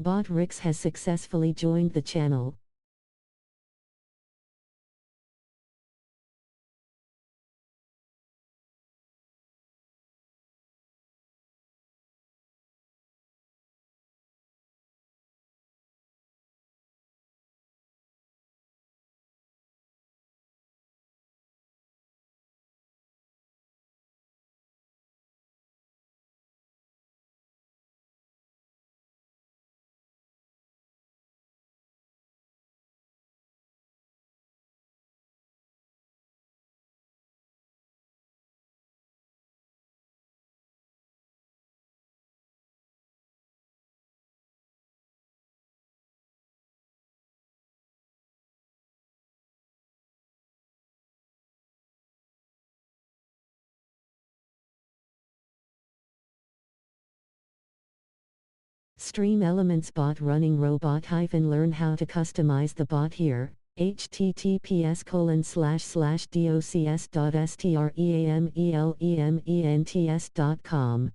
Bot Rix has successfully joined the channel. Stream Elements bot running robot - learn how to customize the bot here. https://docs.streamelents.com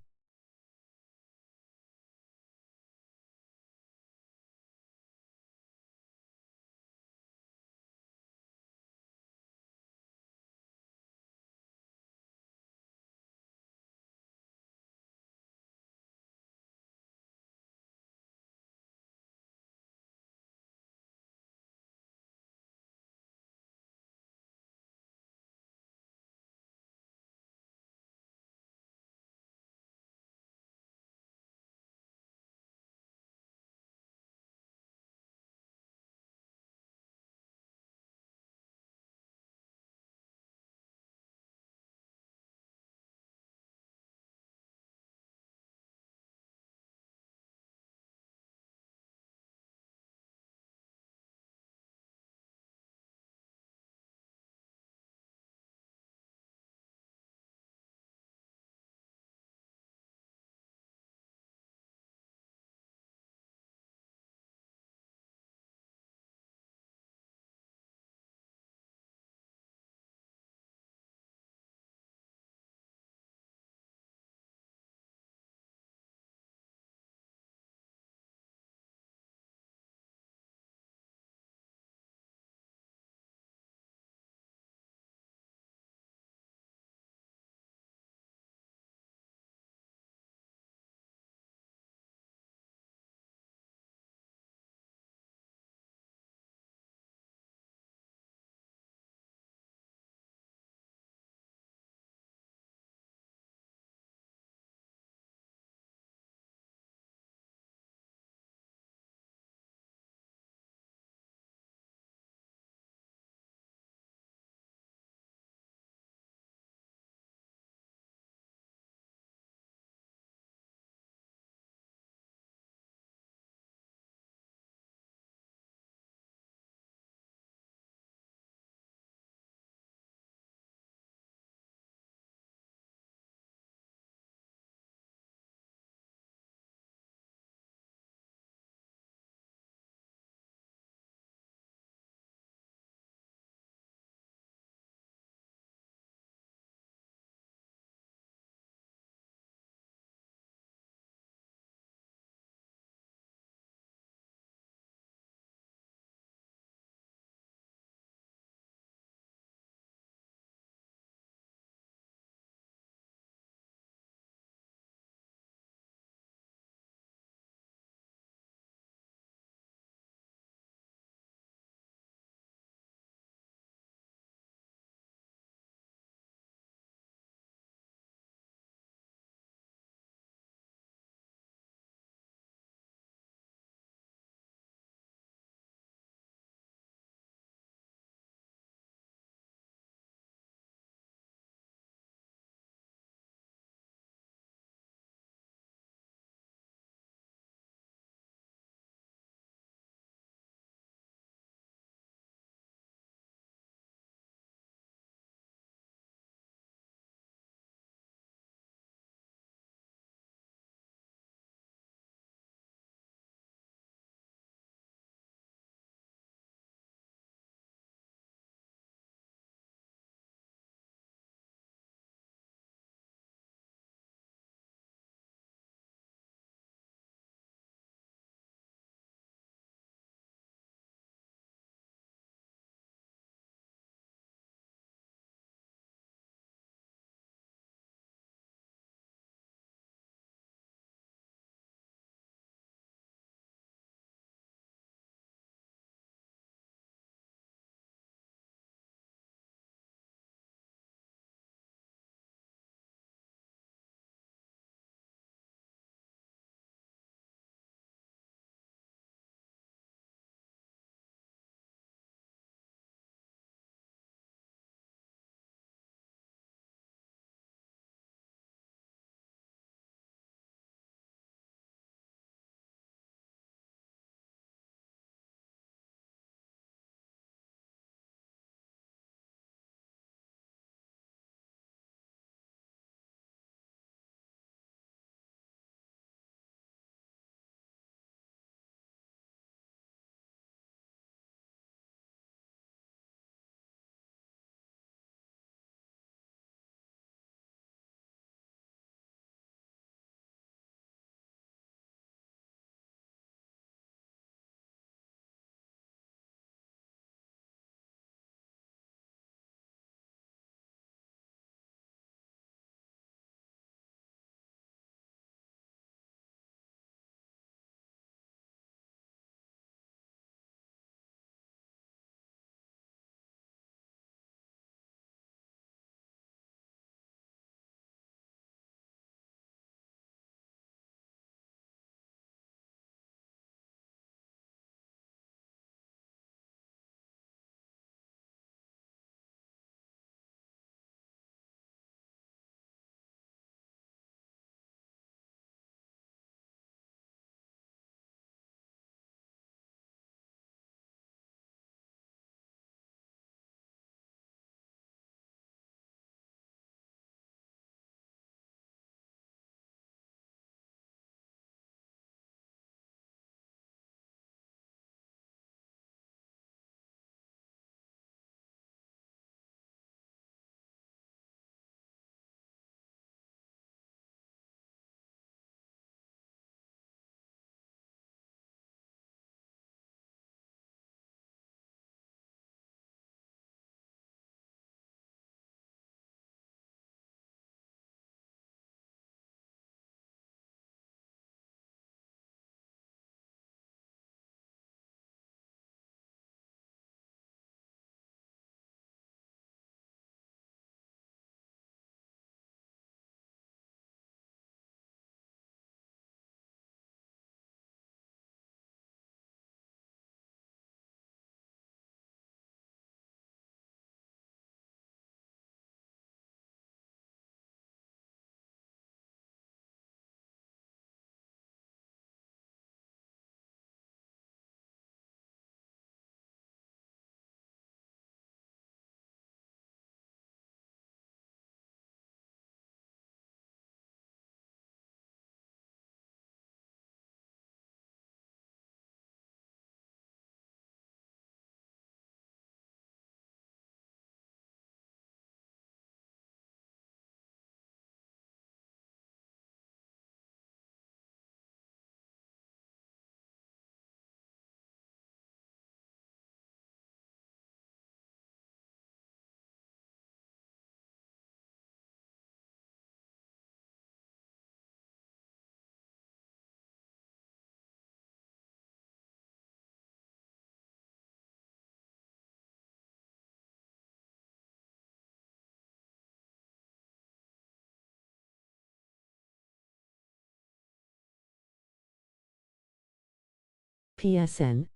PSN.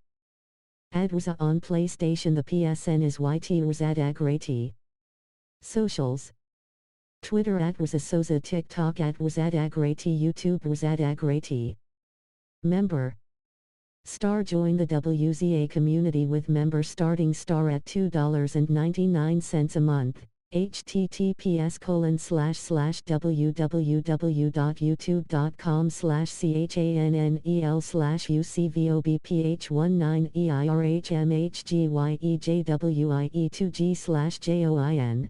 Adrza on PlayStation. The PSN is YT Razadagrati. Socials. Twitter @Razassoza, TikTok @Razadagrati, YouTube Razadagrati. Member. Star. Join the WZA community with member starting star at $2.99 a month. https://www.youtube.com/channel/cvobph19EL/UCVOBPH19EIRHMHGYE2G/JOIN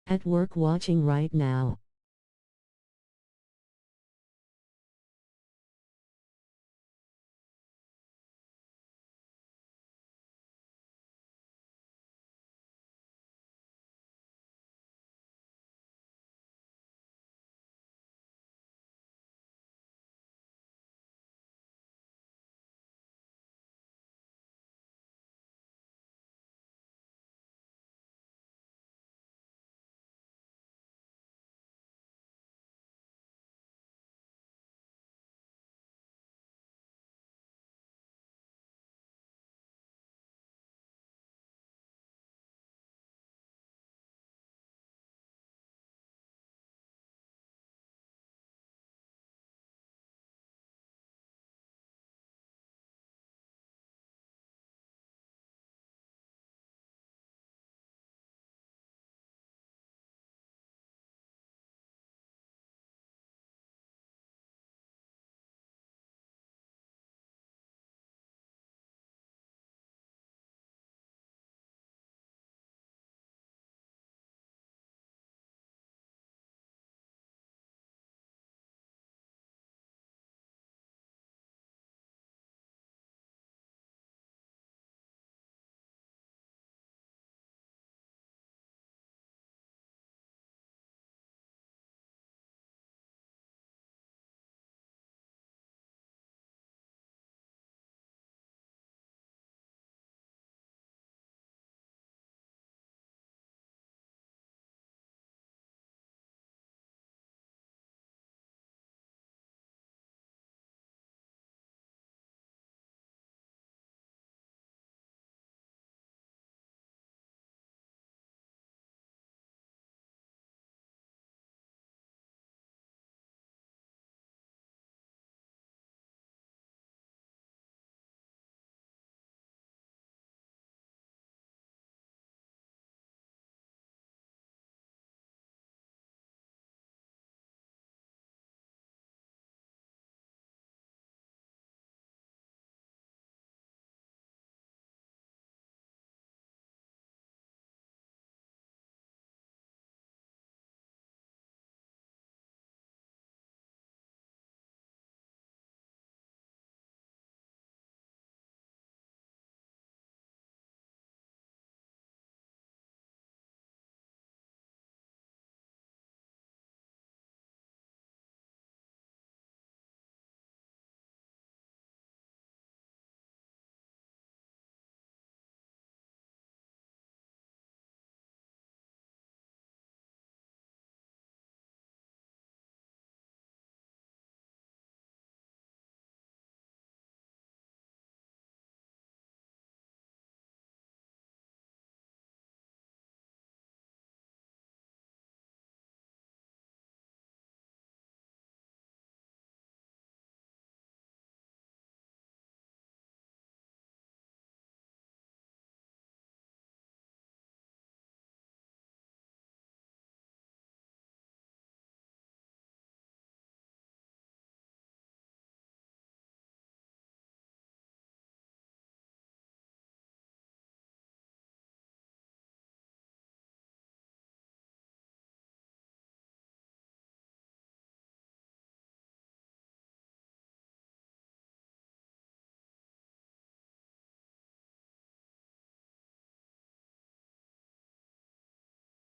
At work watching right now.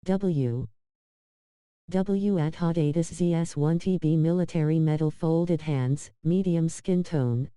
W. W at hot ATIS ZS1TB military metal folded hands, medium skin tone.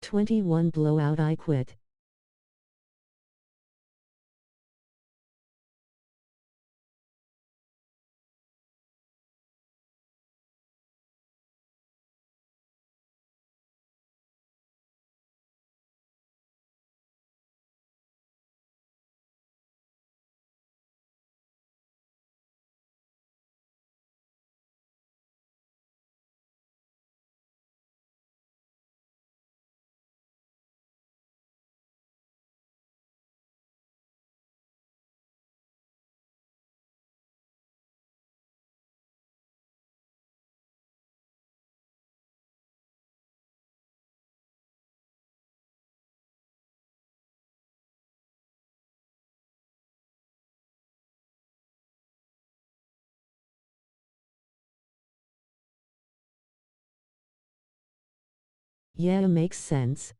21 Blowout I quit. Yeah, makes sense.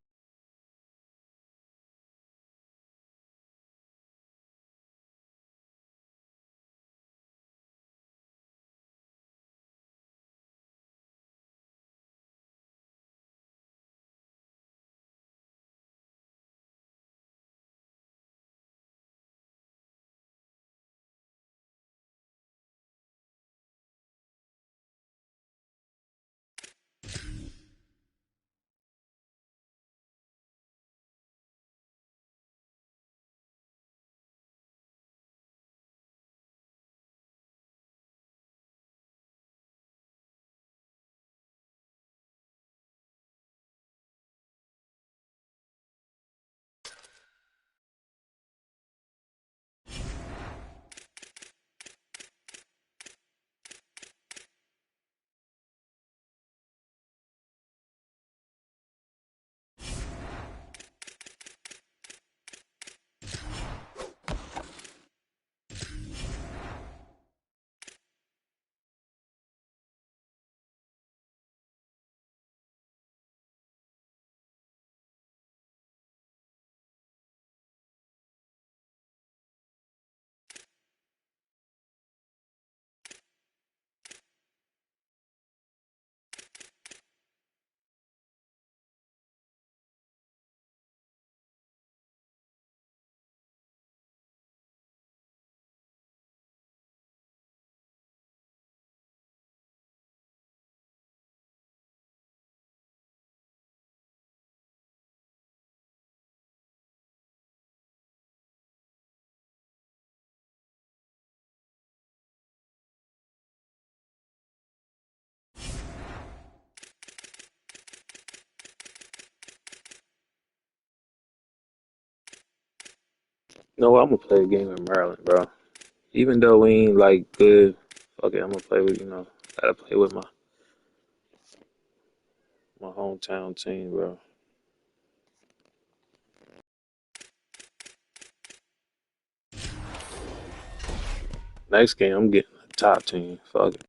No, I'm gonna play a game in Maryland, bro. Even though we ain't like good, fuck it, I'm gonna play with gotta play with my hometown team, bro. Next game, I'm getting a top team. Fuck it.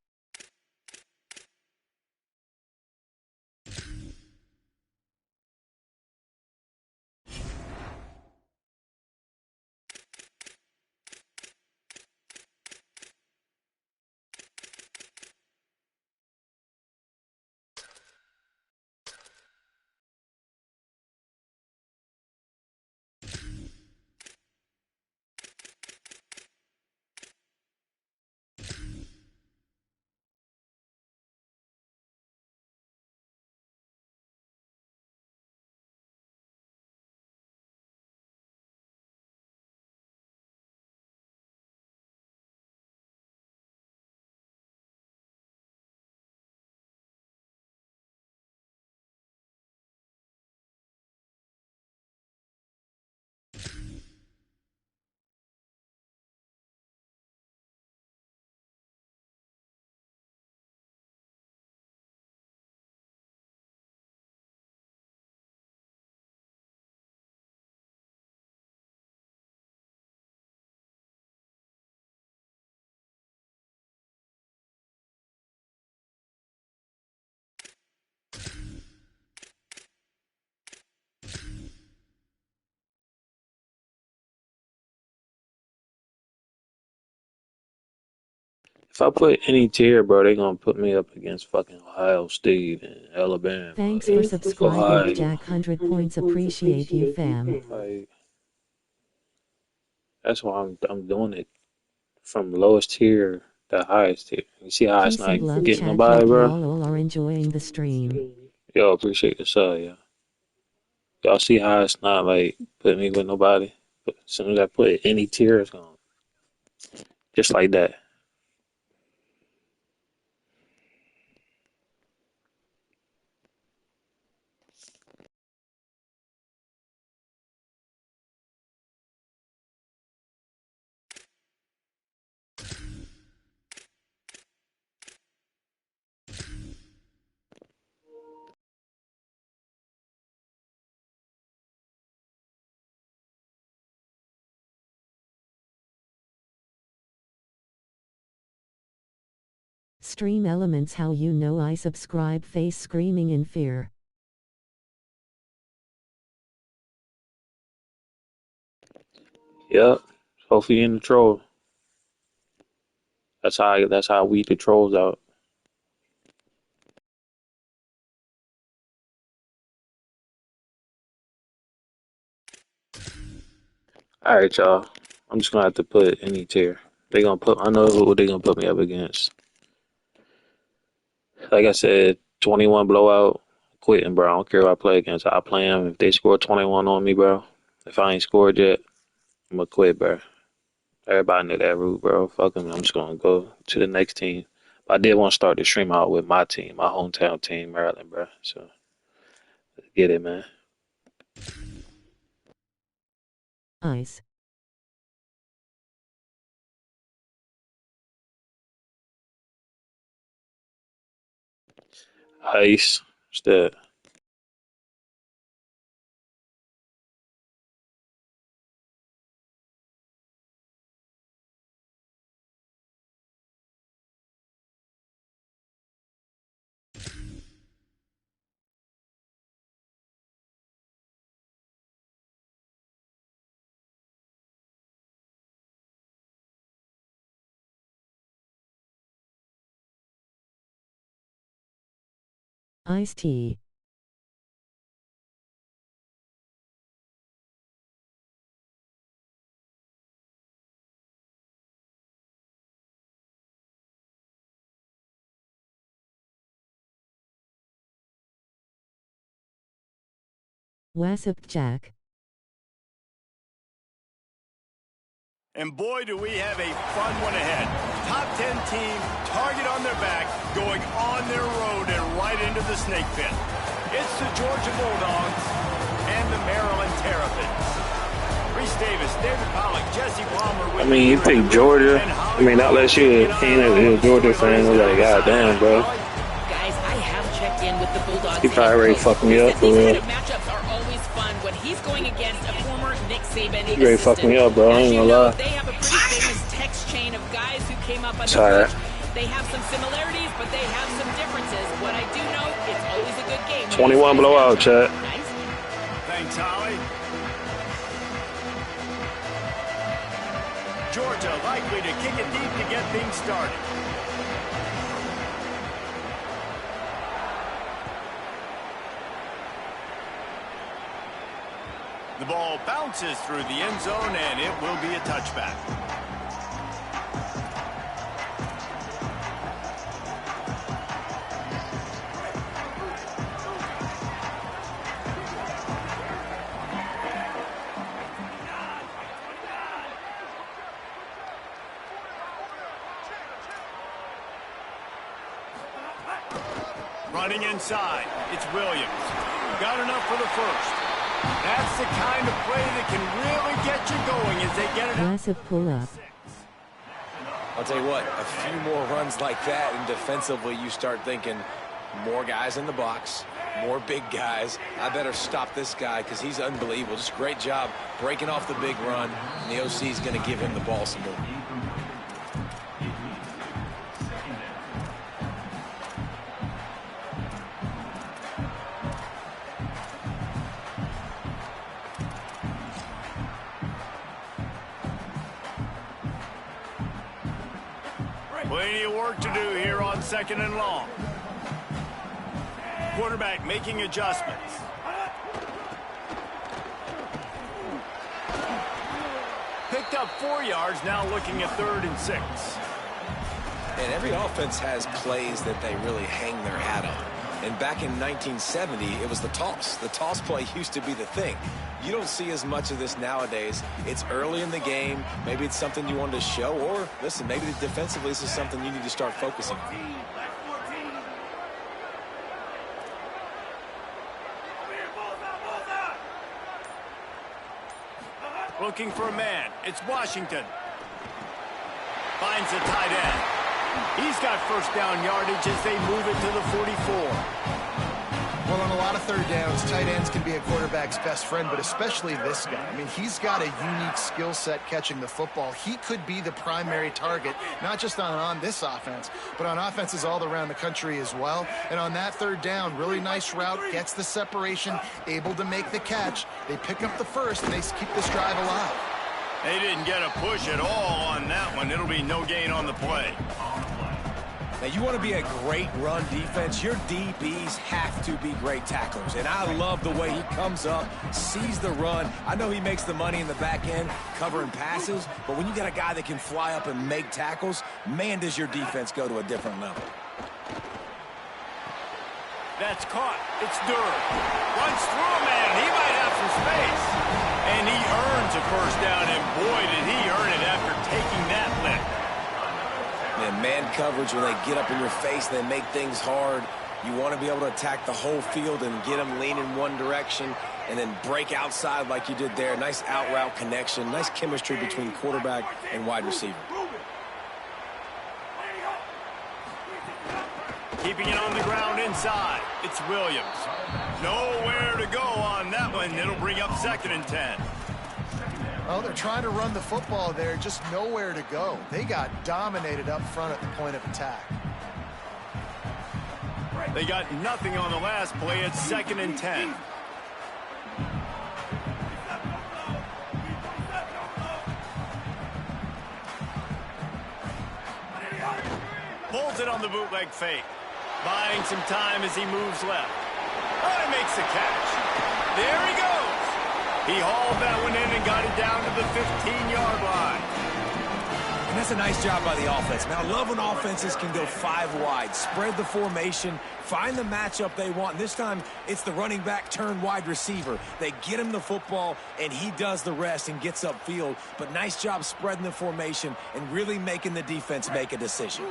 If I put any tier, bro, they gonna put me up against fucking Ohio State and Alabama. Thanks for subscribing, Jack. 100 points. Appreciate you, fam. Like, that's why I'm doing it from lowest tier to highest tier. You see how it's Peace and not love, getting chat. nobody, Hope bro? y'all all are enjoying the stream. Yo, appreciate the sub, yeah. Y'all see how it's not like putting me with nobody? But as soon as I put any tier, it's gone. Just like that. Stream elements. How you know I subscribe? Face screaming in fear. Yep. Hopefully in the troll. That's how I weed the trolls out. Alright, y'all. I'm just gonna have to put any tier. I know who they gonna put me up against. Like I said, 21 blowout, quitting, bro. I don't care who I play against. I play them. If they score 21 on me, bro. If I ain't scored yet, I'm gonna quit, bro. Everybody knew that route, bro. Fuck them. I'm just gonna go to the next team. But I did want to start the stream out with my team, my hometown team, Maryland, bro. So let's get it, man. Ice. Ice. What's that? Iced tea. Wasp Jack. And boy, do we have a fun one ahead. Top 10 team, target on their back, going on their road and right into the snake pit. It's the Georgia Bulldogs and the Maryland Terrapins. Reese Davis, David Pollock, Jesse Palmer. I mean, you pick Georgia. I mean, not unless you're a Georgia fan. You're like, God damn, bro. Guys, I have checked in with the Bulldogs. He probably already fucked me up for These real. kind of matchups are always fun when he's going against a former Nick Saban He already fucked me up, bro. I ain't gonna lie. They have a pretty famous text chain of guys who came up under Sorry. coach. They have some similarities, but they have some differences. What I do know, it's always a good game. 21 blowout, chat. Nice. Thanks, Holly. Georgia likely to kick it deep to get things started. The ball bounces through the end zone, and it will be a touchback. Running inside, it's Williams. Got enough for the first. That's the kind of play that can really get you going as they get it out. Massive pull up. I'll tell you what, a few more runs like that, and defensively you start thinking more guys in the box, more big guys. I better stop this guy because he's unbelievable. Just great job breaking off the big run, and the OC is going to give him the ball some more. Plenty of work to do here on 2nd and long. Quarterback making adjustments. Picked up 4 yards, now looking at 3rd and 6. And every offense has plays that they really hang their hat on. And back in 1970, it was the toss. The toss play used to be the thing. You don't see as much of this nowadays. It's early in the game. Maybe it's something you wanted to show. Or, listen, maybe defensively this is something you need to start focusing on. Looking for a man. It's Washington. Finds the tight end. He's got first down yardage as they move it to the 44. Well, on a lot of third downs, tight ends can be a quarterback's best friend, but especially this guy. I mean, he's got a unique skill set catching the football. He could be the primary target, not just on this offense, but on offenses all around the country as well. And on that third down, really nice route, gets the separation, able to make the catch. They pick up the first, and they keep this drive alive. They didn't get a push at all on that one. It'll be no gain on the play. Now, you want to be a great run defense, your DBs have to be great tacklers. And I love the way he comes up, sees the run. I know he makes the money in the back end covering passes, but when you got a guy that can fly up and make tackles, man, does your defense go to a different level. That's caught. It's Durr. Runs through a man. He might have some space. And he earns a first down, and boy, did he earn it after taking that lick. And man coverage, when they get up in your face, they make things hard. You want to be able to attack the whole field and get them leaning one direction and then break outside like you did there. Nice out route connection, nice chemistry between quarterback and wide receiver. Keeping it on the ground inside. It's Williams. Nowhere to go on that one. It'll bring up 2nd and 10. Oh, they're trying to run the football there, just nowhere to go. They got dominated up front at the point of attack. They got nothing on the last play. It's 2nd and 10. Pulls it on the bootleg fake. Buying some time as he moves left. Oh, he makes the catch. There he goes. He hauled that one in and got it down to the 15-yard line. And that's a nice job by the offense. Now, I love when offenses can go 5 wide, spread the formation, find the matchup they want. And this time, it's the running back turned wide receiver. They get him the football, and he does the rest and gets upfield. But nice job spreading the formation and really making the defense make a decision.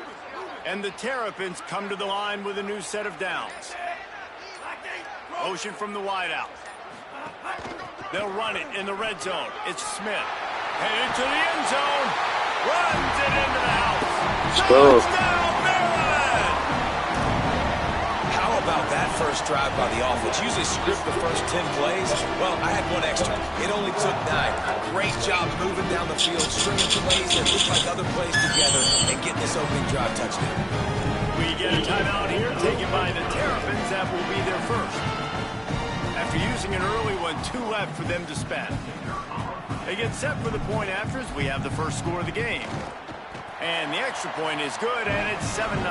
And the Terrapins come to the line with a new set of downs. Motion from the wideout. They'll run it in the red zone. It's Smith. Headed to the end zone. Runs it into the house. Touchdown, Maryland! How about that first drive by the offense? Usually script the first 10 plays. Well, I had one extra. It only took 9. Great job moving down the field, stringing plays that look like other plays together, and getting this opening drive touchdown. We get a timeout here taken by the Terrapins. That will be their first. After using an early one, 2 left for them to spend. They get set for the point after as we have the first score of the game. And the extra point is good, and it's 7-0.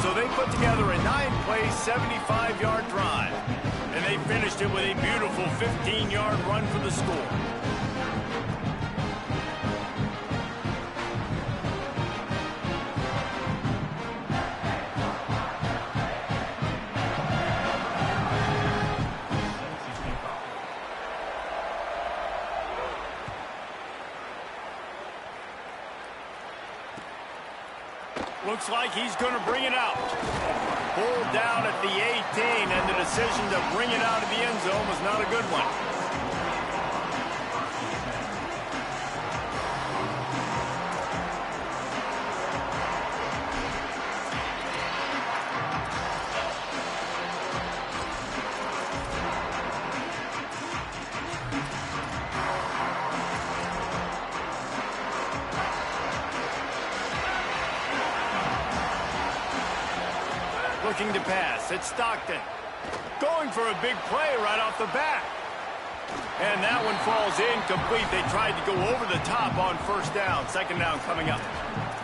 So they put together a 9-play, 75-yard drive. And they finished it with a beautiful 15-yard run for the score. Looks like he's going to bring it out. Pulled down at the 18, and the decision to bring it out of the end zone was not a good one. Looking to pass. It's Stockton. Going for a big play right off the bat. And that one falls incomplete. They tried to go over the top on first down. 2nd down coming up.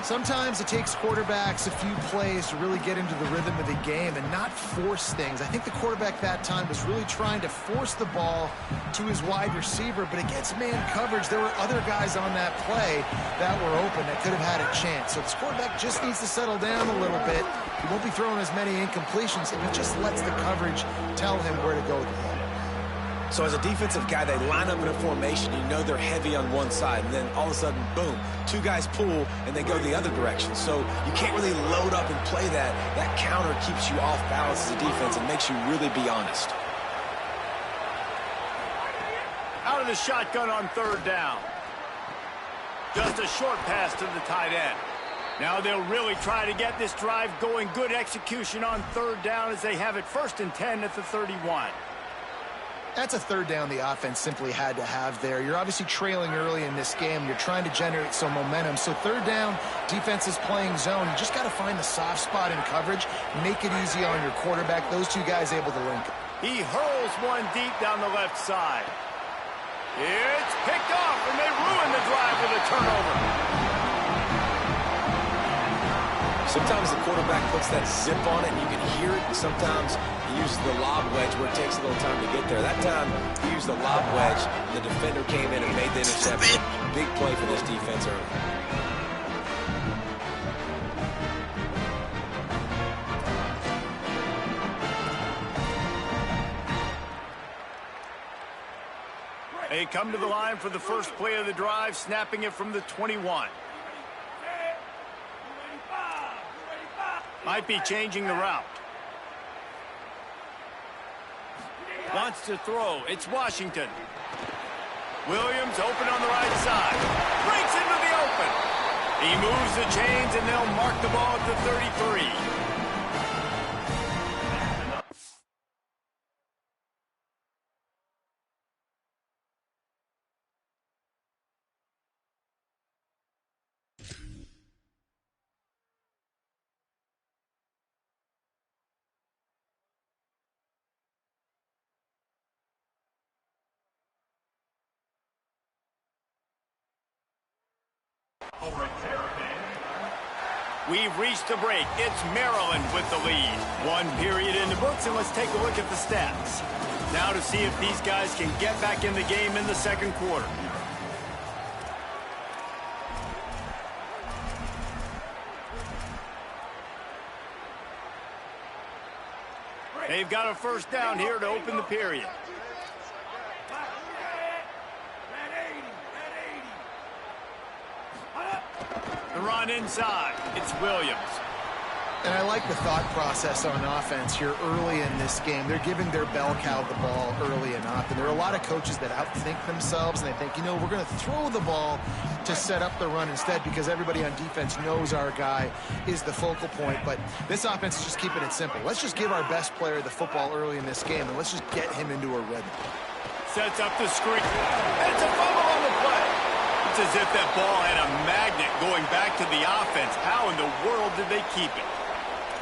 Sometimes it takes quarterbacks a few plays to really get into the rhythm of the game and not force things. I think the quarterback that time was really trying to force the ball to his wide receiver, but against man coverage, there were other guys on that play that were open that could have had a chance. So this quarterback just needs to settle down a little bit. He won't be throwing as many incompletions, and he just lets the coverage tell him where to go with the ball. So as a defensive guy, they line up in a formation. You know they're heavy on one side, and then all of a sudden, boom, two guys pull, and they go the other direction. So you can't really load up and play that. That counter keeps you off balance as a defense and makes you really be honest. Out of the shotgun on third down. Just a short pass to the tight end. Now they'll really try to get this drive going. Good execution on third down as they have it 1st and 10 at the 31. That's a third down the offense simply had to have there. You're obviously trailing early in this game. You're trying to generate some momentum. So third down, defense is playing zone. You just got to find the soft spot in coverage, make it easy on your quarterback. Those two guys able to link. He hurls one deep down the left side. It's picked off, and they ruin the drive with a turnover. Sometimes the quarterback puts that zip on it, and you can hear it. Sometimes he uses the lob wedge where it takes a little time to get there. That time, he used the lob wedge, and the defender came in and made the interception. Big play for this defense early. They come to the line for the first play of the drive, snapping it from the 21. Might be changing the route. Wants to throw. It's Washington. Williams open on the right side. Breaks into the open. He moves the chains, and they'll mark the ball at the 33. We've reached the break. It's Maryland with the lead. One period in the books, and let's take a look at the stats. Now to see if these guys can get back in the game in the second quarter. They've got a first down here to open the period. The run inside. It's Williams. And I like the thought process on offense here early in this game. They're giving their bell cow the ball early and often. There are a lot of coaches that outthink themselves, and they think, you know, we're going to throw the ball to set up the run instead because everybody on defense knows our guy is the focal point. But this offense is just keeping it simple. Let's just give our best player the football early in this game, and let's just get him into a rhythm. Sets up the screen. It's a fumble on the play. It's as if that ball had a magnet going back to the offense. How in the world did they keep it?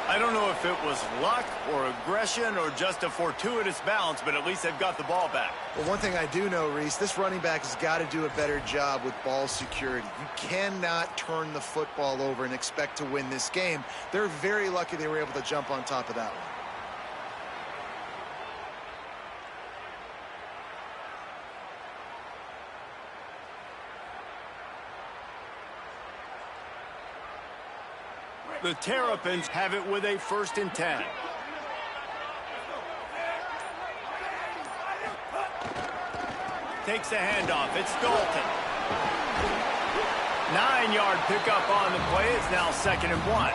I don't know if it was luck or aggression or just a fortuitous bounce, but at least they've got the ball back. Well, one thing I do know, Reese, this running back has got to do a better job with ball security. You cannot turn the football over and expect to win this game. They're very lucky they were able to jump on top of that one. The Terrapins have it with a 1st and 10. Takes the handoff. It's Dalton. 9-yard pickup on the play. It's now 2nd and 1.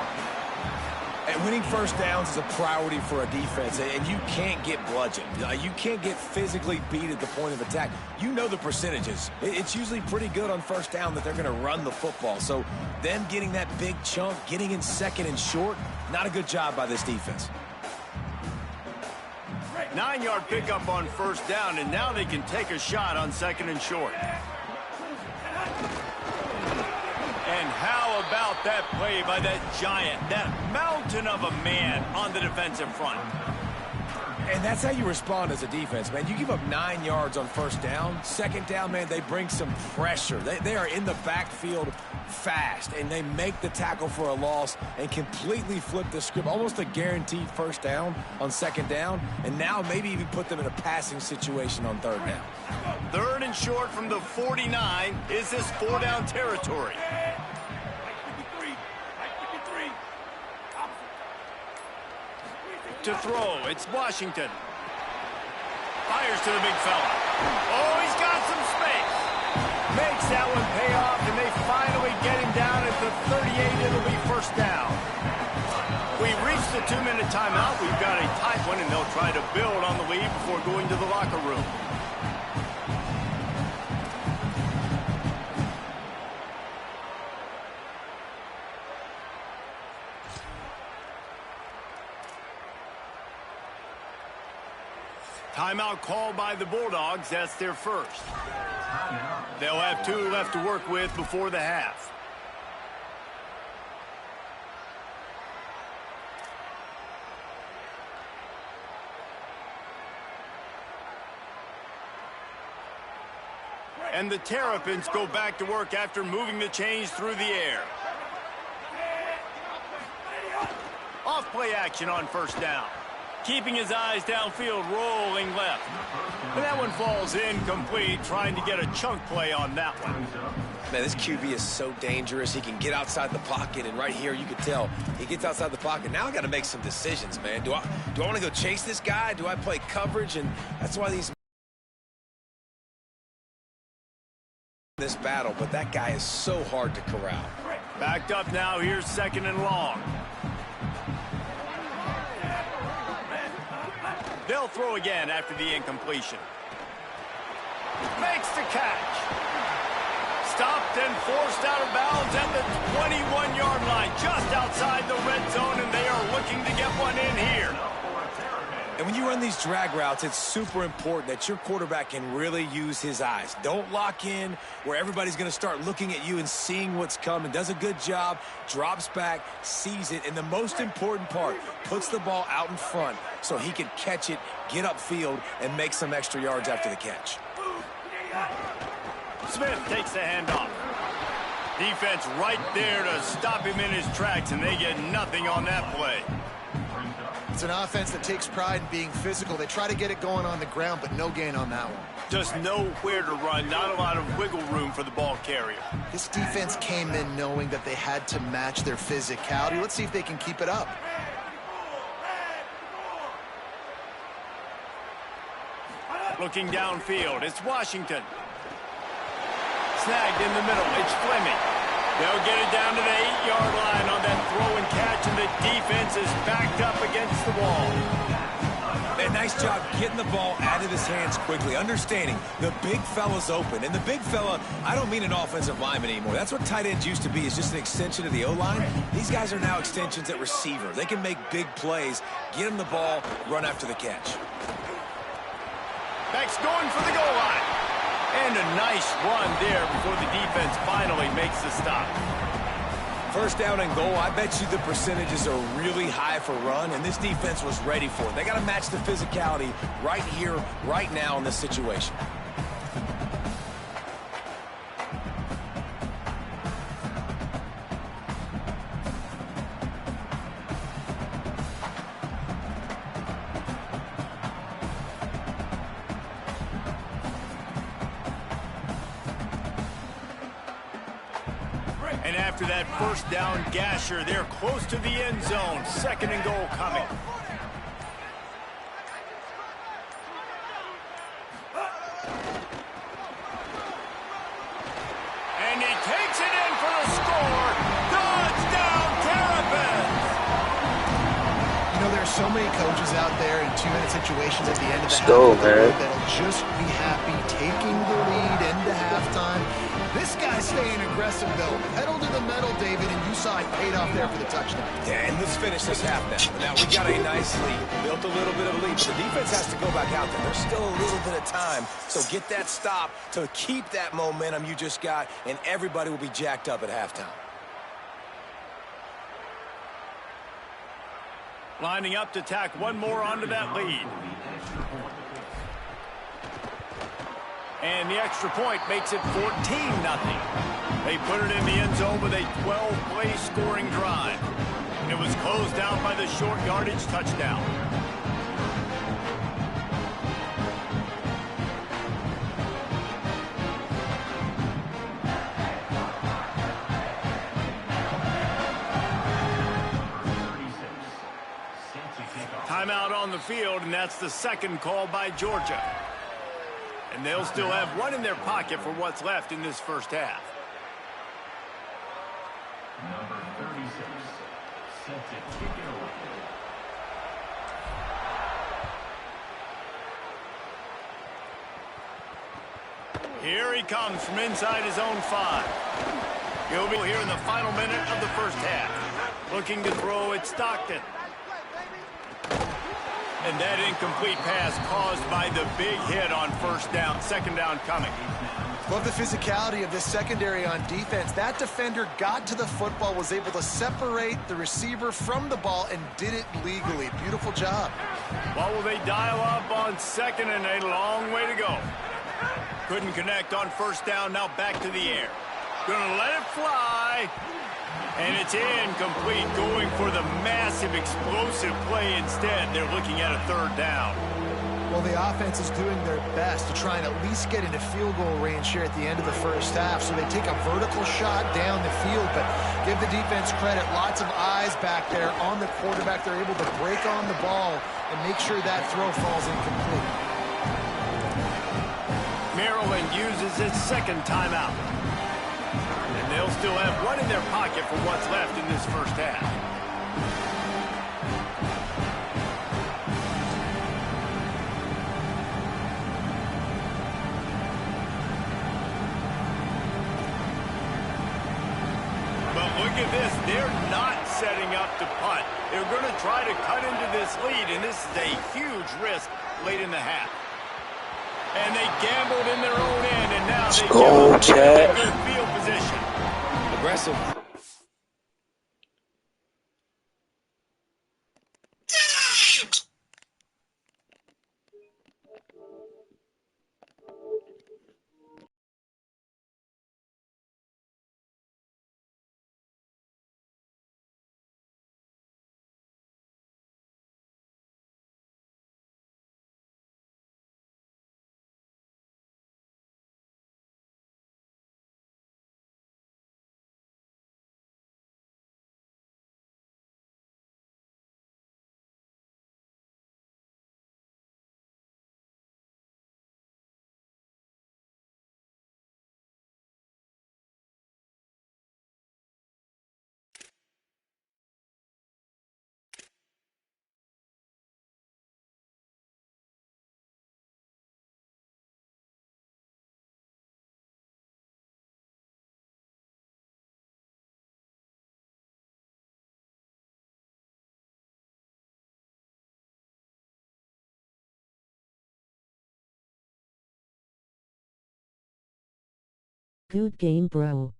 And winning first downs is a priority for a defense, and you can't get bludgeoned. You can't get physically beat at the point of attack. You know the percentages. It's usually pretty good on first down that they're going to run the football. So them getting that big chunk, getting in 2nd and short, not a good job by this defense. 9-yard pickup on 1st down, and now they can take a shot on 2nd and short. And how about that play by that giant, that mountain of a man on the defensive front? And that's how you respond as a defense, man. You give up 9 yards on first down. Second down, man, they bring some pressure. They are in the backfield fast, and they make the tackle for a loss and completely flip the script. Almost a guaranteed first down on second down, and now maybe even put them in a passing situation on third down. 3rd and short from the 49. Is this 4-down territory? To throw, it's Washington. Fires to the big fella. Oh, he's got some space. Makes that one pay off, and they finally get him down at the 38. It'll be first down. We reached the 2-minute timeout. We've got a tight one, and they'll try to build on the lead before going to the locker room. Timeout called by the Bulldogs. That's their first. They'll have 2 left to work with before the half. And the Terrapins go back to work after moving the chains through the air. Off play action on first down. Keeping his eyes downfield, rolling left. And that one falls incomplete, trying to get a chunk play on that one. Man, this QB is so dangerous. He can get outside the pocket, and right here you can tell he gets outside the pocket. Now I got to make some decisions, man. Do I want to go chase this guy? Do I play coverage? And that's why this battle, but that guy is so hard to corral. Backed up now. Here's 2nd and long. They'll throw again after the incompletion. Makes the catch. Stopped and forced out of bounds at the 21-yard line, just outside the red zone, and they are looking to get one in here. And when you run these drag routes, it's super important that your quarterback can really use his eyes. Don't lock in where everybody's going to start looking at you and seeing what's coming. Does a good job, drops back, sees it, and the most important part, puts the ball out in front so he can catch it, get upfield, and make some extra yards after the catch. Smith takes the handoff. Defense right there to stop him in his tracks, and they get nothing on that play. It's an offense that takes pride in being physical. They try to get it going on the ground, but no gain on that one. Just nowhere to run, not a lot of wiggle room for the ball carrier. This defense came in knowing that they had to match their physicality. Let's see if they can keep it up. Looking downfield, it's Washington. Snagged in the middle, it's Fleming. They'll get it down to the 8-yard line on that throw and catch, and the defense is backed up against the wall. And nice job getting the ball out of his hands quickly, understanding the big fella's open. And the big fella, I don't mean an offensive lineman anymore. That's what tight ends used to be, is just an extension of the O-line. These guys are now extensions at receiver. They can make big plays, get him the ball, run after the catch. Beck's going for the goal line. And a nice run there before the defense finally makes the stop. First down and goal, I bet you the percentages are really high for run, and this defense was ready for it. They got to match the physicality right here, right now in this situation. And after that first down gasher, they're close to the end zone. 2nd and goal coming. And he takes it in for the score. Touchdown, Terrapins! You know, there's so many coaches out there in 2-minute situations at the end of the half that'll just be happy taking the lead into halftime. This guy's staying aggressive, though. Pedal to the metal, David, and you saw it paid off there for the touchdown. Yeah, and let's finish this half now. Now, we got a nice lead. Built a little bit of a lead. The defense has to go back out there. There's still a little bit of time. So get that stop to keep that momentum you just got, and everybody will be jacked up at halftime. Lining up to tack one more onto that lead. And the extra point makes it 14-0. They put it in the end zone with a 12-play scoring drive. And it was closed out by the short yardage touchdown. Timeout on the field, and that's the second call by Georgia. And they'll still have one in their pocket for what's left in this first half. Number 36, set to kick it away. Here he comes from inside his own 5. He'll be here in the final minute of the first half. Looking to throw it, Stockton. And that incomplete pass caused by the big hit on first down, second down coming. Love the physicality of this secondary on defense. That defender got to the football, was able to separate the receiver from the ball, and did it legally. Beautiful job. What will they dial up on second, and a long way to go. Couldn't connect on first down, now back to the air. Gonna let it fly. And it's incomplete, going for the massive explosive play instead. They're looking at a third down. Well, the offense is doing their best to try and at least get into field goal range here at the end of the first half. So they take a vertical shot down the field, but give the defense credit. Lots of eyes back there on the quarterback. They're able to break on the ball and make sure that throw falls incomplete. Maryland uses its second timeout. And they'll still have one in their pocket for what's left in this first half. But look at this. They're not setting up to punt. They're going to try to cut into this lead, and this is a huge risk late in the half. And they gambled in their own end, and now they get a good field position. Aggressive. Good game, bro.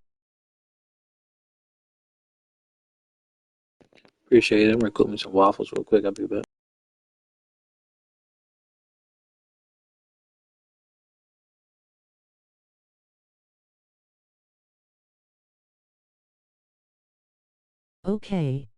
Appreciate it. I'm gonna cook me some waffles real quick. I'll be back. Okay.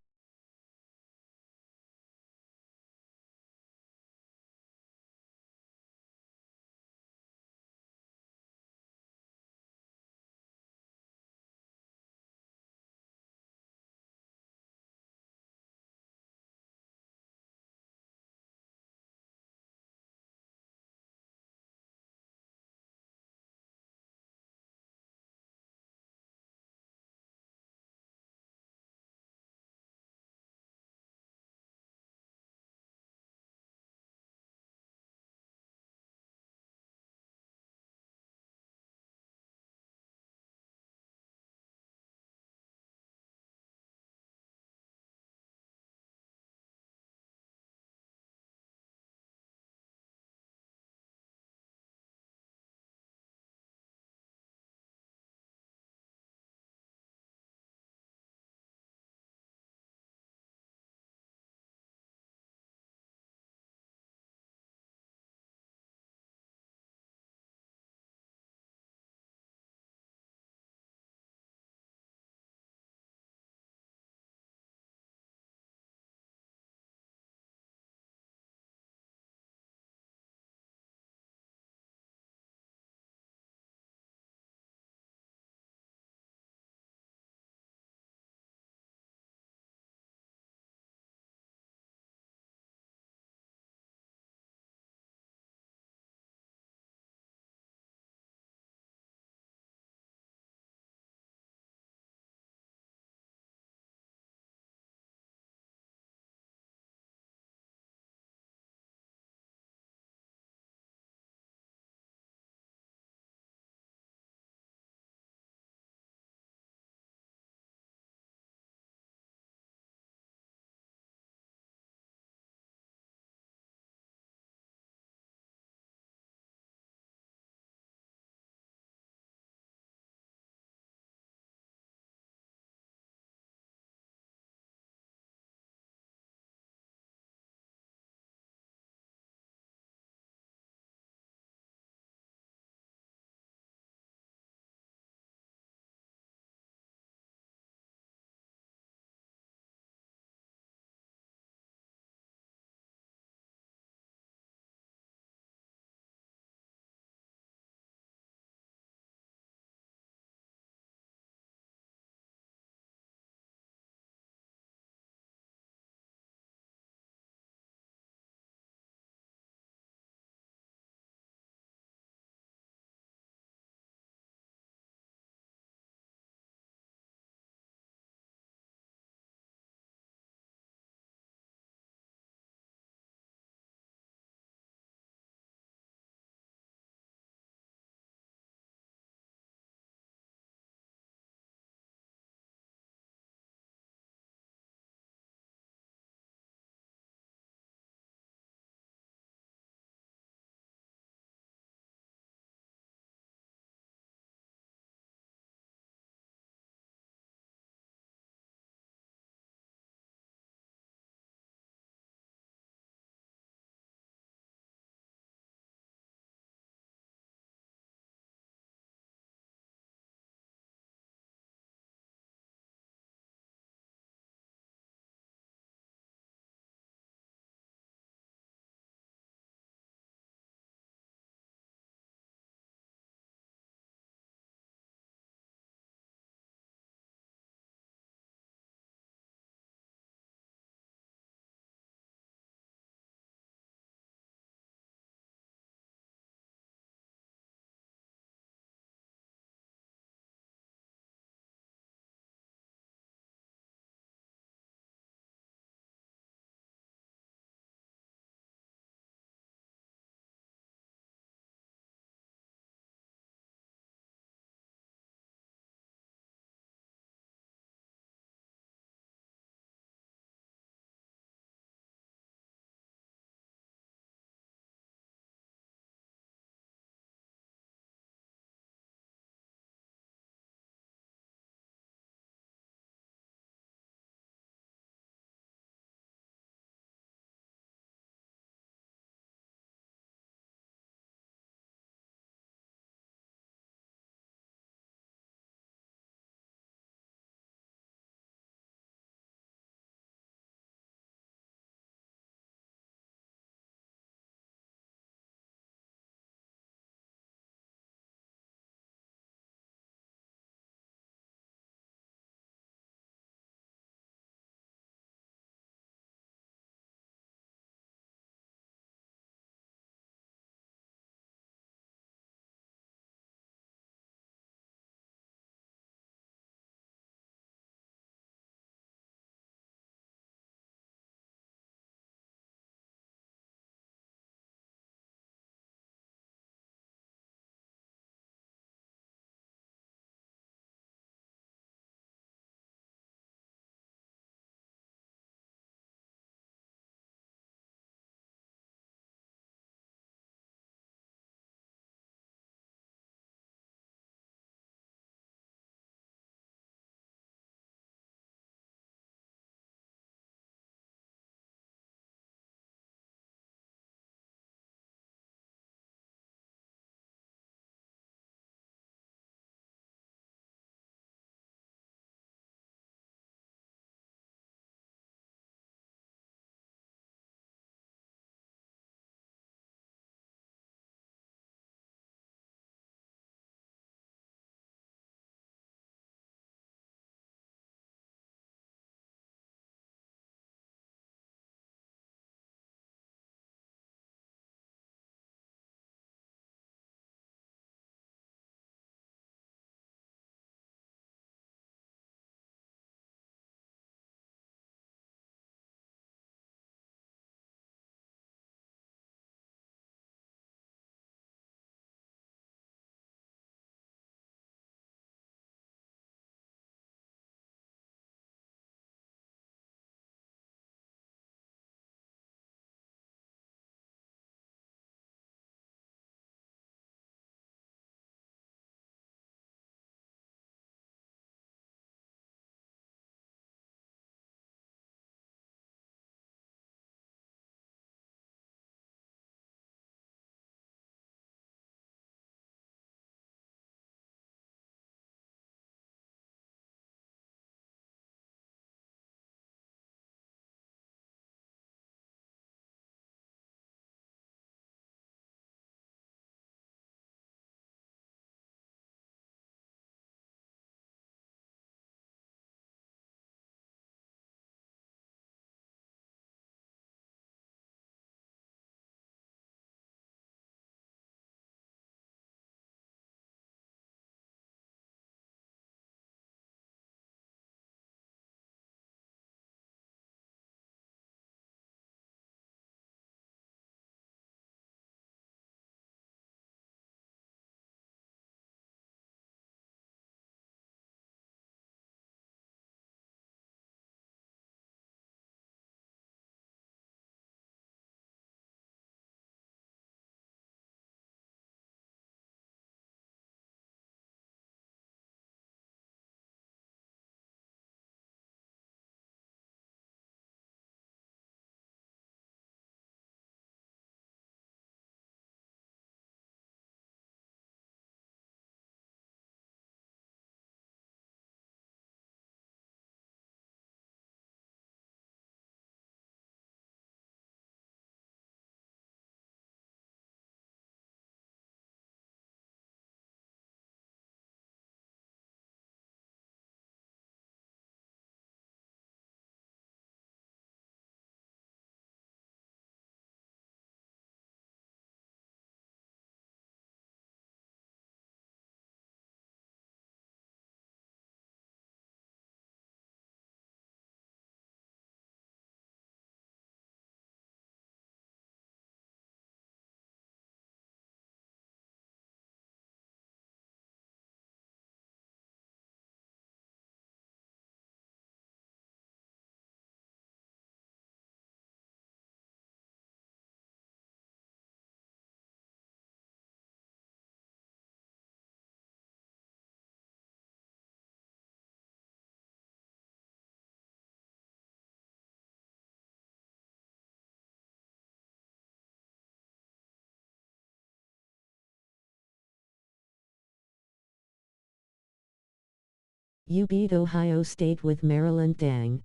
You beat Ohio State with Maryland, dang.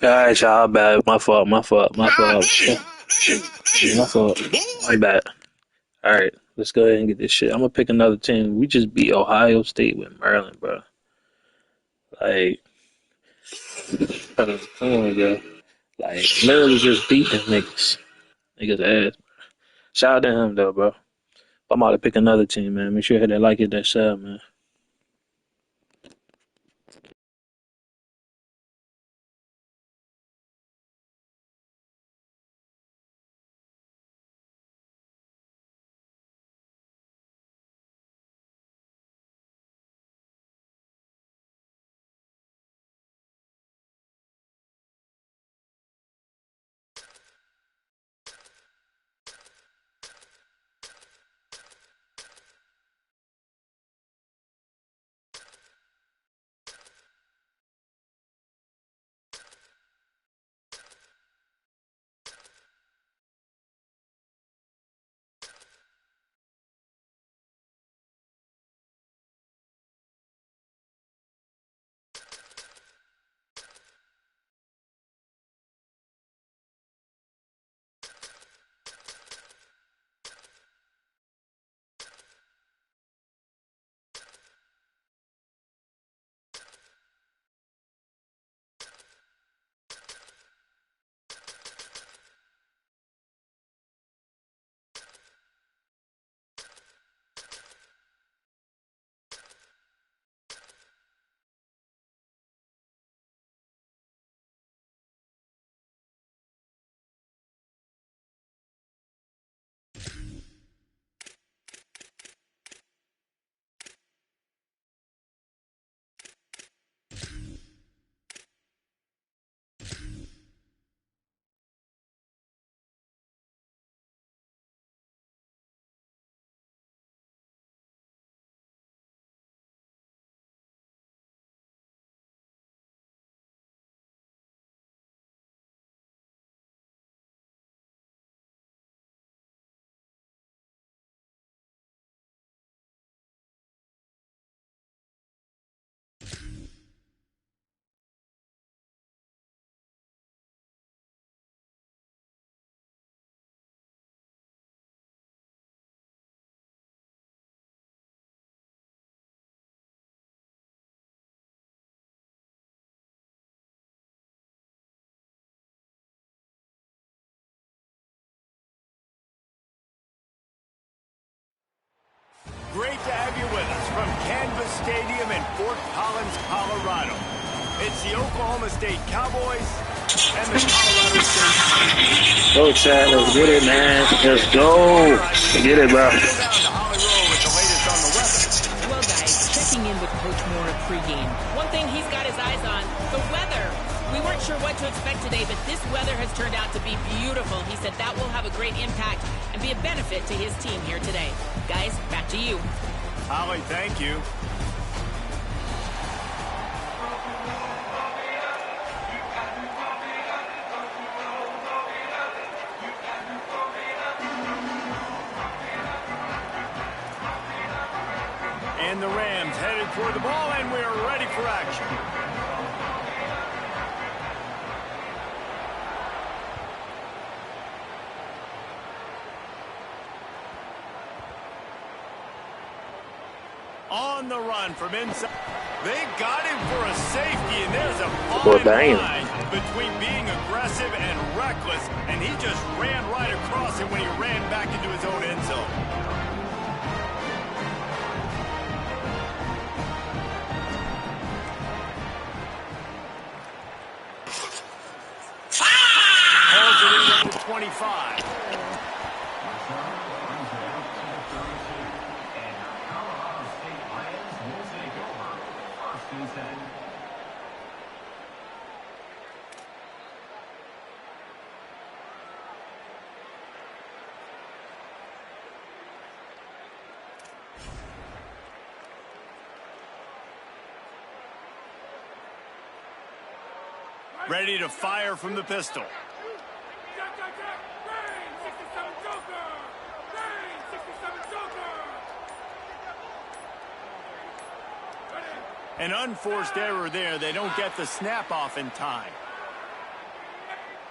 Alright, y'all, bad. My fault. My fault. My fault. My fault. My bad. Alright, let's go ahead and get this shit. I'm gonna pick another team. We just beat Ohio State with Maryland, bro. Like, come on, bro. Like, literally just beating niggas. Niggas ass. Shout out to him, though, bro. I'm about to pick another team, man. Make sure you hit that like, hit that sub, man. Great to have you with us from Canvas Stadium in Fort Collins, Colorado. It's the Oklahoma State Cowboys and the Colorado State. Go, Chad. Let's get it, man. Let's go. Get it, bro. Well, guys, checking in with Coach Moore pregame. One thing he's got his eyes on, the weather. We weren't sure what to expect today, but this weather has turned out to be beautiful. He said that will have a great impact and be a benefit to his team here today. Guys, back to you. Holly, thank you. And the Rams headed toward the ball, and we are ready for action. On the run from inside. They got him for a safety, and there's a fine line between being aggressive and reckless, and he just ran right across him when he ran back into his own end zone. Calls it in at the 25. Ready to fire from the pistol. An unforced error there. They don't get the snap off in time.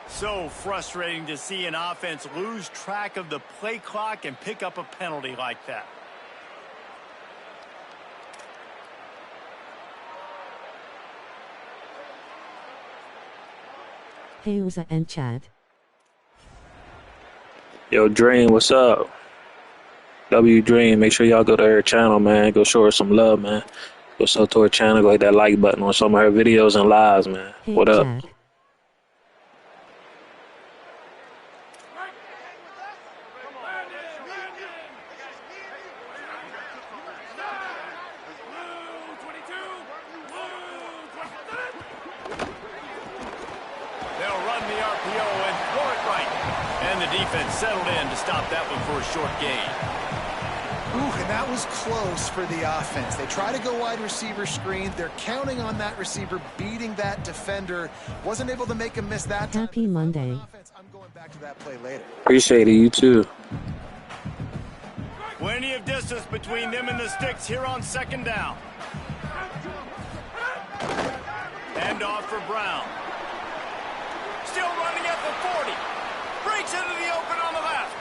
So frustrating to see an offense lose track of the play clock and pick up a penalty like that. Hey Uza and Chad. Yo, Dream, what's up? W Dream, make sure y'all go to her channel, man. Go show her some love, man. Go sub to her channel, go hit that like button on some of her videos and lives, man. Hey What up? Jack. Settled in to stop that one for a short gain. Ooh, and that was close for the offense. They try to go wide receiver screen. They're counting on that receiver beating that defender. Wasn't able to make him miss that time. Happy Monday. I'm going back to that play later. Appreciate it, you too. Plenty of distance between them and the sticks here on second down. Hand off for Brown. Still running at the 40. Breaks into the open on the left.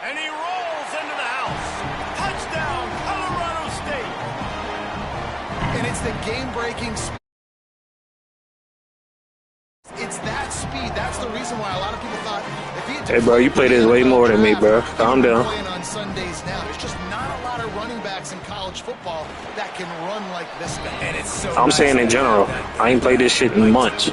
And he rolls into the house. Touchdown, Colorado State. And it's the game-breaking speed. It's that speed. That's the reason why a lot of people thought if he had Hey, bro, you play this way more than me, bro. Calm down. Playing on Sundays now. There's just not a lot of running backs in college football that can run like this guy. And it's so I'm saying in general. I ain't played this shit in months.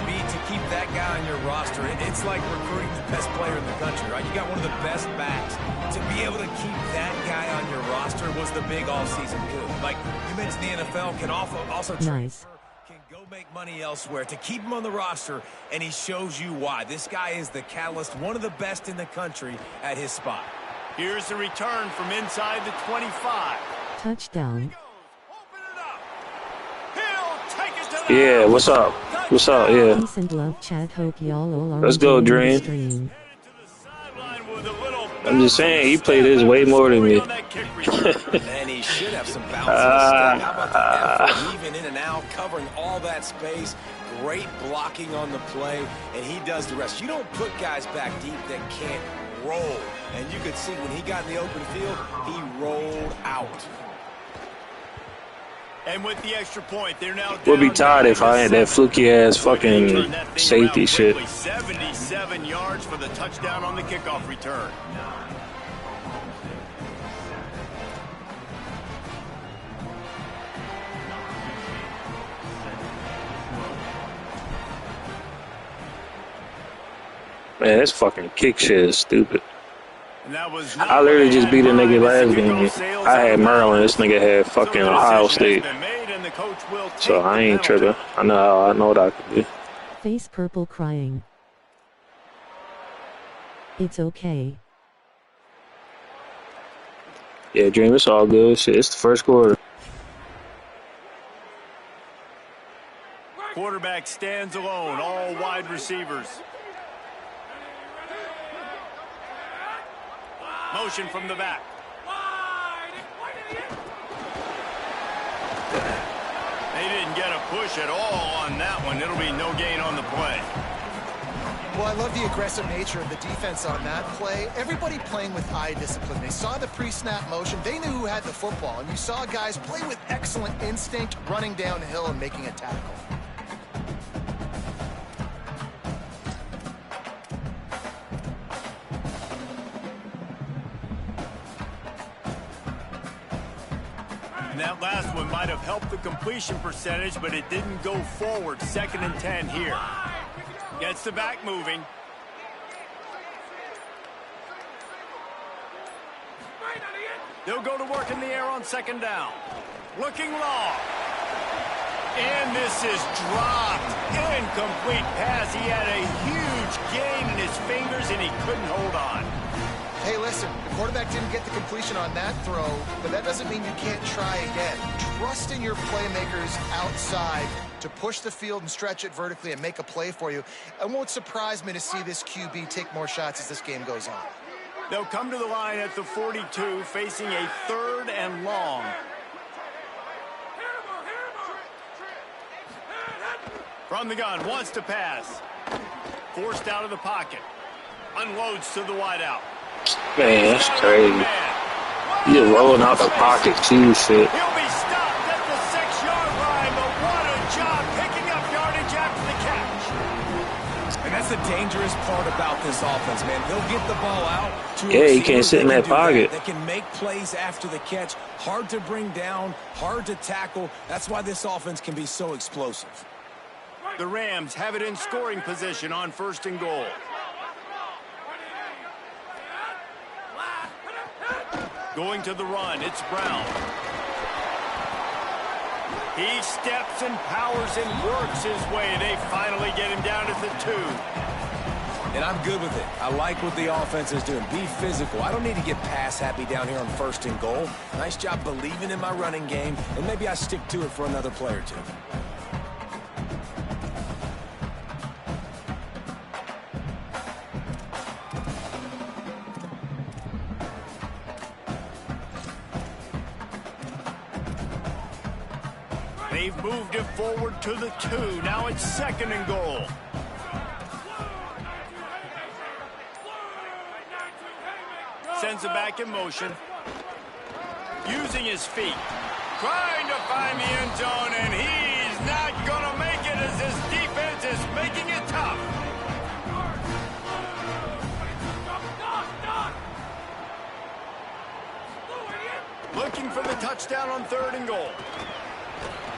That guy on your roster, it's like recruiting the best player in the country, right? You got one of the best backs. To be able to keep that guy on your roster was the big all-season coup. Like you mentioned, the NFL can also Nice. can go make money elsewhere. To keep him on the roster, and he shows you why. This guy is the catalyst, one of the best in the country at his spot. Here's the return from inside the 25. Touchdown. Yeah, what's up? What's up? Yeah. Peace and love, Chad. Hope y'all all are Let's go, enjoying the Dream. stream. I'm just saying, you play this way more than me. And he should have some bounce in his step. How about the effort, weaving in and out, covering all that space. Great blocking on the play, and he does the rest. You don't put guys back deep that can't roll. And you could see when he got in the open field, he rolled out. And with the extra point, they're now Would be tired if I had that fluky ass fucking safety shit. 77 yards for the touchdown on the kickoff return. Man, this fucking kick shit is stupid. And I literally just beat a nigga last game. I had Maryland. This nigga had fucking Ohio State. So I ain't tripping. I know what I can do. Face purple crying. It's okay. Yeah, Dream, it's all good. Shit, it's the first quarter. Quarterback stands alone, all wide receivers. Motion from the back. They didn't get a push at all on that one. It'll be no gain on the play. Well, I love the aggressive nature of the defense on that play. Everybody playing with eye discipline. They saw the pre-snap motion. They knew who had the football. And you saw guys play with excellent instinct, running downhill and making a tackle. And that last one might have helped the completion percentage, but it didn't go forward. 2nd and 10 here. Gets the back moving. They'll go to work in the air on 2nd down. Looking long. And this is dropped. Incomplete pass. He had a huge gain in his fingers, and he couldn't hold on. Hey, listen, the quarterback didn't get the completion on that throw, but that doesn't mean you can't try again. Trust in your playmakers outside to push the field and stretch it vertically and make a play for you. It won't surprise me to see this QB take more shots as this game goes on. They'll come to the line at the 42, facing a 3rd and long. From the gun, wants to pass. Forced out of the pocket. Unloads to the wideout. Man, that's crazy. You're rolling out the pocket too, shit. He'll be stopped at the 6-yard line, but what a job picking up yardage after the catch. And that's the dangerous part about this offense, man. They'll get the ball out to Yeah, he can't sit in that pocket. They can make plays after the catch. Hard to bring down, hard to tackle. That's why this offense can be so explosive. The Rams have it in scoring position on 1st and goal. Going to the run, it's Brown. He steps and powers and works his way. They finally get him down at the 2. And I'm good with it. I like what the offense is doing. Be physical. I don't need to get pass happy down here on 1st and goal. Nice job believing in my running game, and maybe I stick to it for another play or two. They've moved it forward to the 2. Now it's 2nd and goal. Sends it back in motion. Using his feet. Trying to find the end zone, and he's not going to make it as his defense is making it tough. Looking for the touchdown on 3rd and goal.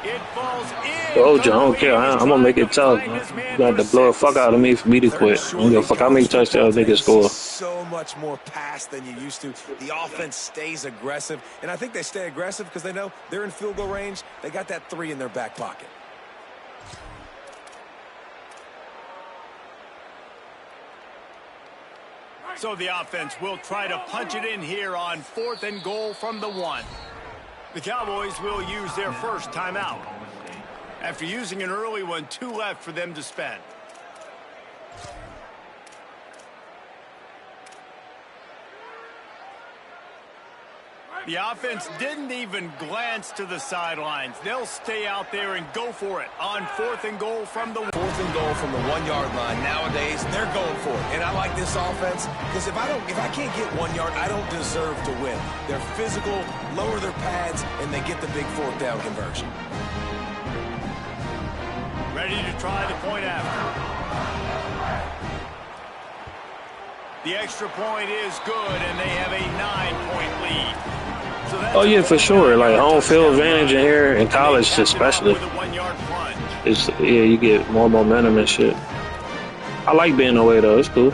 It falls in. Oh, John, I don't care. I'm going to make it tough. You got to blow the fuck out of me for me to quit. I don't give a fuck how many touchdowns they can score. So much more pass than you used to. The offense stays aggressive, and I think they stay aggressive because they know they're in field goal range. They got that 3 in their back pocket. So the offense will try to punch it in here on 4th and goal from the 1. The Cowboys will use their first timeout. After using an early one, 2 left for them to spend. The offense didn't even glance to the sidelines. They'll stay out there and go for it on 4th and goal from the 4th and goal from the 1-yard line. Nowadays, they're going for it. And I like this offense because if I can't get 1 yard, I don't deserve to win. They're physical, lower their pads, and they get the big 4th down conversion. Ready to try the point after. The extra point is good, and they have a 9-point lead. So Oh, yeah, for sure. Like, home field advantage in here, in college especially. It's, yeah, you get more momentum and shit. I like being away, though. It's cool.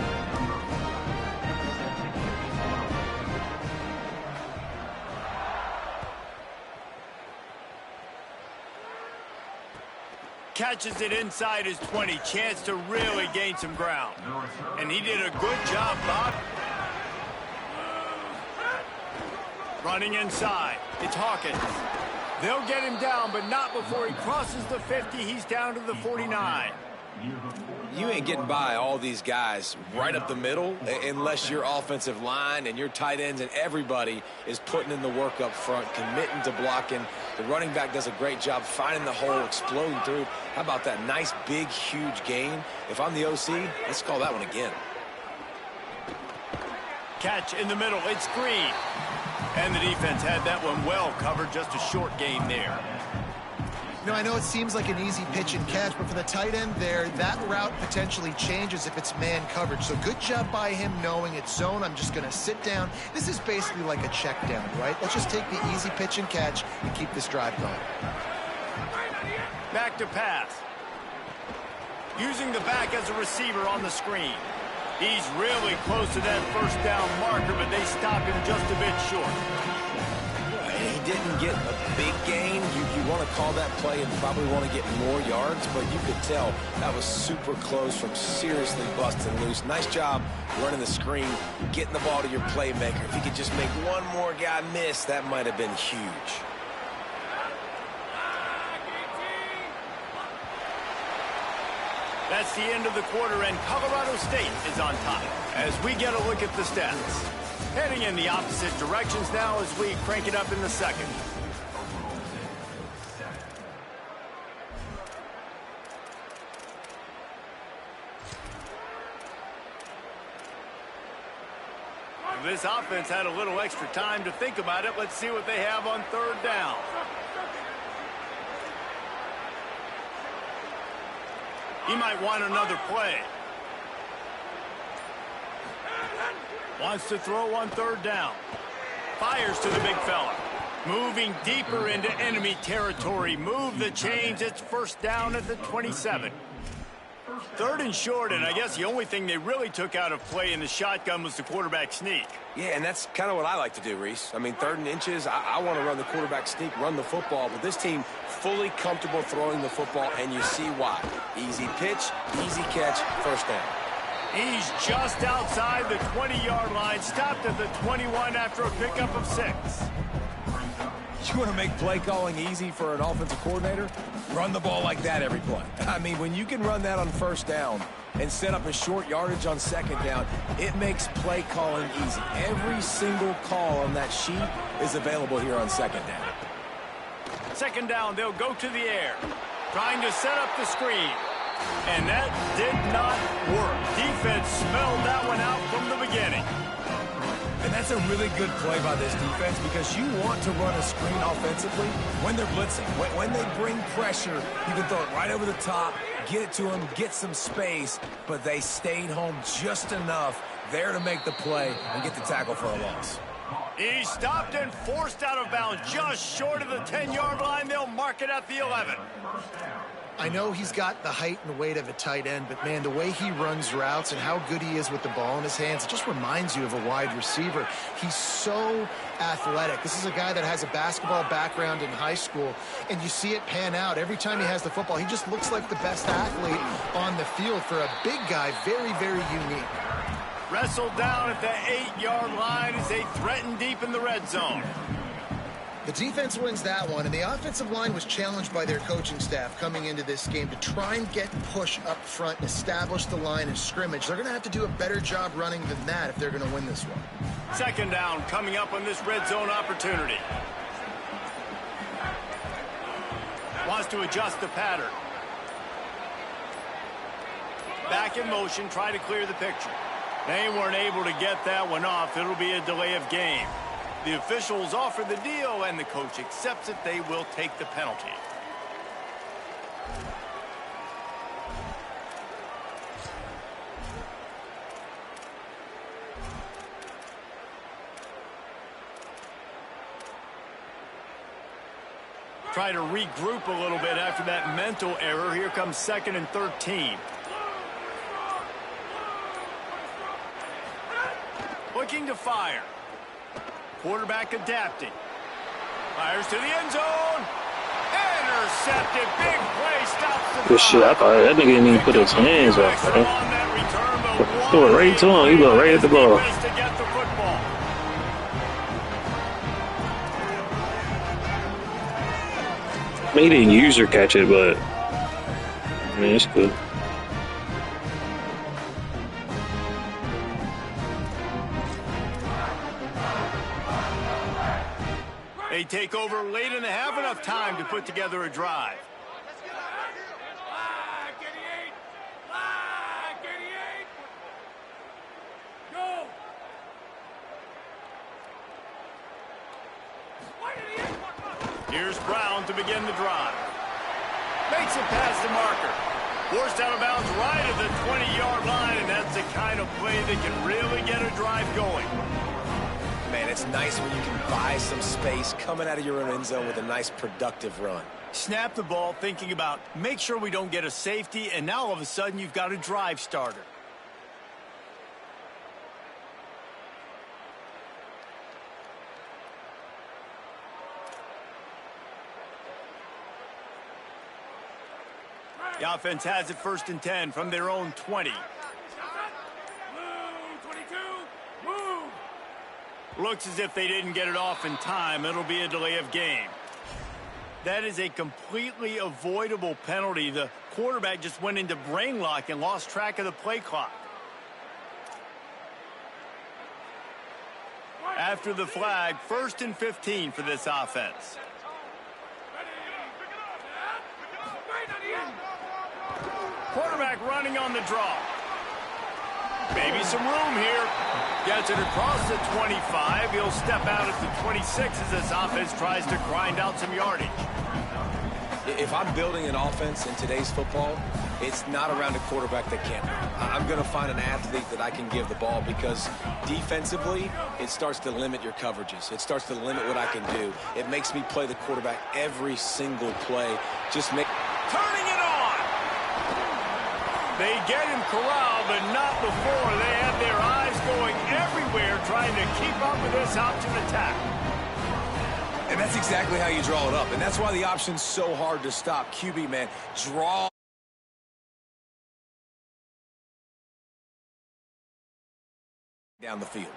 Catches it inside his 20. Chance to really gain some ground. And he did a good job, Bob. Running inside. It's Hawkins. They'll get him down, but not before he crosses the 50. He's down to the 49. You ain't getting by all these guys right up the middle unless your offensive line and your tight ends and everybody is putting in the work up front, committing to blocking. The running back does a great job finding the hole, exploding through. How about that nice, big, huge gain? If I'm the OC, let's call that one again. Catch in the middle. It's Green. And the defense had that one well covered. Just a short gain there. You know, I know it seems like an easy pitch and catch, but for the tight end there, that route potentially changes if it's man coverage. So good job by him knowing it's zone. I'm just going to sit down. This is basically like a check down, right? Let's just take the easy pitch and catch and keep this drive going. Back to pass. Using the back as a receiver on the screen. He's really close to that first down marker, but they stop him just a bit short. He didn't get a big gain. You want to call that play and probably want to get more yards, but you could tell that was super close from seriously busting loose. Nice job running the screen, getting the ball to your playmaker. If he could just make one more guy miss, that might have been huge. That's the end of the quarter, and Colorado State is on top. As we get a look at the stats. Heading in the opposite directions now as we crank it up in the second. This offense had a little extra time to think about it. Let's see what they have on third down. He might want another play. Wants to throw on third down. Fires to the big fella. Moving deeper into enemy territory. Move the chains. It's first down at the 27. Third and short, and I guess the only thing they really took out of play in the shotgun was the quarterback sneak. Yeah, and that's kind of what I like to do, Reese. I mean, 3rd and inches, I want to run the quarterback sneak, run the football, but this team fully comfortable throwing the football, and you see why. Easy pitch, easy catch, first down. He's just outside the 20-yard line, stopped at the 21 after a pickup of 6. You want to make play calling easy for an offensive coordinator? Run the ball like that every play. I mean, when you can run that on first down and set up a short yardage on second down, it makes play calling easy. Every single call on that sheet is available here on second down. Second down, they'll go to the air, trying to set up the screen. And that did not work. Defense smelled that one out from the beginning. And that's a really good play by this defense because you want to run a screen offensively when they're blitzing. When they bring pressure, you can throw it right over the top, get it to them, get some space, but they stayed home just enough there to make the play and get the tackle for a loss. He stopped and forced out of bounds just short of the 10-yard line. They'll mark it at the 11. I know he's got the height and weight of a tight end, but, man, the way he runs routes and how good he is with the ball in his hands, it just reminds you of a wide receiver. He's so athletic. This is a guy that has a basketball background in high school, and you see it pan out. Every time he has the football, he just looks like the best athlete on the field. For a big guy, very, very unique. Wrestled down at the 8-yard line as they threaten deep in the red zone. The defense wins that one, and the offensive line was challenged by their coaching staff coming into this game to try and get push up front and establish the line of scrimmage. They're going to have to do a better job running than that if they're going to win this one. Second down coming up on this red zone opportunity. Wants to adjust the pattern. Back in motion, try to clear the picture. They weren't able to get that one off. It'll be a delay of game. The officials offer the deal, and the coach accepts it. They will take the penalty. Try to regroup a little bit after that mental error. Here comes 2nd and 13. Looking to fire. Quarterback adapting. Fires to the end zone. intercepted. Big play stops the Good shit. I thought that nigga didn't even put his hands up, on man. that return, but Threw it right to him. He looked right at the ball. defense to get the football. I mean, he didn't use or catch it, but I mean, it's good. They take over late in the half, enough time to put together a drive. Here's Brown to begin the drive. Makes it past the marker. Forced out of bounds right at the 20-yard line, and that's the kind of play that can really get a drive going. Man, it's nice when you can buy some space coming out of your own end zone with a nice productive run. Snap the ball, thinking about make sure we don't get a safety, and now all of a sudden you've got a drive starter. The offense has it 1st and 10 from their own 20. Looks as if they didn't get it off in time. It'll be a delay of game. That is a completely avoidable penalty. The quarterback just went into brain lock and lost track of the play clock. After the flag, 1st and 15 for this offense. Quarterback running on the draw. Maybe some room here. Gets it across the 25. He'll step out at the 26 as this offense tries to grind out some yardage. If I'm building an offense in today's football, it's not around a quarterback that can't run. I'm going to find an athlete that I can give the ball because defensively, it starts to limit your coverages. It starts to limit what I can do. It makes me play the quarterback every single play. Turning it on. They get him corralled, but not before. They have their eyes going everywhere trying to keep up with this option attack. And that's exactly how you draw it up. And that's why the option's so hard to stop. QB, man, draw down the field.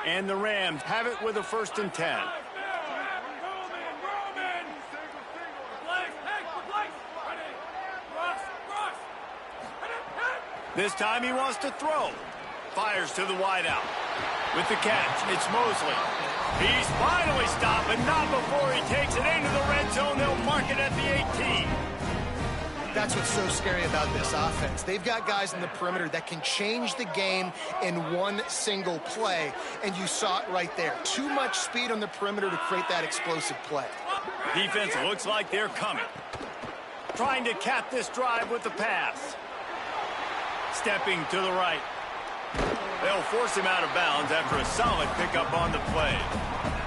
And the Rams have it with a 1st and 10. This time he wants to throw. Fires to the wideout. With the catch, it's Mosley. He's finally stopped, but not before he takes it into the red zone. They'll mark it at the 18. That's what's so scary about this offense. They've got guys in the perimeter that can change the game in one single play, and you saw it right there. Too much speed on the perimeter to create that explosive play. Defense looks like they're coming. Trying to cap this drive with the pass. Stepping to the right. They'll force him out of bounds after a solid pickup on the play.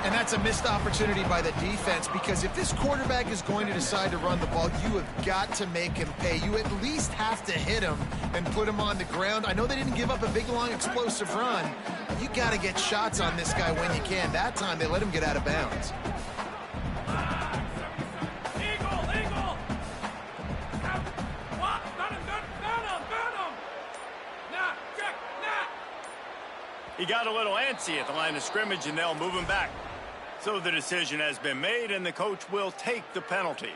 And that's a missed opportunity by the defense, because if this quarterback is going to decide to run the ball, you have got to make him pay. You at least have to hit him and put him on the ground. I know they didn't give up a big, long, explosive run. You got to get shots on this guy when you can. That time, they let him get out of bounds. He got a little antsy at the line of scrimmage, and they'll move him back. So the decision has been made, and the coach will take the penalty.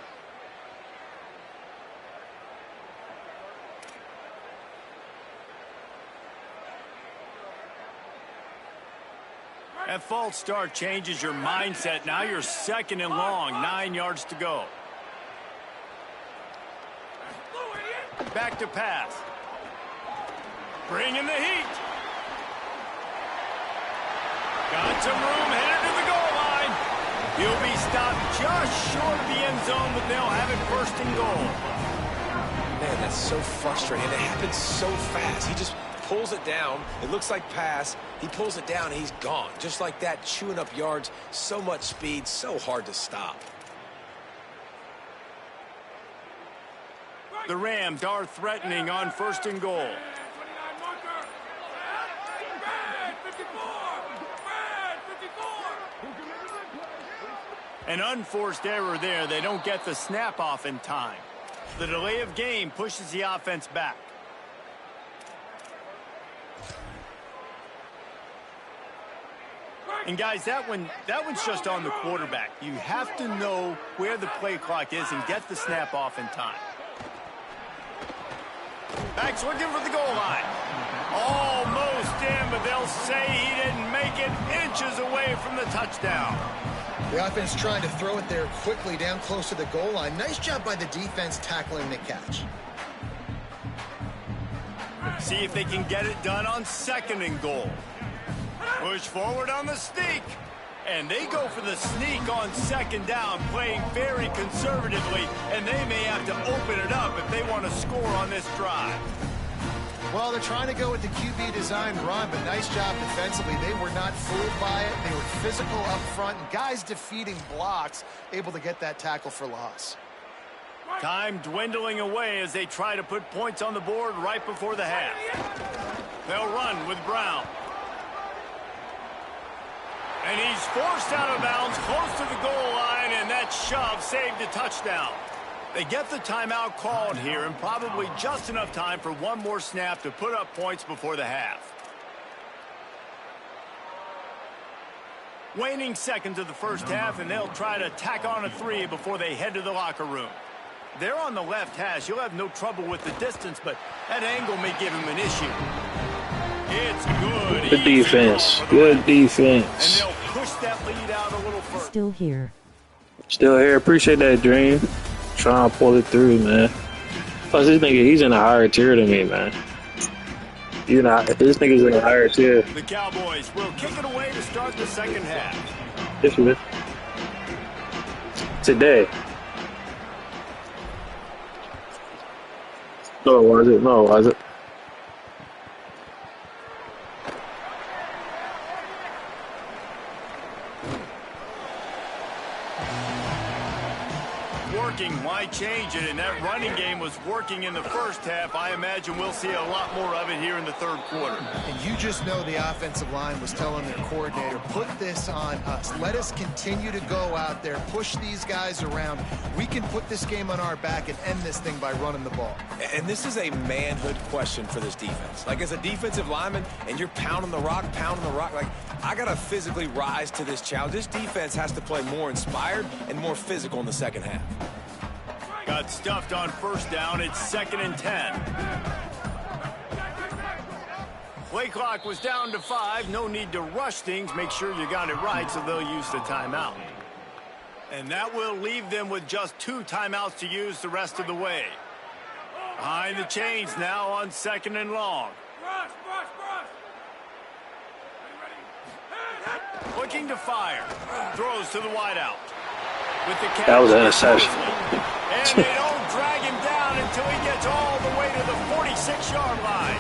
That false start changes your mindset. Now you're 2nd and long, 9 yards to go. Back to pass. Bring in the heat. Got some room, headed to the goal line. He'll be stopped just short of the end zone, but they'll have it 1st and goal. Man, that's so frustrating. It happens so fast. He just pulls it down. It looks like pass. He pulls it down, and he's gone. Just like that, chewing up yards. So much speed, so hard to stop. The Rams are threatening on 1st and goal. An unforced error there. They don't get the snap off in time. The delay of game pushes the offense back. And guys, that one's just on the quarterback. You have to know where the play clock is and get the snap off in time. Back's looking for the goal line. Almost in, but they'll say he didn't make it, inches away from the touchdown. The offense trying to throw it there quickly down close to the goal line. Nice job by the defense tackling the catch. See if they can get it done on 2nd and goal. Push forward on the sneak. And they go for the sneak on 2nd down, playing very conservatively, and they may have to open it up if they want to score on this drive. Well, they're trying to go with the QB design run, but nice job defensively. They were not fooled by it. They were physical up front, and guys defeating blocks, able to get that tackle for loss. Time dwindling away as they try to put points on the board right before the half. They'll run with Brown. And he's forced out of bounds close to the goal line, and that shove saved a touchdown. They get the timeout called here, and probably just enough time for one more snap to put up points before the half. Waning seconds of the first half, and they'll try to tack on a 3 before they head to the locker room. They're on the left hash. You'll have no trouble with the distance, but that angle may give him an issue. It's good. Good defense. Good defense. And they'll push that lead out a little further. Still here. Still here. Appreciate that, Dream. Trying to pull it through, man. Plus, this nigga, he's in a higher tier than me, man. You know, this nigga's in a higher tier. The Cowboys will kick it away to start the second half. This is today. No, was it? No, was it? Why change it? And that running game was working in the first half. I imagine we'll see a lot more of it here in the third quarter. And you just know the offensive line was telling their coordinator, put this on us. Let us continue to go out there, push these guys around. We can put this game on our back and end this thing by running the ball. And this is a manhood question for this defense. Like, as a defensive lineman, and you're pounding the rock, like, I got to physically rise to this challenge. This defense has to play more inspired and more physical in the second half. Got stuffed on first down. It's 2nd and 10. Play clock was down to 5. No need to rush things. Make sure you got it right, so they'll use the timeout. And that will leave them with just 2 timeouts to use the rest of the way. Behind the chains now on 2nd and long. Looking to fire. Throws to the wideout. With the catch. That was an interception. And they don't drag him down until he gets all the way to the 46-yard line.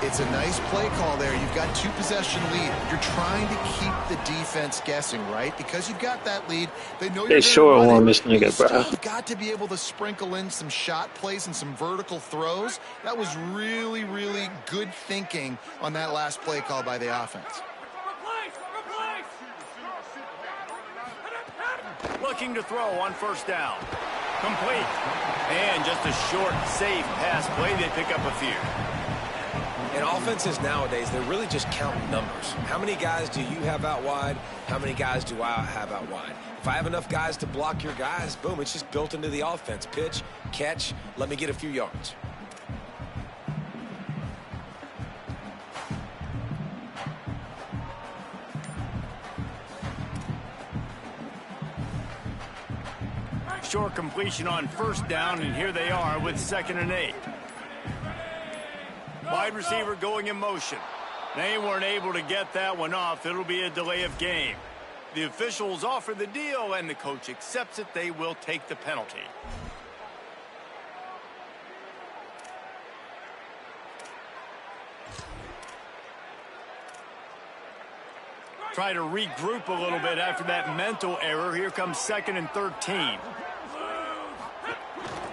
It's a nice play call there. You've got 2-possession lead. You're trying to keep the defense guessing, right? Because you've got that lead. They know you're sure want this nigga, bro. You've got to be able to sprinkle in some shot plays and some vertical throws. That was really, really good thinking on that last play call by the offense. Looking to throw on first down. Complete. And just a short, safe pass play. They pick up a few. And offenses nowadays, they're really just counting numbers. How many guys do you have out wide? How many guys do I have out wide? If I have enough guys to block your guys, boom, it's just built into the offense. Pitch, catch, let me get a few yards. Short completion on first down, and here they are with 2nd and 8. Wide receiver going in motion. They weren't able to get that one off. It'll be a delay of game. The officials offer the deal, and the coach accepts it. They will take the penalty. Try to regroup a little bit after that mental error. Here comes 2nd and 13.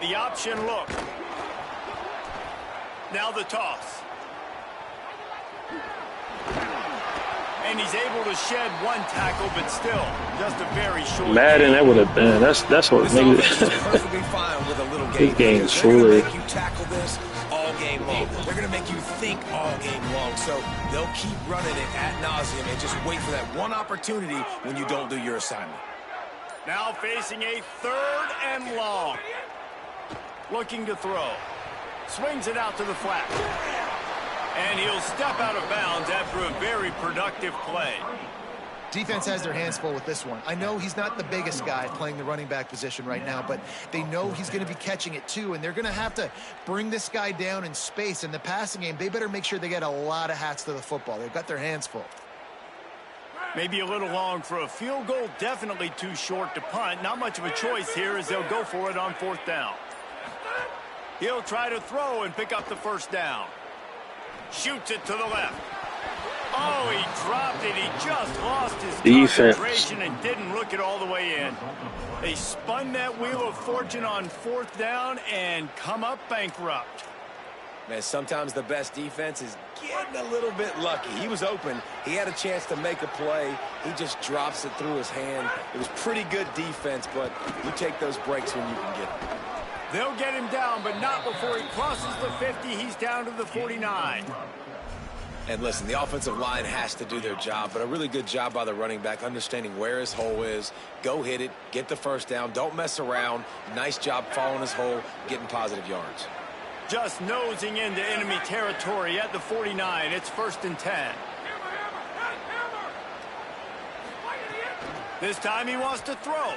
The option look. Now the toss. And he's able to shed one tackle, but still, just a very short Madden, game. that would have been. That's what This niggas. offense is perfectly fine with a little This game. game is They're going to foolery. make you tackle this all game long. They're going to make you think all game long. So they'll keep running it ad nauseum and just wait for that one opportunity when you don't do your assignment. Now facing a 3rd and long. Looking to throw. Swings it out to the flat. And he'll step out of bounds after a very productive play. Defense has their hands full with this one. I know he's not the biggest guy playing the running back position right now, but they know he's going to be catching it too, and they're going to have to bring this guy down in space. In the passing game, they better make sure they get a lot of hats to the football. They've got their hands full. Maybe a little long for a field goal, definitely too short to punt. Not much of a choice here as they'll go for it on 4th down. He'll try to throw and pick up the 1st down. Shoots it to the left. Oh, he dropped it. He just lost his concentration and didn't look it all the way in. They spun that wheel of fortune on 4th down and come up bankrupt. Man, sometimes the best defense is getting a little bit lucky. He was open. He had a chance to make a play. He just drops it through his hand. It was pretty good defense, but you take those breaks when you can get them. They'll get him down, but not before he crosses the 50. He's down to the 49. And listen, the offensive line has to do their job, but a really good job by the running back understanding where his hole is. Go hit it, get the 1st down, don't mess around. Nice job following his hole, getting positive yards. Just nosing into enemy territory at the 49. It's 1st and 10. This time he wants to throw.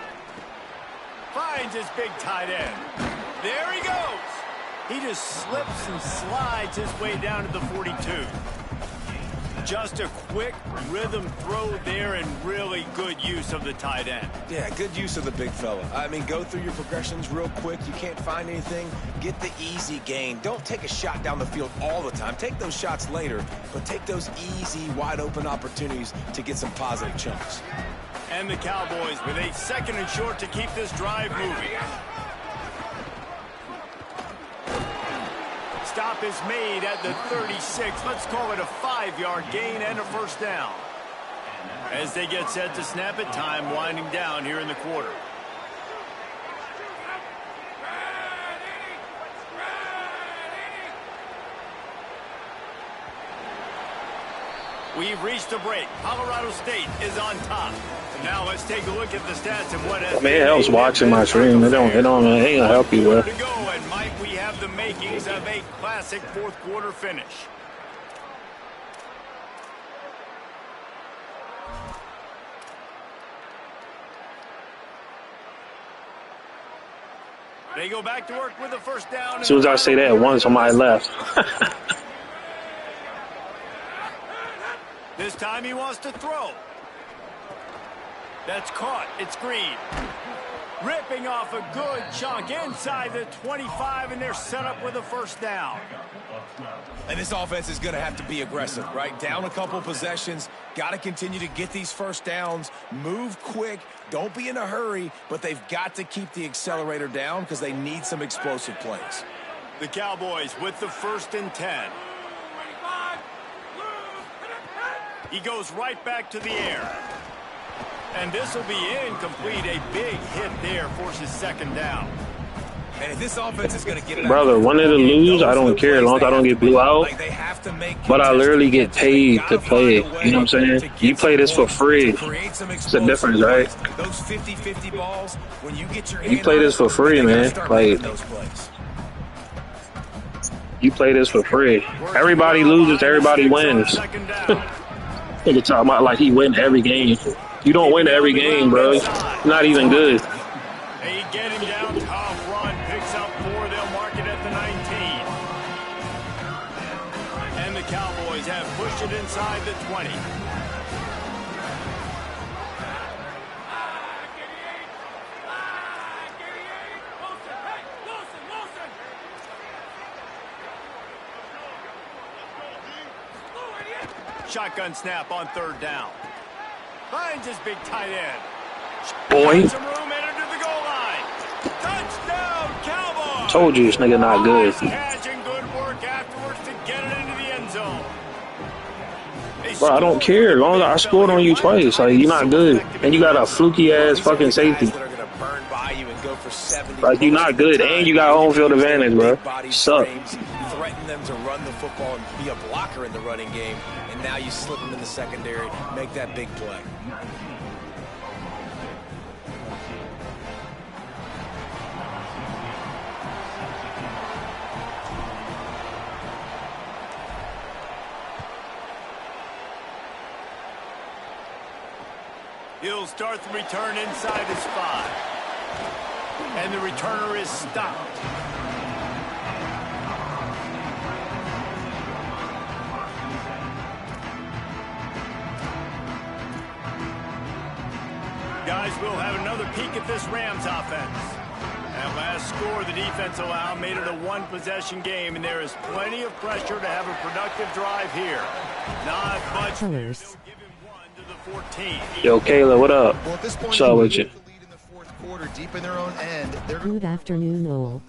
Finds his big tight end. There he goes. He just slips and slides his way down to the 42. Just a quick rhythm throw there and really good use of the tight end. Yeah, good use of the big fella. I mean, go through your progressions real quick. You can't find anything. Get the easy gain. Don't take a shot down the field all the time. Take those shots later, but take those easy, wide-open opportunities to get some positive chunks. And the Cowboys with a 2nd and short to keep this drive moving. Stop is made at the 36. Let's call it a 5-yard gain and a 1st down. As they get set to snap it, time winding down here in the quarter. We've reached a break. Colorado State is on top. Now let's take a look at the stats and what has I mean, it helps watching my stream. It ain't gonna help you, bro. to go, and Mike, we have the makings of a classic 4th quarter finish. They go back to work with the 1st down. As soon as I say that, one somebody left. This time he wants to throw. That's caught. It's Green. Ripping off a good chunk inside the 25, and they're set up with a 1st down. And this offense is going to have to be aggressive, right? Down a couple possessions. Got to continue to get these 1st downs. Move quick. Don't be in a hurry, but they've got to keep the accelerator down because they need some explosive plays. The Cowboys with the 1st and 10. He goes right back to the air. And this will be incomplete. A big hit there forces 2nd down. And if this offense is going to get it Brother, win it or lose, I don't care as long as I don't get blew out. But I literally get paid to play it. You know what I'm saying? You play this for free. It's the difference, right? Those 50-50 balls, when you get your You play this for free, man. Like, you play this for free. Everybody loses, everybody wins. Nigga talking about like he win every game. You don't win every game, bro. Not even good. They get him down. Tough run. Picks up 4. They'll mark it at the 19. And the Cowboys have pushed it inside the 20. Shotgun snap on 3rd down. Finds his big tight end. Boy. Some room entered to the goal line. Touchdown, Cowboys. Told you this nigga not good. Nice catch and good work afterwards to get it into the end zone. They Bro, I don't care. As long as I scored on you twice. Like, you're not good. And you got a fluky-ass fucking safety. Like, you're not good. And you got home field advantage, bro. Suck. Threaten them to run the football and be a blocker in the running game. And now you slip them in the secondary, make that big play. He'll start the return inside his 5. And the returner is stopped. Guys, we'll have another peek at this Rams offense. That last score the defense allowed made it a one-possession game, and there is plenty of pressure to have a productive drive here. Not much. Colors. Yo, Kayla, what up? Well, at this point, What's up with you? Deep in their own end. Good afternoon, Noel.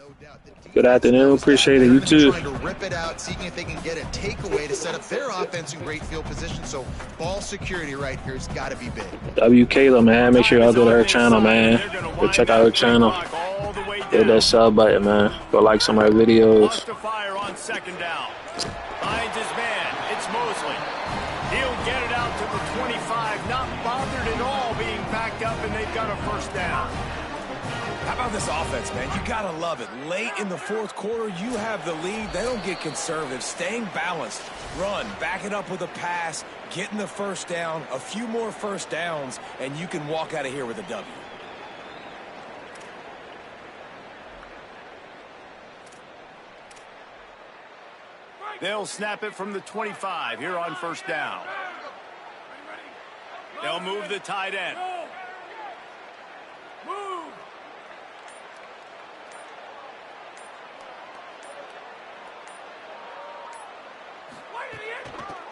Good afternoon. Appreciate it. You too. Trying to rip it out, seeing if they can get a takeaway to set up their offense in great field position. So ball security right here has got to be big. W Kayla, man. Make sure y'all go to her channel, man. Go check out her channel. Hit that sub button, man. Go like some of her videos. Fire on second down. Finds his man. It's Mosley. He'll get it out to the 25. Not bothered at all being backed up, and they've got a first down. How about this offense, man? You got to love it. Late in the fourth quarter, you have the lead. They don't get conservative. Staying balanced. Run. Back it up with a pass. Getting the first down. A few more first downs, and you can walk out of here with a W. They'll snap it from the 25 here on first down. They'll move the tight end.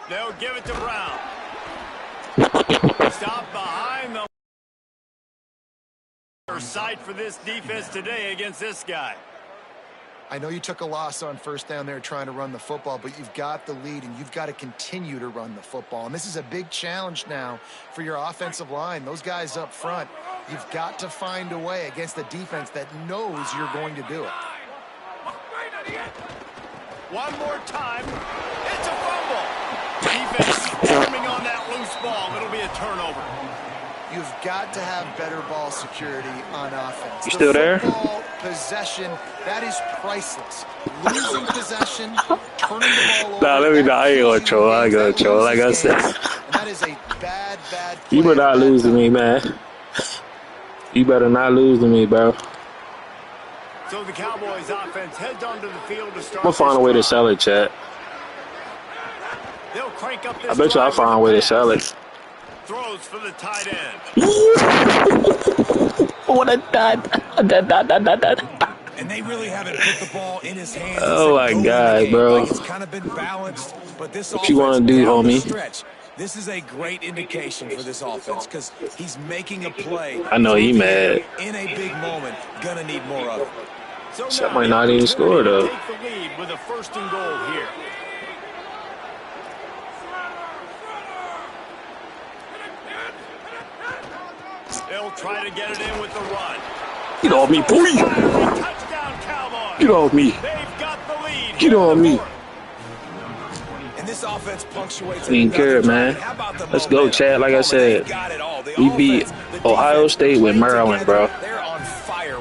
They'll give it to Brown. Stop behind the sight for this defense today against this guy. I know you took a loss on first down there trying to run the football, but you've got the lead, and you've got to continue to run the football. And this is a big challenge now for your offensive line. Those guys up front, you've got to find a way against a defense that knows you're going to do it. One more time. It's a fumble. Defense forming on that loose ball. It'll be a turnover. You've got to have better ball security on offense. You still there? Possession, that is priceless. Losing possession, turning the ball over. Nah, let me know. I ain't gonna troll. I ain't gonna troll. Like I said. And that is a bad play. You better not lose to me, man. You better not lose to me, bro. So the Cowboys offense heads onto the field to start. I'm gonna find a way to sell it, chat. They'll crank up this I bet you I'll find a way to sell it. Throws for the tight end. What a dot. And they really haven't put the ball in his hands. Oh my God, bro. Like it's kind of been balanced, but this What you want to do, homie? Stretch, this is a great indication for this offense because he's making a play. I know he mad. In a big moment, gonna need more of it. So That might not even score though. Take the lead with a first and goal here. They'll try to get it in with the run. Get off me, boy. Touchdown, Cowboys. Get off me. They've got the lead. Get on me. And this offense punctuates. We ain't care, man. Let's go, Chad. Like I said, we beat Ohio State with Maryland, bro.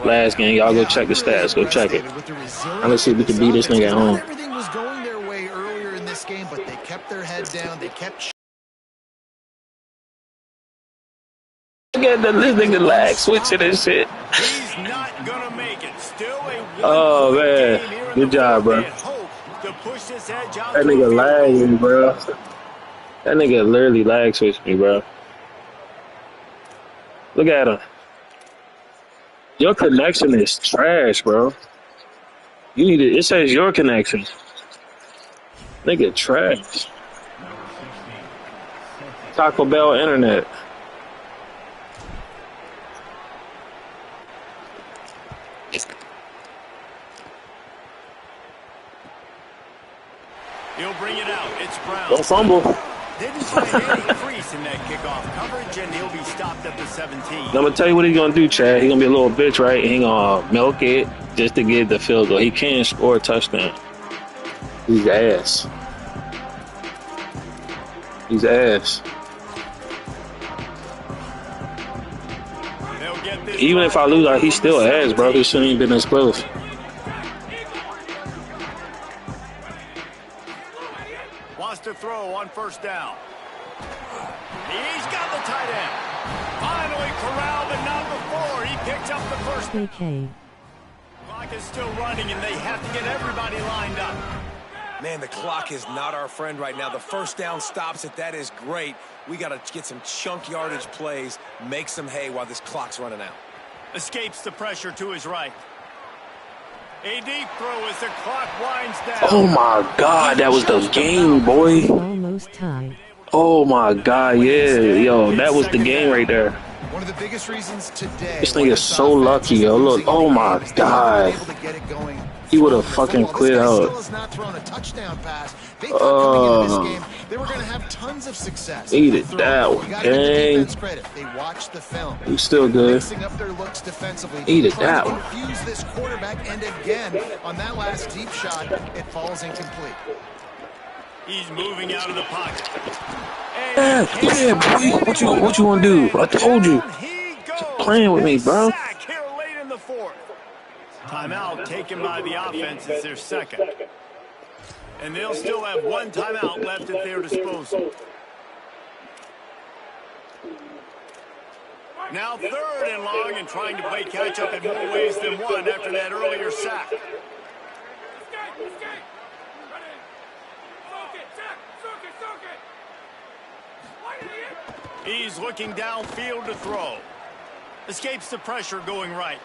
Last game, y'all go check the stats. Go check it. Now let's see if we can beat this nigga at home. Everything was going their way earlier in this game, but they kept their head down. They kept. Look at this nigga lag switching and shit. He's not gonna make it. Still a Oh man, good job, bro. That nigga lagging, bro. That nigga literally lag switched me, bro. Look at him. Your connection is trash, bro. You need it. It says your connection. Nigga, trash. Taco Bell internet. He'll bring it out. It's Brown. Don't fumble. Didn't find any crease in that kickoff coverage, and he'll be stopped at the 17. I'm gonna tell you what he's gonna do, Chad. He's gonna be a little bitch, right? He gonna milk it just to get the field goal. He can't score a touchdown. He's ass. He's ass. Even if I lose, he's still ass, bro. This shouldn't even been this close. Wants to throw on first down. He's got the tight end. Finally corralled, but not before. He picked up the first. KK. Clock is still running, and they have to get everybody lined up. Man, the clock is not our friend right now. The first down stops it. That is great. We got to get some chunk yardage plays, make some hay while this clock's running out. Escapes the pressure to his right. A deep throw as the clock winds down. Oh my God, that was the game, boy. Almost tied. Oh my God, yeah, yo, that was the game right there. One of the biggest reasons today. This nigga is so lucky, yo. Look, oh my God. He would have fucking quit out. They were going to have tons of success. Eat it down, gang. They watched the film. He's still good. Mixing up their looks defensively. Eat it down. Confuse this quarterback, and again on that last deep shot, it falls incomplete. He's moving out of the pocket. Yeah, boy. What you gonna do? I told you. Stop playing with me, bro. Here late in the fourth. Timeout taken by the offense is their second. And they'll still have one timeout left at their disposal. Now third and long, and trying to play catch-up in more ways than one after that earlier sack. He's looking downfield to throw. Escapes the pressure going right.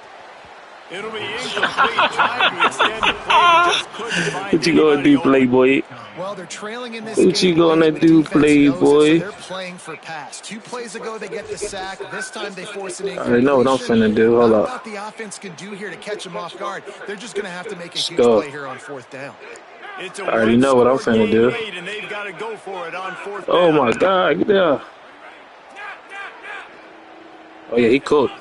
It'll be incomplete. Trying to extend the play, just couldn't find What you gonna do, Playboy? Well, they're trailing in this What you game, gonna the do, defense knows it, so Playboy? they're playing for pass. 2 plays ago, they get the sack. This time, they force an I already know what I'm incompletion. finna do. Hold Not up. what the offense can do here to catch them off guard. They're just going to have to make a huge go. play here on fourth down. It's a I already know what I'm finna do. late, and they've got to go for it on fourth Oh down. my God, get there. Oh yeah, he cooked.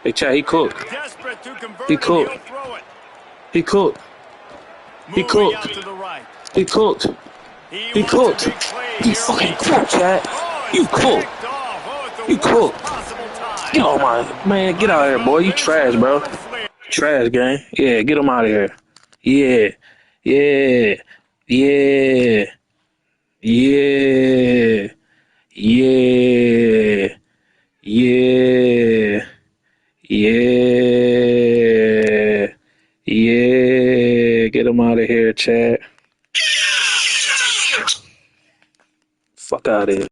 Hey, Chad, he cooked. Desperate to convert He it, cooked. he'll throw it. He cooked. He Moving cooked. out to the right. He cooked. He wants a cooked. big play He here fucking late. cooked, Chad. Oh, You it's cooked. picked off. Oh, it's the You worst cooked. possible time. Get on my man. Get out of here, boy. You trash, bro. Trash, gang. Yeah, get him out of here. Yeah. Yeah. Yeah. Yeah. Yeah. Yeah. Yeah. Yeah. Get him out of here, Chad. Fuck out of here.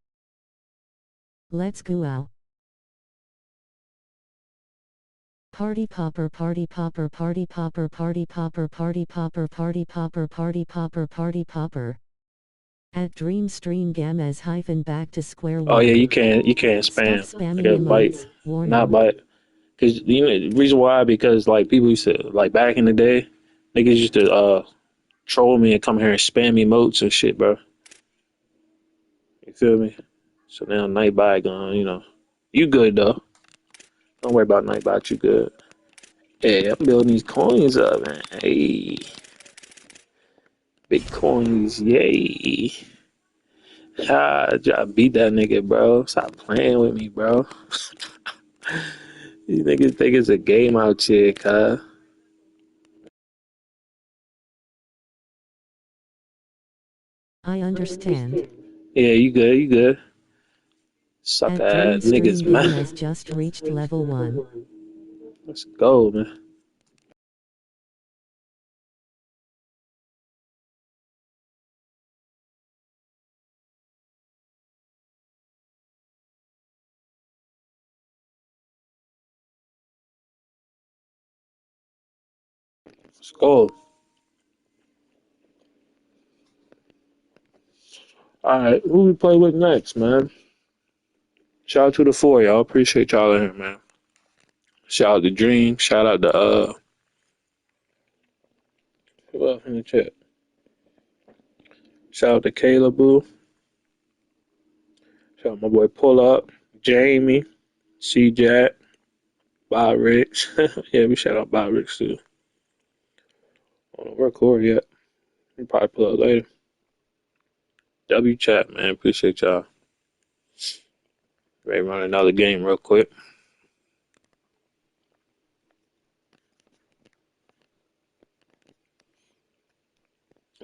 Let's go out. Party popper, party popper, party popper, party popper, party popper, party popper, party popper, party popper. At Dream Stream Gamez hyphen back to square one. Oh yeah, you can't spam. Stop spamming You gotta bite, emotes. Warning. not bite. Cause you know the reason why, because like people used to, like back in the day, niggas used to troll me and come here and spam emotes and shit, bro. You feel me? So now Nightbot gone, you know. You good though. Don't worry about Nightbot, you good. Yeah, I'm building these coins up, man. Hey. Big coins, yay. I beat that nigga, bro. Stop playing with me, bro. These niggas think it's a game out here, cuz. I understand. Yeah, you good. Suck At ass Dream niggas, Stream man. has just reached level 1. Let's go, man. Let's go. Alright, who we play with next, man? Shout out to the 4, y'all. Appreciate y'all in here, man. Shout out to Dream. Shout out to who else in the chat? Shout out to Kayla Boo. So my boy Pull Up, Jamie, C Jack, Bob Ricks. Yeah, we shout out Bob Ricks too. I don't record yet. We'll probably pull up later. W chat, man. Appreciate y'all. Ready to run another game real quick.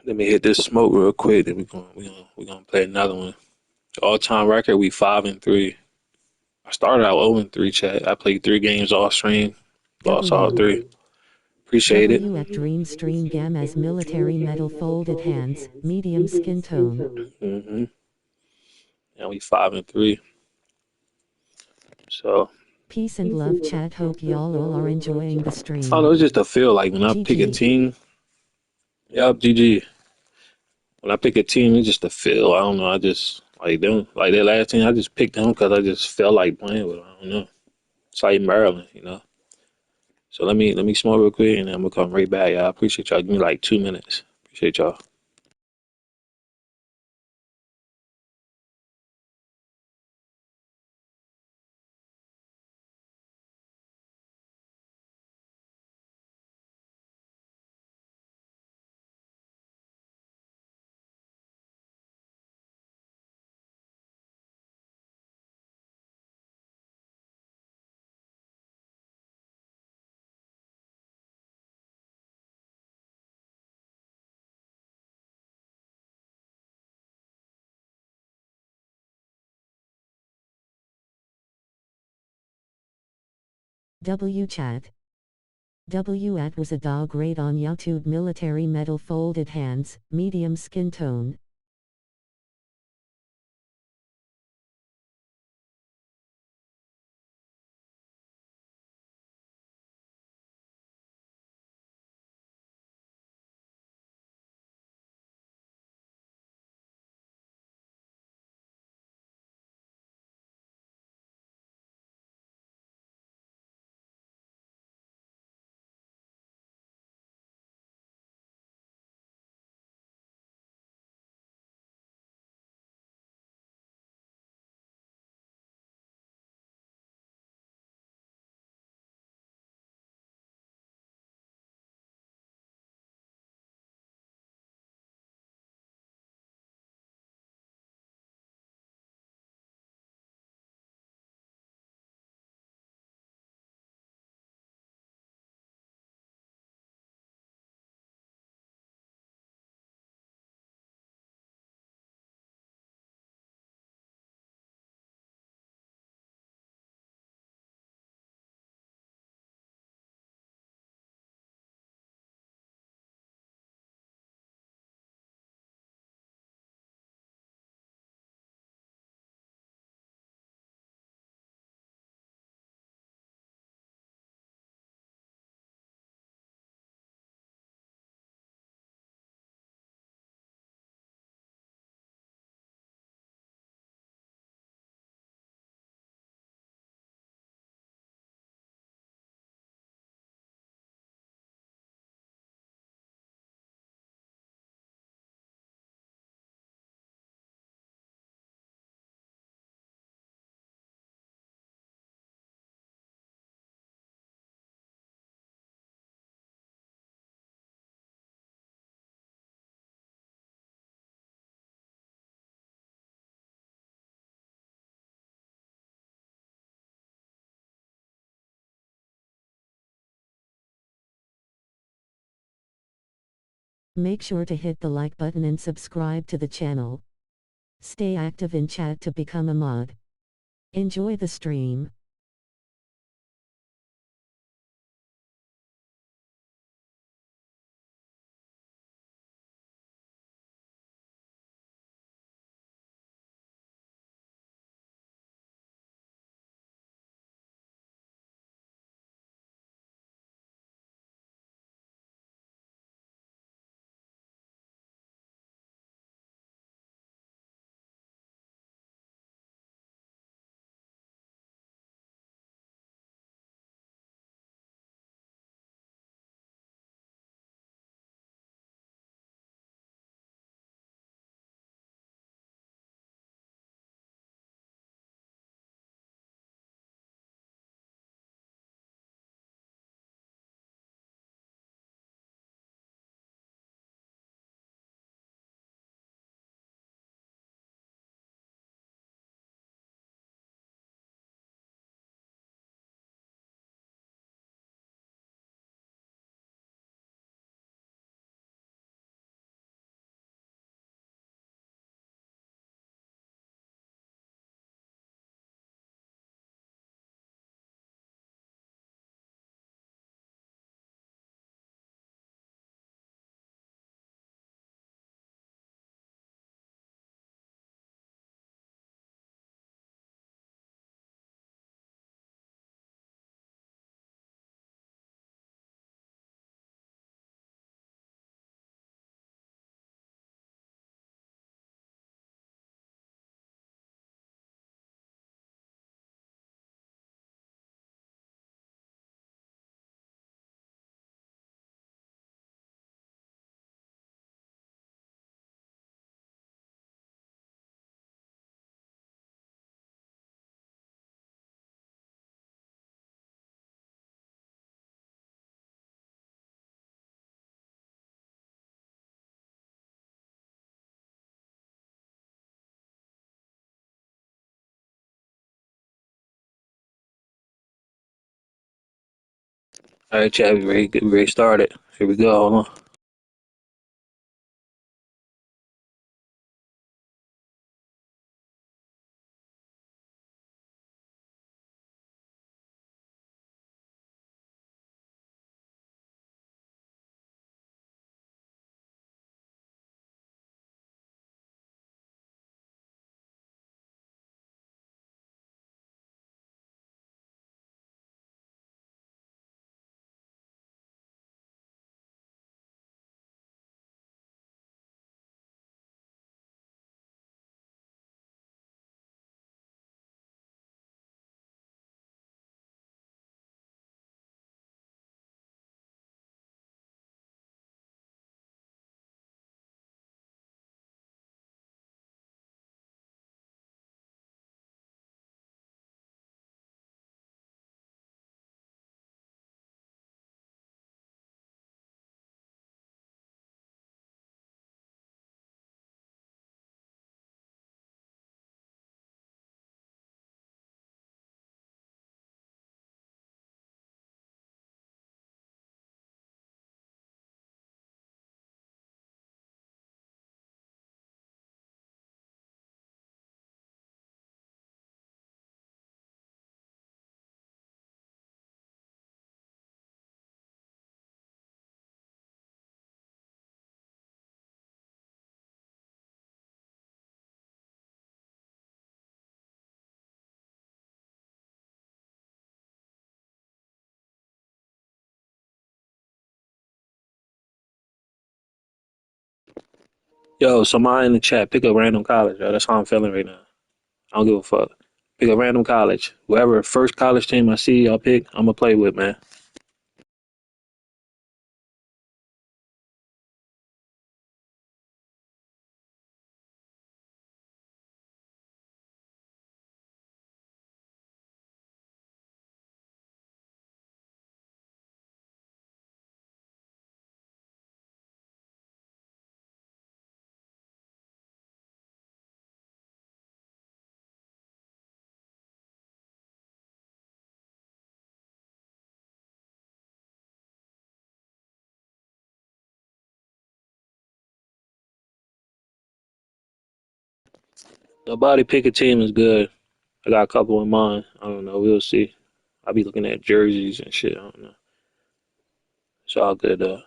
Let me hit this smoke real quick. Then we're gonna play another one. All time record, we 5-3. I started out 0-3, chat. I played 3 games off stream. Lost all 3. Appreciate it. W at Dream Stream Gam as military metal folded hands, medium skin tone. Mm-hmm. And we 5-3. So Peace and love chat, hope y'all all are enjoying the I don't know, stream. it's just a feel like when I pick a GG. team. Yup, GG. When I pick a team, it's just a feel. I don't know. I just like them. Like that last team, I just picked them because I just felt like playing with them. I don't know. It's like Maryland, you know. So let me smoke real quick and then I'm gonna come right back, y'all. I appreciate y'all. Give me like 2 minutes. Appreciate y'all. W chat. W at was a dog raid on YouTube military metal folded hands, medium skin tone. Make sure to hit the like button and subscribe to the channel. Stay active in chat to become a mod. Enjoy the stream. All right, chat. We ready? We ready? Started. Here we go. Hold on. Yo, somebody in the chat, pick a random college, yo. That's how I'm feeling right now. I don't give a fuck. Pick a random college. Whoever first college team I see y'all pick, I'm gonna play with, man. Nobody pick a team is good. I got a couple in mind. I don't know. We'll see. I'll be looking at jerseys and shit. I don't know. It's all good though.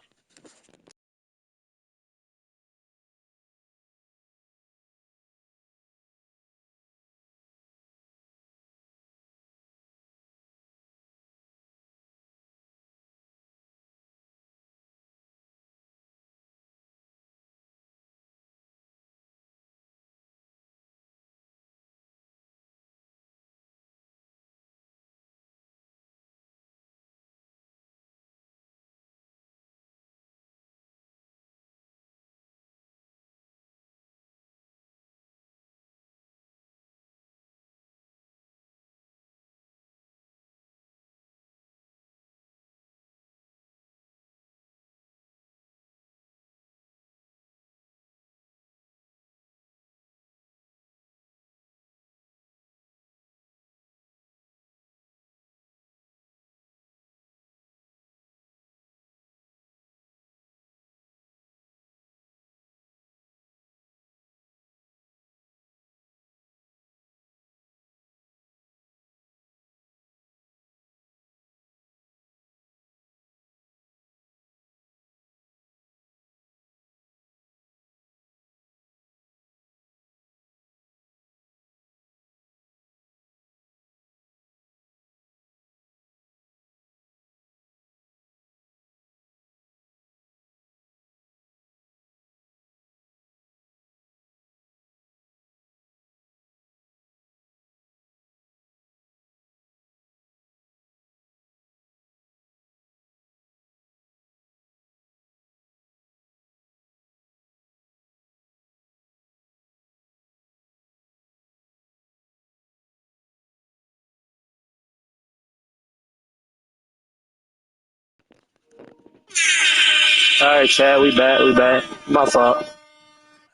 All right, Chad, we back. We back. My fault.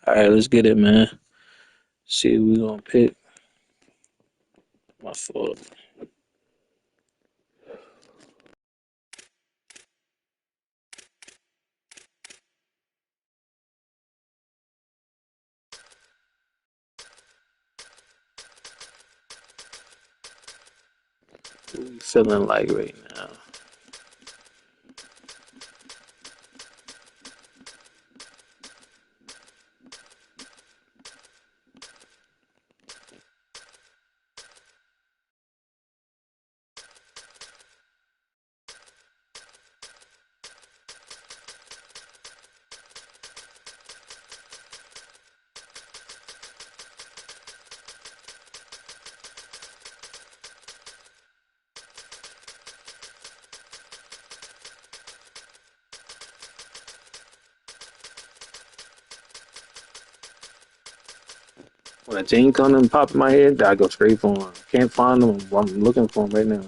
All right, let's get it, man. See who we gonna pick. My fault. feeling like right now? When a team come and pop in my head, I go straight for him. Can't find them. I'm looking for him right now.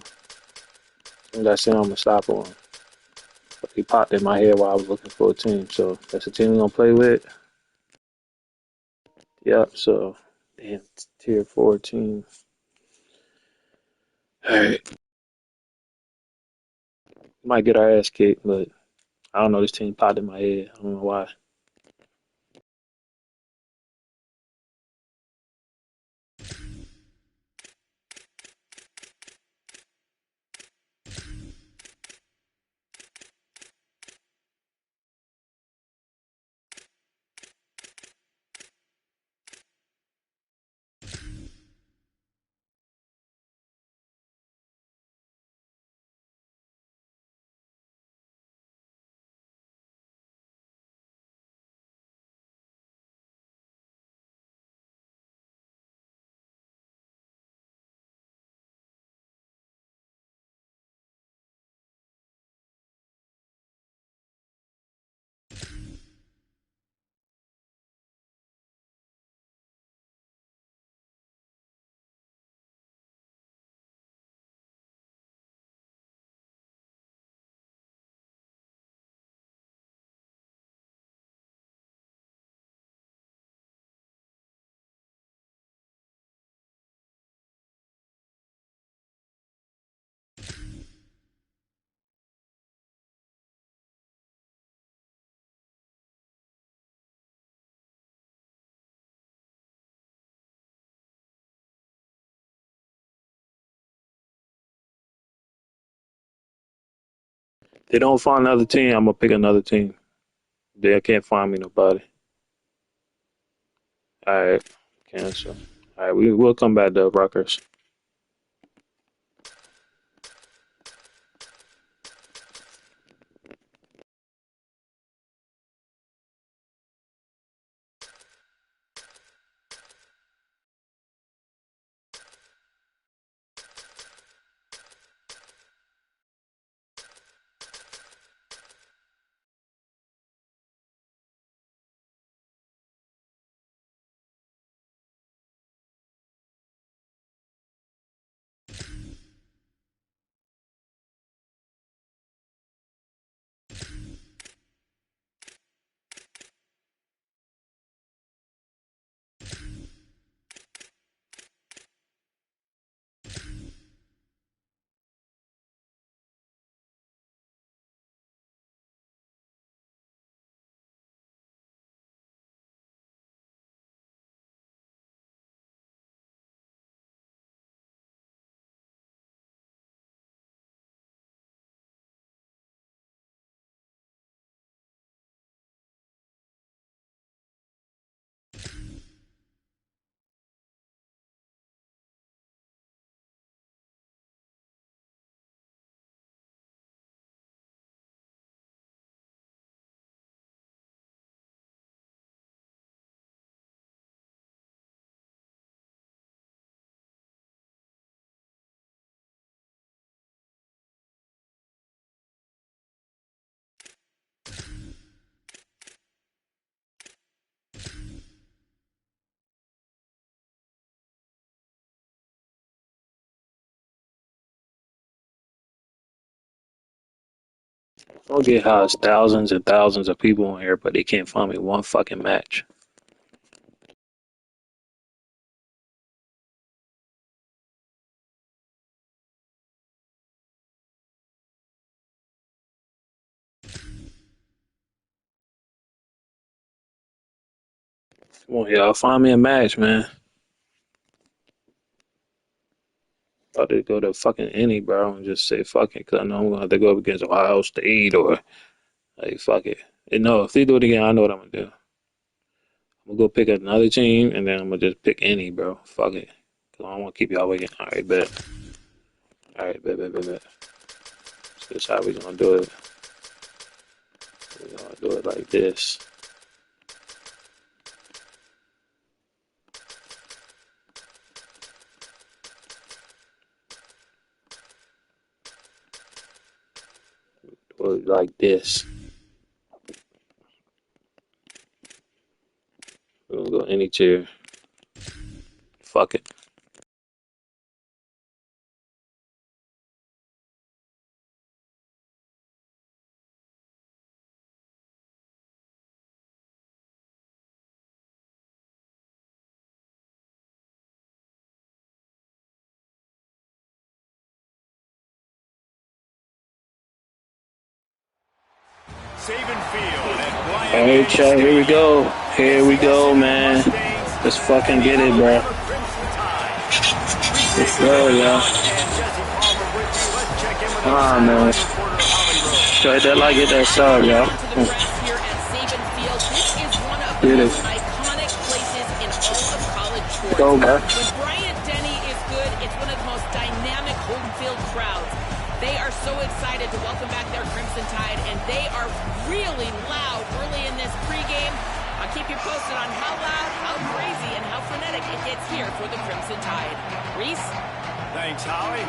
As I say, I'm gonna stop for him. But he popped in my head while I was looking for a team. So that's the team we're gonna play with. Yep. So damn, tier 4 team. All right, might get our ass kicked, but I don't know. This team popped in my head. I don't know why. If they don't find another team, I'm gonna pick another team. They can't find me nobody. All right, cancel. All right, we'll come back to Rutgers. I don't get how it's thousands and thousands of people in here, but they can't find me one fucking match. Come on, y'all, find me a match, man. I'll just go to fucking any, bro, and just say fuck it, because I know I'm going to have to go up against Ohio State or, like, fuck it. And no, if they do it again, I know what I'm going to do. I'm going to go pick another team, and then I'm going to just pick any, bro. Fuck it. Because I don't want to keep y'all waiting. All right, bet. All right, bet. So this is how we going to do it. We're going to do it like this. Do it like this. We're going to go any tier. Fuck it. All right, chat, here we go. Here we go, man. Let's fucking get it, bro. Let's go, y'all. Come on, man. Try that like it, that sub, y'all. Get it. Go, bro. When Bryant Denny is good, it's one of the most dynamic home field crowds. They are so excited to welcome back their Crimson Tide, and they are really loud early in this pregame. I'll keep you posted on how loud, how crazy, and how frenetic it gets here for the Crimson Tide. Reese? Thanks, Howie.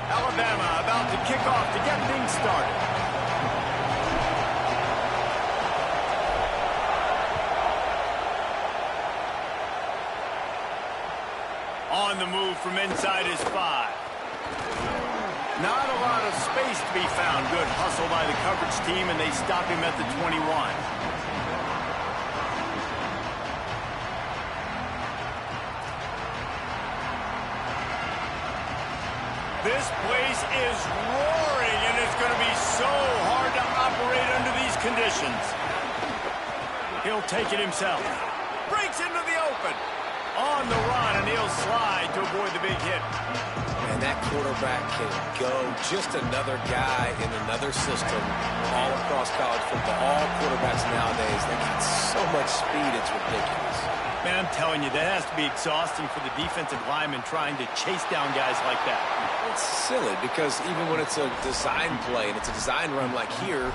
Alabama about to kick off to get things started. On the move from inside his 5. Not a lot of space to be found. Good hustle by the coverage team, and they stop him at the 21. This place is roaring, and it's going to be so hard to operate under these conditions. He'll take it himself. Breaks into the open. On the run, and he'll slide to avoid the big hit. And that quarterback can go. Just another guy in another system all across college football. All quarterbacks nowadays, they got so much speed, it's ridiculous. Man, I'm telling you, that has to be exhausting for the defensive lineman trying to chase down guys like that. It's silly because even when it's a design play and it's a design run like here,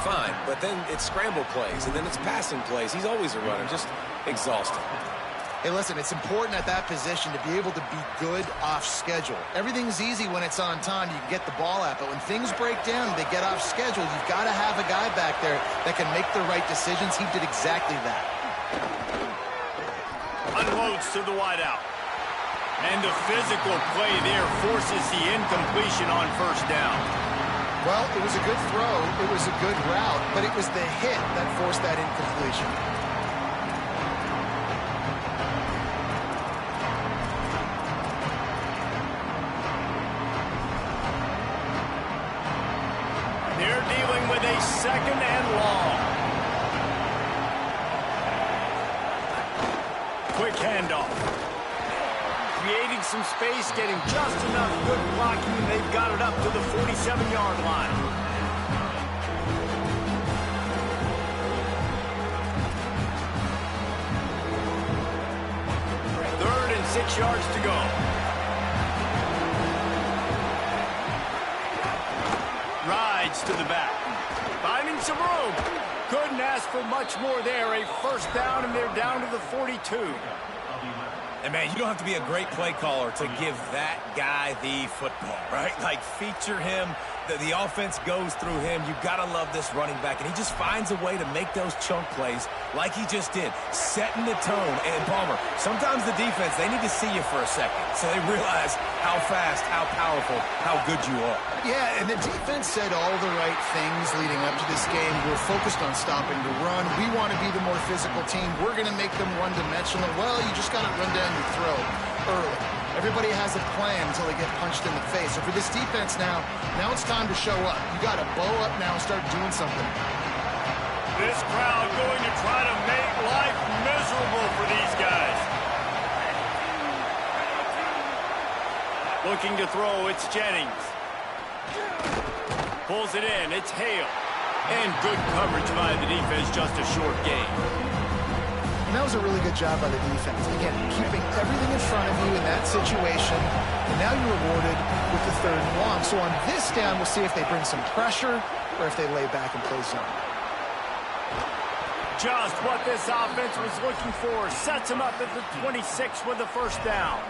fine. But then it's scramble plays, and then it's passing plays. He's always a runner. Just exhausting. Hey, listen, it's important at that position to be able to be good off schedule. Everything's easy when it's on time. You can get the ball out, but when things break down and they get off schedule, you've got to have a guy back there that can make the right decisions. He did exactly that. Unloads to the wideout. And the physical play there forces the incompletion on first down. Well, it was a good throw. It was a good route, but it was the hit that forced that incompletion. Second and long. Quick handoff. Creating some space, getting just enough good blocking, and they've got it up to the 47-yard line. Third and 6 yards to go. Rides to the back. Finding some room. Couldn't ask for much more there. A first down, and they're down to the 42. And, man, you don't have to be a great play caller to give that guy the football, right? Like, feature him. The offense goes through him. You've got to love this running back. And he just finds a way to make those chunk plays like he just did, setting the tone. And, Palmer, sometimes the defense, they need to see you for a second so they realize how fast, how powerful, how good you are. Yeah, and the defense said all the right things leading up to this game. We're focused on stopping the run. We want to be the more physical team. We're going to make them one-dimensional. Well, you just got to run down your throat early. Everybody has a plan until they get punched in the face. So for this defense now it's time to show up. You got to bow up now and start doing something. This crowd going to try to make life miserable for these guys. Looking to throw, it's Jennings. Pulls it in, it's Hale. And good coverage by the defense, just a short gain. And that was a really good job by the defense. Again, keeping everything in front of you in that situation. And now you're rewarded with the 3rd and long. So on this down, we'll see if they bring some pressure or if they lay back and play zone. Just what this offense was looking for. Sets him up at the 26 with the first down.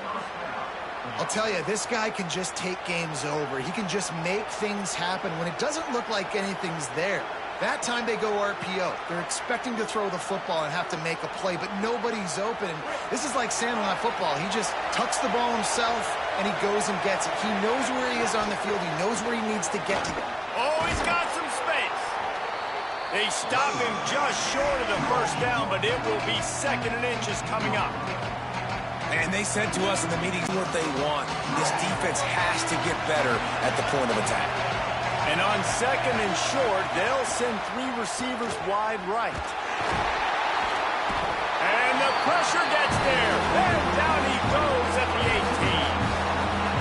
I'll tell you, this guy can just take games over. He can just make things happen when it doesn't look like anything's there. That time they go RPO. They're expecting to throw the football and have to make a play, but nobody's open. This is like Sandlot football. He just tucks the ball himself, and he goes and gets it. He knows where he is on the field. He knows where he needs to get to. Oh, he's got some space. They stop him just short of the first down, but it will be 2nd and inches coming up. And they said to us in the meetings what they want. This defense has to get better at the point of attack. And on 2nd and short, they'll send 3 receivers wide right. And the pressure gets there. And down he goes at the 18.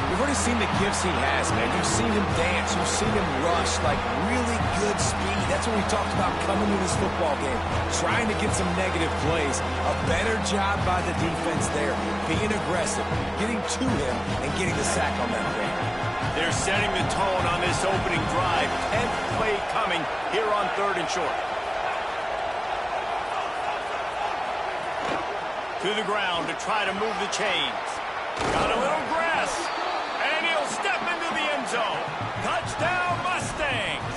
We've already seen the gifts he has, man. You've seen him dance. You've seen him rush, like really good speed. That's what we talked about coming to this football game. Trying to get some negative plays. A better job by the defense there. Being aggressive, getting to him, and getting the sack on that play. They're setting the tone on this opening drive. 10th play coming here on 3rd and short. To the ground to try to move the chains. Got a little grass. And he'll step into the end zone. Touchdown, Mustangs.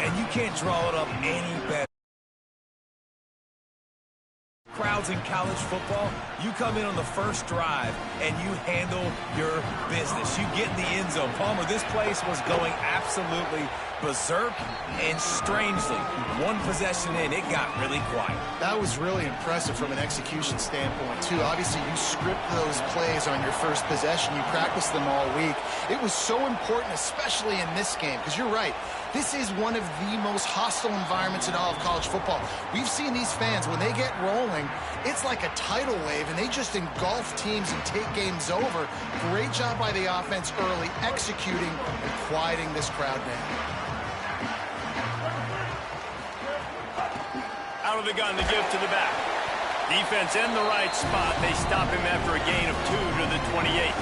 And you can't draw it up any better. Crowds in college football, you come in on the first drive and you handle your business. You get in the end zone. Palmer, this place was going absolutely berserk, and strangely, one possession in, it got really quiet. That was really impressive from an execution standpoint, too. Obviously, you script those plays on your first possession. You practice them all week. It was so important, especially in this game, because you're right. This is one of the most hostile environments in all of college football. We've seen these fans, when they get rolling, it's like a tidal wave, and they just engulf teams and take games over. Great job by the offense early, executing and quieting this crowd down. Out of the gun, the give to the back. Defense in the right spot. They stop him after a gain of 2 to the 28.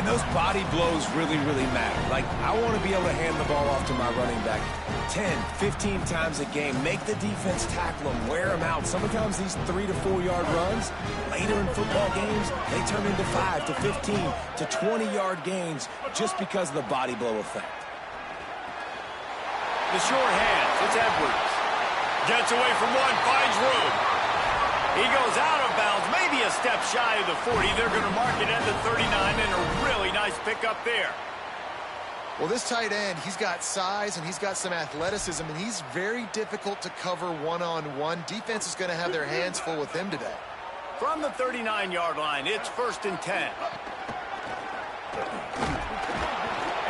And those body blows really, really matter. Like, I want to be able to hand the ball off to my running back 10, 15 times a game. Make the defense tackle them, wear them out. Sometimes these 3 to 4 yard runs, later in football games, they turn into 5 to 15 to 20 yard gains just because of the body blow effect. The short hands, it's Edwards. Gets away from one, finds room. He goes out of bounds, maybe a step shy of the 40. They're going to mark it at the 39, and a really nice pickup there. Well, this tight end, he's got size and he's got some athleticism, and he's very difficult to cover one-on-one. Defense is going to have their hands full with him today. From the 39-yard line, it's 1st and 10.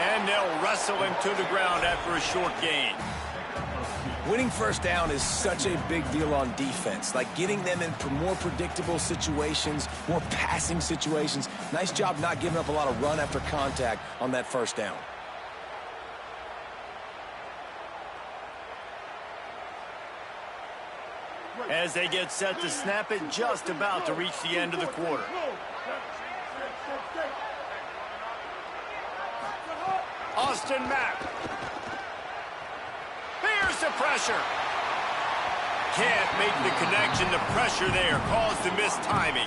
And they'll wrestle him to the ground after a short gain. Winning first down is such a big deal on defense, like getting them in more predictable situations, more passing situations. Nice job not giving up a lot of run after contact on that first down. As they get set to snap it, just about to reach the end of the quarter. Austin Mack. Here's the pressure. Can't make the connection. The pressure there caused the missed timing.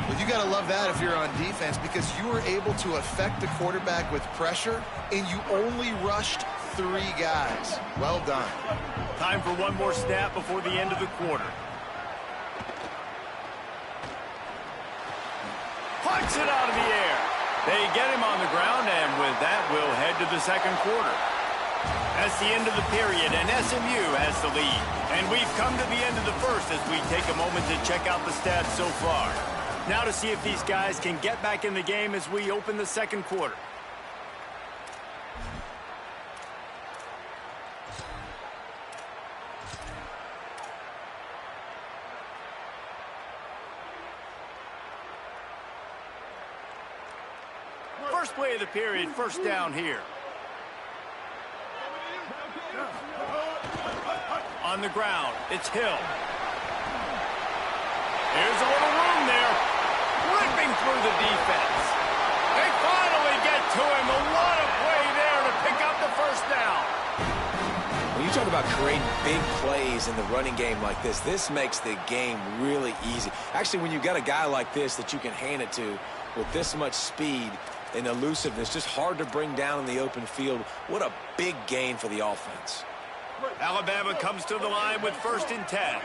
Well, you got to love that if you're on defense, because you were able to affect the quarterback with pressure, and you only rushed 3 guys. Well done. Time for one more snap before the end of the quarter. Punts it out of the air. They get him on the ground, and with that, we'll head to the second quarter. That's the end of the period, and SMU has the lead. And we've come to the end of the first as we take a moment to check out the stats so far. Now to see if these guys can get back in the game as we open the second quarter. First play of the period, first down here. On the ground, it's Hill. There's a little room there. Ripping through the defense. They finally get to him. What a play there to pick up the first down. When you talk about creating big plays in the running game like this makes the game really easy. Actually, when you've got a guy like this that you can hand it to with this much speed and elusiveness, just hard to bring down in the open field, what a big gain for the offense. Alabama comes to the line with 1st and 10.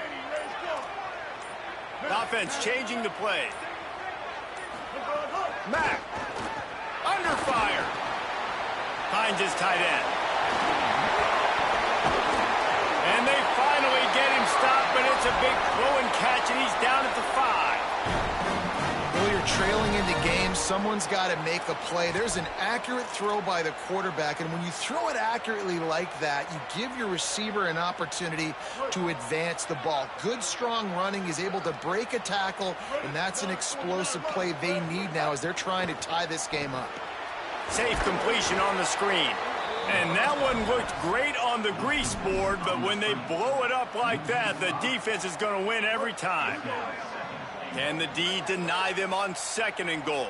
Offense changing the play. Mack. Under fire. Finds his tight end. And they finally get him stopped, but it's a big throw and catch, and he's down at the 5. Well, you're trailing into games. Someone's got to make a play. There's an accurate throw by the quarterback, and when you throw it accurately like that, you give your receiver an opportunity to advance the ball. Good, strong running. He's able to break a tackle, and that's an explosive play they need now as they're trying to tie this game up. Safe completion on the screen. And that one looked great on the grease board, but when they blow it up like that, the defense is going to win every time. Can the D deny them on 2nd and goal?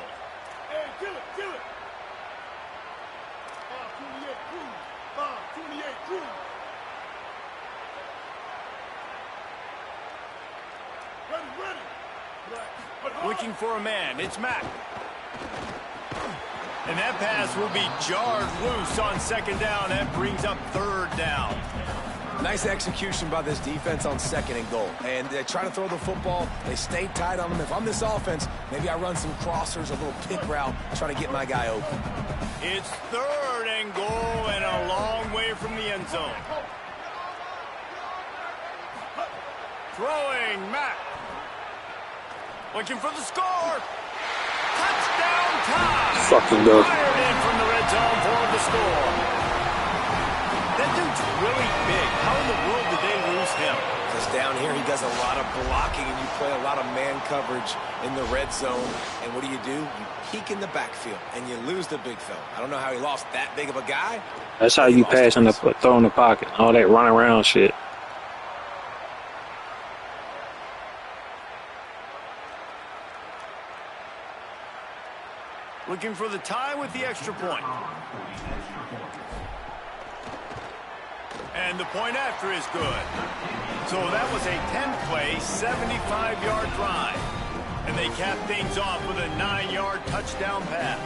Looking for a man. It's Mack. And that pass will be jarred loose on 2nd down. That brings up 3rd down. Nice execution by this defense on 2nd and goal. And they try to throw the football. They stay tight on them. If I'm this offense, maybe I run some crossers, a little pick route, try to get my guy open. It's 3rd and goal and a long way from the end zone. Throwing, Mack. Looking for the score. Touchdown time. Fucking go. Fired in from the red zone for the score. That dude's really big. How in the world did they lose him? Because down here he does a lot of blocking and you play a lot of man coverage in the red zone. And what do? You peek in the backfield and you lose the big fella. I don't know how he lost that big of a guy. That's how you pass in the throw in the pocket. All that running around shit. Looking for the tie with the extra point. And the point after is good. So that was a 10-play, 75-yard drive. And they cap things off with a 9-yard touchdown pass.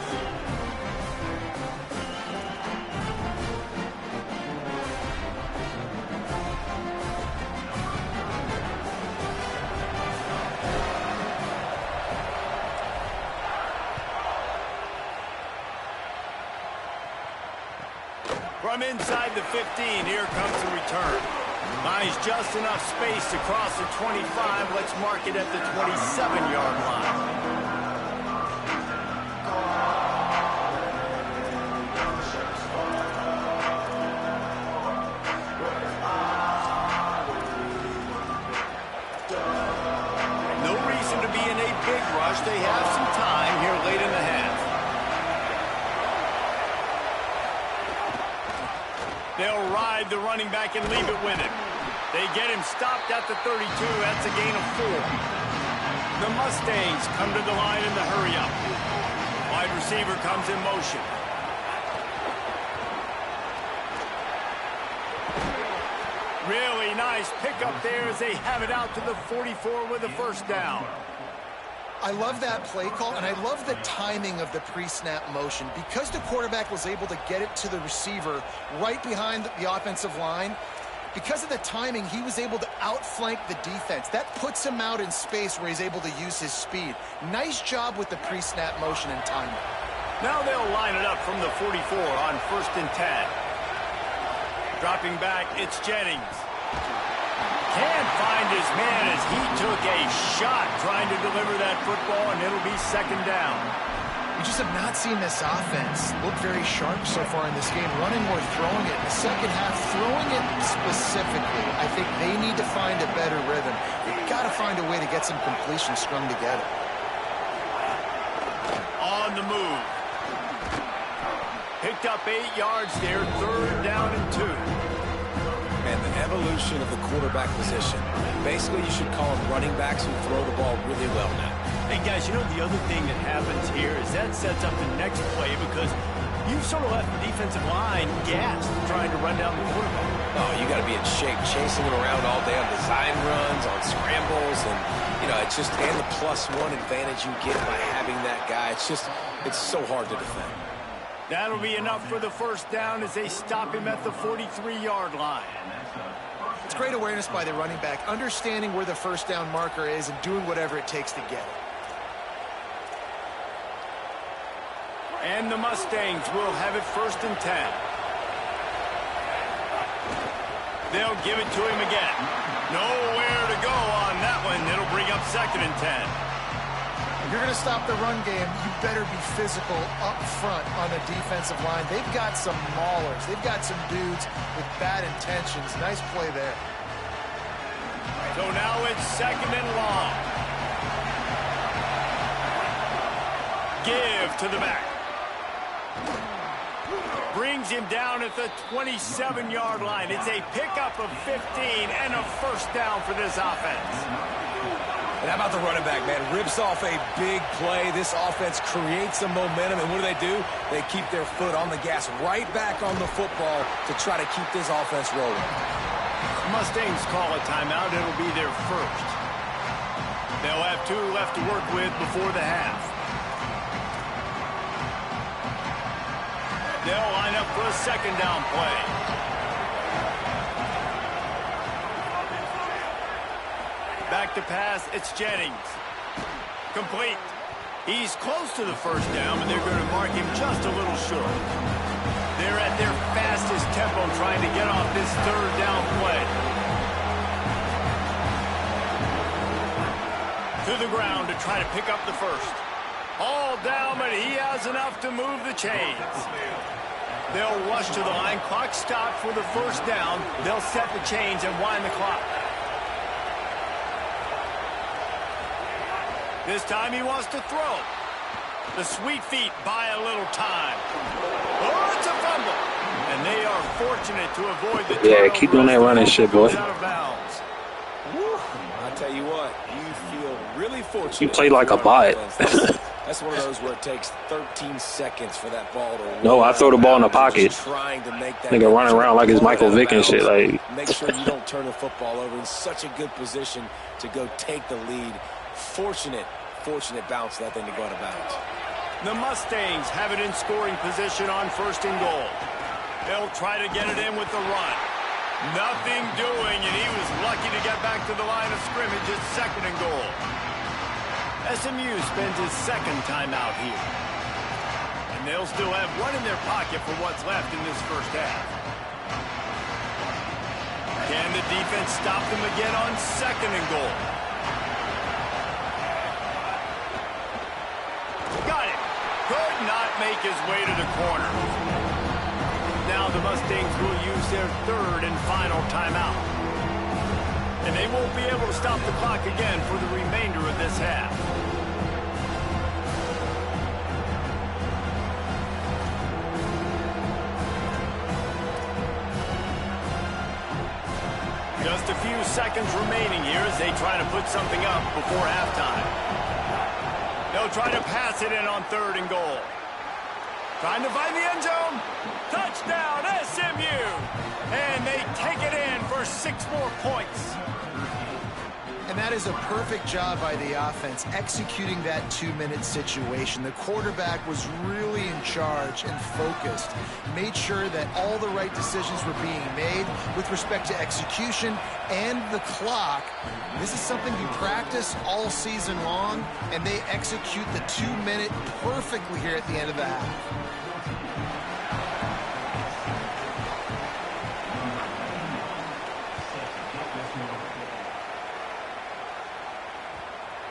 From inside the 15, here comes the return. Buys just enough space to cross the 25. Let's mark it at the 27-yard line. No reason to be in a big rush. They have some time here late in the half. They'll ride the running back and leave it with him. They get him stopped at the 32. That's a gain of 4. The Mustangs come to the line in the hurry-up. Wide receiver comes in motion. Really nice pickup there as they have it out to the 44 with a first down. I love that play call, and I love the timing of the pre-snap motion. Because the quarterback was able to get it to the receiver right behind the offensive line, because of the timing, he was able to outflank the defense. That puts him out in space where he's able to use his speed. Nice job with the pre-snap motion and timing. Now they'll line it up from the 44 on 1st and 10. Dropping back, it's Jennings. Can't find his man as he took a shot trying to deliver that football, and it'll be 2nd down. We just have not seen this offense look very sharp so far in this game, running or throwing it. In the second half, throwing it specifically, I think they need to find a better rhythm. They've got to find a way to get some completions strung together. On the move. picked up 8 yards there, 3rd down and 2. And the evolution of the quarterback position. Basically, you should call them running backs who throw the ball really well now. Hey, guys, you know the other thing that happens here is that sets up the next play because you've sort of left the defensive line gassed trying to run down the quarterback. Oh, you got to be in shape, chasing him around all day on design runs, on scrambles, and, you know, it's just, and the +1 advantage you get by having that guy. It's just, it's so hard to defend. That'll be enough for the 1st down as they stop him at the 43-yard line. It's great awareness by the running back, understanding where the 1st down marker is and doing whatever it takes to get it. And the Mustangs will have it 1st and 10. They'll give it to him again. Nowhere to go on that one. It'll bring up 2nd and 10. If you're going to stop the run game, you better be physical up front on the defensive line. They've got some maulers. They've got some dudes with bad intentions. Nice play there. So now it's 2nd and long. Give to the back. Brings him down at the 27-yard line. It's a pickup of 15 and a 1st down for this offense. And how about the running back, man? Rips off a big play. This offense creates some momentum, and what do? They keep their foot on the gas right back on the football to try to keep this offense rolling. Mustangs call a timeout. It'll be their 1st. They'll have 2 left to work with before the half. They'll line up for a 2nd down play. Back to pass, it's Jennings. Complete. He's close to the 1st down, but they're going to mark him just a little short. They're at their fastest tempo trying to get off this 3rd down play. To the ground to try to pick up the 1st. All down, but he has enough to move the chains. They'll rush to the line. Clock stopped for the 1st down. They'll set the chains and wind the clock. This time he wants to throw. The sweet feet buy a little time. Oh, it's a fumble. And they are fortunate to avoid the Yeah, keep doing that running shit, boy. out of bounds. I tell you what, you feel really fortunate. You play like a bot. That's one of those where it takes 13 seconds for that ball to. No, I throw the ball in the pocket. Trying to make that Nigga running around like it's Michael Vick and shit. Like, make sure you don't turn the football over. In such a good position to go take the lead. Fortunate bounce that thing to go out of bounds. The Mustangs have it in scoring position on 1st and goal. They'll try to get it in with the run. Nothing doing, and he was lucky to get back to the line of scrimmage at 2nd and goal. SMU spends his 2nd timeout here. And they'll still have 1 in their pocket for what's left in this 1st half. Can the defense stop them again on 2nd and goal? Got it. Could not make his way to the corner. Now the Mustangs will use their 3rd and final timeout. And they won't be able to stop the clock again for the remainder of this half. Just a few seconds remaining here as they try to put something up before halftime. They'll try to pass it in on 3rd and goal. Trying to find the end zone. Touchdown, SMU! And they take it in for 6 more points. And that is a perfect job by the offense executing that 2-minute situation. The quarterback was really in charge and focused. Made sure that all the right decisions were being made with respect to execution and the clock. This is something you practice all season long, and they execute the 2-minute perfectly here at the end of the half.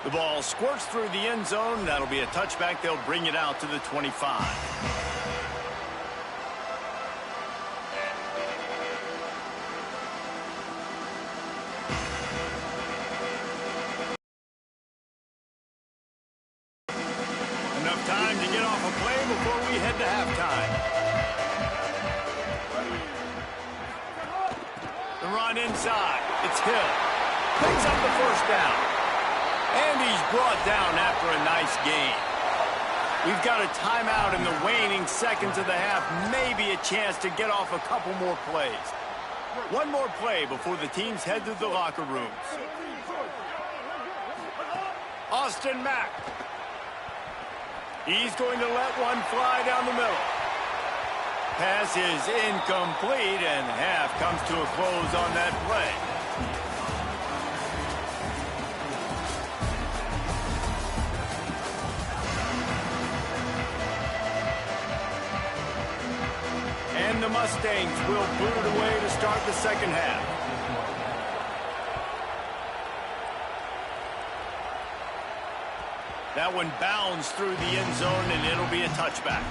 The ball squirts through the end zone. That'll be a touchback. They'll bring it out to the 25. Enough time to get off a play before we head to halftime. run inside. It's Hill. Picks up the first down. And he's brought down after a nice gain. We've got a timeout in the waning seconds of the half. Maybe a chance to get off a couple more plays. One more play before the teams head to the locker rooms. Austin Mack. He's going to let one fly down the middle. Pass is incomplete, and half comes to a close on that play. And the Mustangs will boot it away to start the second half. That one bounds through the end zone, and it'll be a touchback.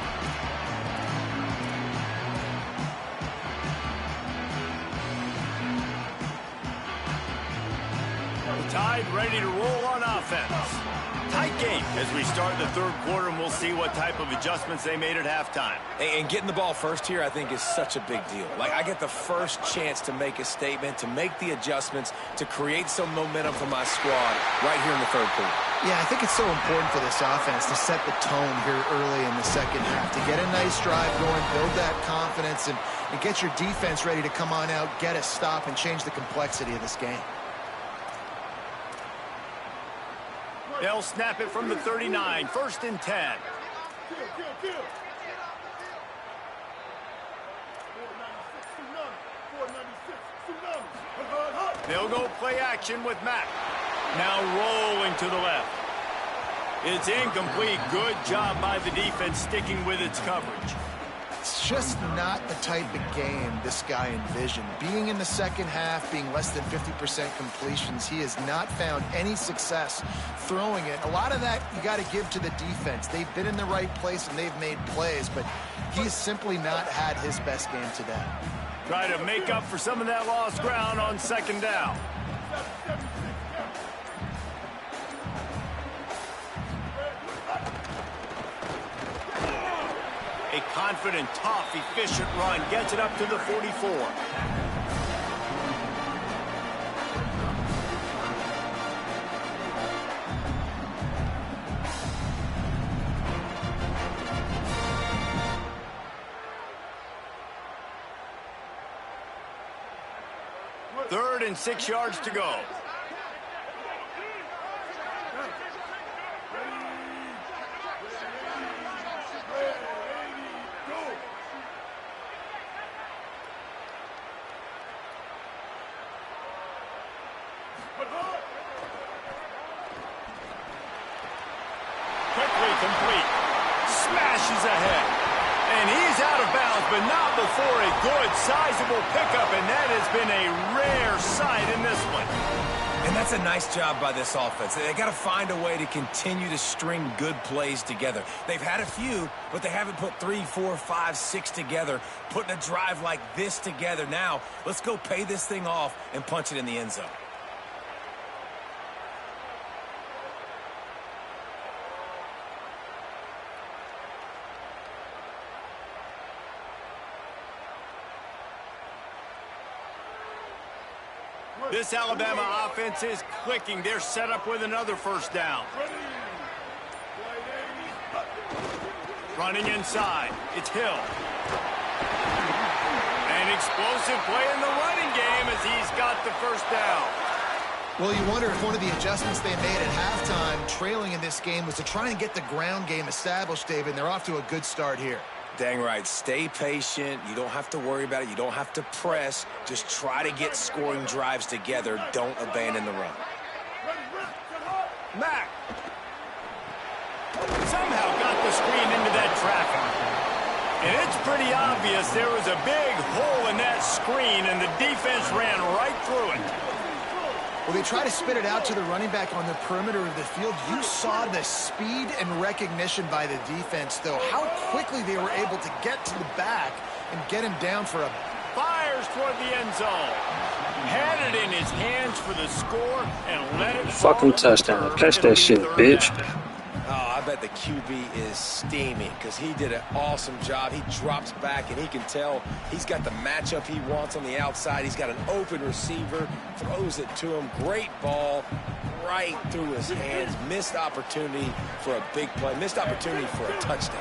The Tide ready to roll on offense. Tight game as we start the third quarter, and we'll see what type of adjustments they made at halftime. And getting the ball first here, I think, is such a big deal. Like, I get the first chance to make a statement, to make the adjustments, to create some momentum for my squad right here in the third quarter. Yeah, I think it's so important for this offense to set the tone here early in the second half, to get a nice drive going, build that confidence, and get your defense ready to come on out, get a stop, and change the complexity of this game. They'll snap it from the 39, 1st and 10. They'll go play action with Mack. Now rolling to the left. It's incomplete. Good job by the defense sticking with its coverage. It's just not the type of game this guy envisioned. Being in the second half, being less than 50% completions, he has not found any success throwing it. A lot of that you got to give to the defense. They've been in the right place and they've made plays, but he's simply not had his best game today. Try to make up for some of that lost ground on second down. A confident, tough, efficient run gets it up to the 44. Third and 6 yards to go. Quickly complete. Smashes ahead. And he's out of bounds, but not before a good, sizable pickup, and that has been a rare sight in this one. And that's a nice job by this offense. They got to find a way to continue to string good plays together. They've had a few, but they haven't put 3, 4, 5, 6 together, putting a drive like this together. Now, let's go pay this thing off and punch it in the end zone. This Alabama offense is clicking. They're set up with another first down. Running inside. It's Hill. An explosive play in the running game as he's got the first down. Well, you wonder if one of the adjustments they made at halftime, trailing in this game, was to try and get the ground game established, David, and they're off to a good start here. Dang right. Stay patient. You don't have to worry about it. You don't have to press. Just try to get scoring drives together. Don't abandon the run. Mack somehow got the screen into that traffic. And it's pretty obvious there was a big hole in that screen, and the defense ran right through it. Well, they try to spit it out to the running back on the perimeter of the field. You saw the speed and recognition by the defense, though. How quickly they were able to get to the back and get him down for a... Fires toward the end zone. Had it in his hands for the score and let it... Fucking touchdown. Catch that shit, bitch. Oh, I bet the QB is steaming because he did an awesome job. He drops back, and he can tell he's got the matchup he wants on the outside. He's got an open receiver, throws it to him. Great ball right through his hands. Missed opportunity for a big play. Missed opportunity for a touchdown.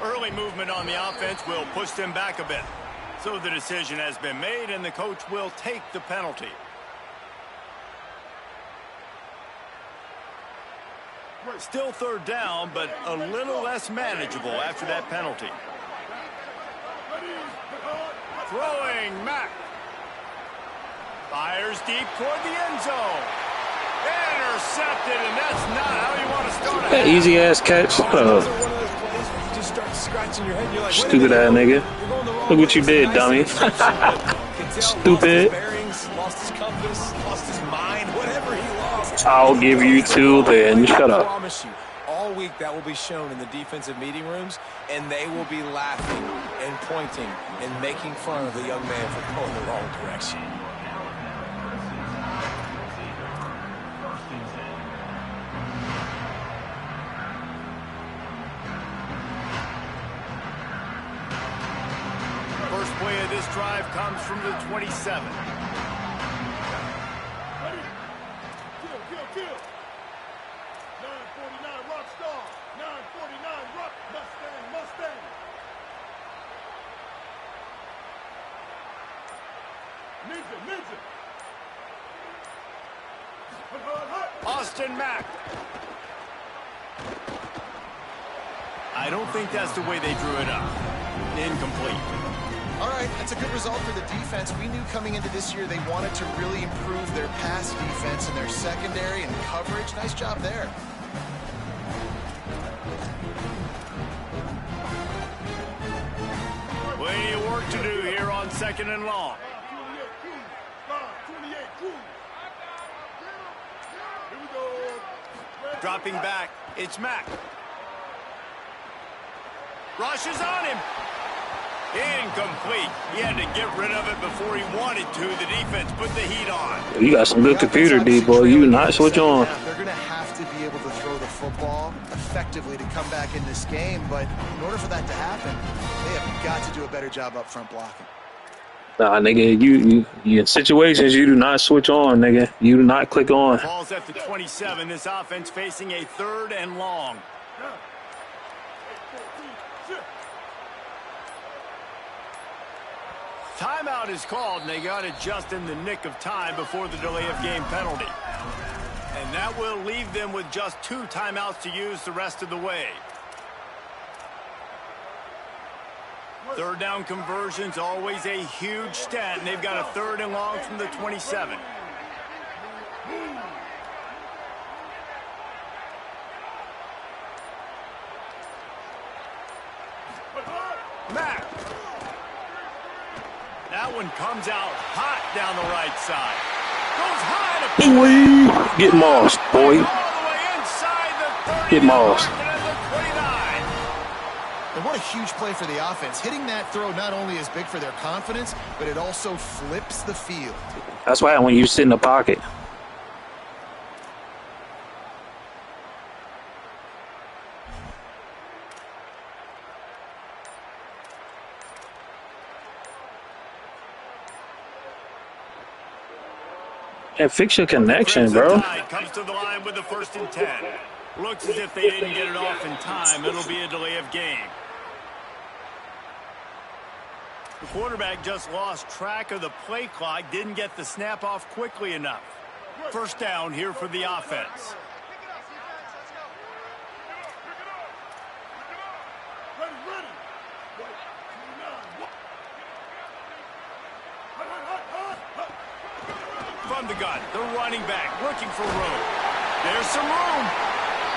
Early movement on the offense will push them back a bit. So the decision has been made, and the coach will take the penalty. Still third down, but a little less manageable after that penalty. Throwing, Mack. Fires deep toward the end zone. Intercepted, and that's not how you want to start a That easy ass catch. Stupid ass nigga. Look what you did, dummy. Stupid. Lost his compass, lost his mind, whatever he lost. I'll give you two then. Shut I up. promise you, all week that will be shown in the defensive meeting rooms, and they will be laughing and pointing and making fun of the young man for going the wrong direction. First play of this drive comes from the 27. Kill. 949 rock star. 949 rock Mustang. Ninja. Austin Mack. I don't think that's the way they drew it up. Incomplete. All right, that's a good result for the defense. We knew coming into this year they wanted to really improve their pass defense and their secondary and coverage. Nice job there. Plenty of work to do here on 2nd and long. Dropping back, it's Mack. Rushes on him. Incomplete. He had to get rid of it before he wanted to. The defense put the heat on. You got some good computer, D-boy. You not switch on. They're going to have to be able to throw the football effectively to come back in this game, but in order for that to happen, they have got to do a better job up front blocking. Nah, nigga, you in situations you do not switch on, nigga. You do not click on. Ball's at the 27. This offense facing a 3rd and long. Timeout is called, and they got it just in the nick of time before the delay of game penalty. And that will leave them with just 2 timeouts to use the rest of the way. 3rd down conversion's always a huge stat, and they've got a 3rd and long from the 27. Mack. That one comes out hot down the right side. Goes high to Get mossed, boy. all the way inside the 30. Get mossed. And what a huge play for the offense. Hitting that throw not only is big for their confidence, but it also flips the field. That's why when you sit in the pocket. And fix your connection, bro. Comes to the line with the 1st and 10. Looks as if they didn't get it off in time. It'll be a delay of game. The quarterback just lost track of the play clock, didn't get the snap off quickly enough. 1st down here for the offense. From the gun, the running back looking for room. There's some room.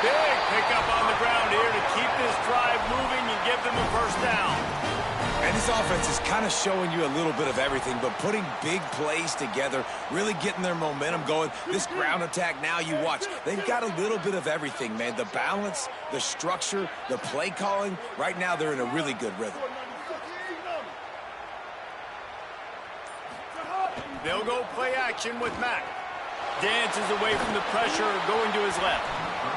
Big pickup on the ground here to keep this drive moving and give them a 1st down. And this offense is kind of showing you a little bit of everything, but putting big plays together, really getting their momentum going. This ground attack now, you watch, they've got a little bit of everything, man. The balance, the structure, the play calling. Right now, they're in a really good rhythm. they'll go play action with Mack. Dances away from the pressure, going to his left.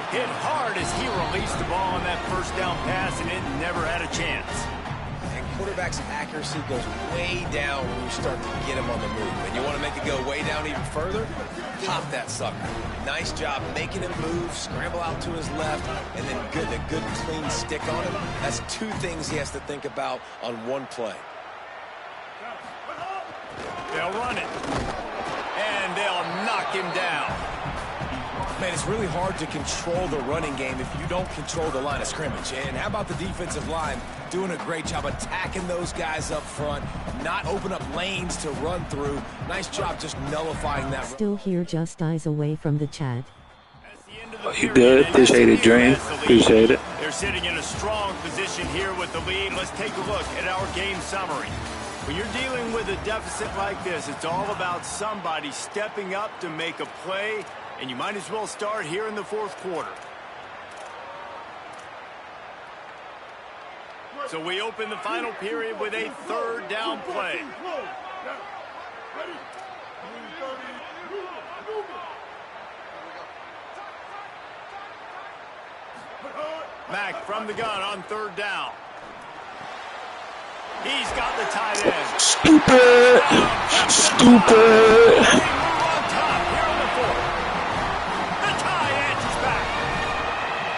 Hit hard as he released the ball on that first down pass, and it never had a chance. And quarterback's accuracy goes way down when you start to get him on the move. And you want to make it go way down even further? Pop that sucker. Nice job making him move, scramble out to his left, and then a good clean stick on him. That's two things he has to think about on one play. They'll run it. And they'll knock him down. Man, it's really hard to control the running game if you don't control the line of scrimmage. And how about the defensive line doing a great job attacking those guys up front, not open up lanes to run through. Nice job just nullifying that. Still here, just eyes away from the chat. You good? Appreciate it, Dream. Appreciate it. They're sitting in a strong position here with the lead. Let's take a look at our game summary. When you're dealing with a deficit like this, it's all about somebody stepping up to make a play, and you might as well start here in the fourth quarter. So we open the final period with a third down play. Mack from the gun on third down. He's got the tight end. Stupid. They move on top here in the fourth. The tie edge is back.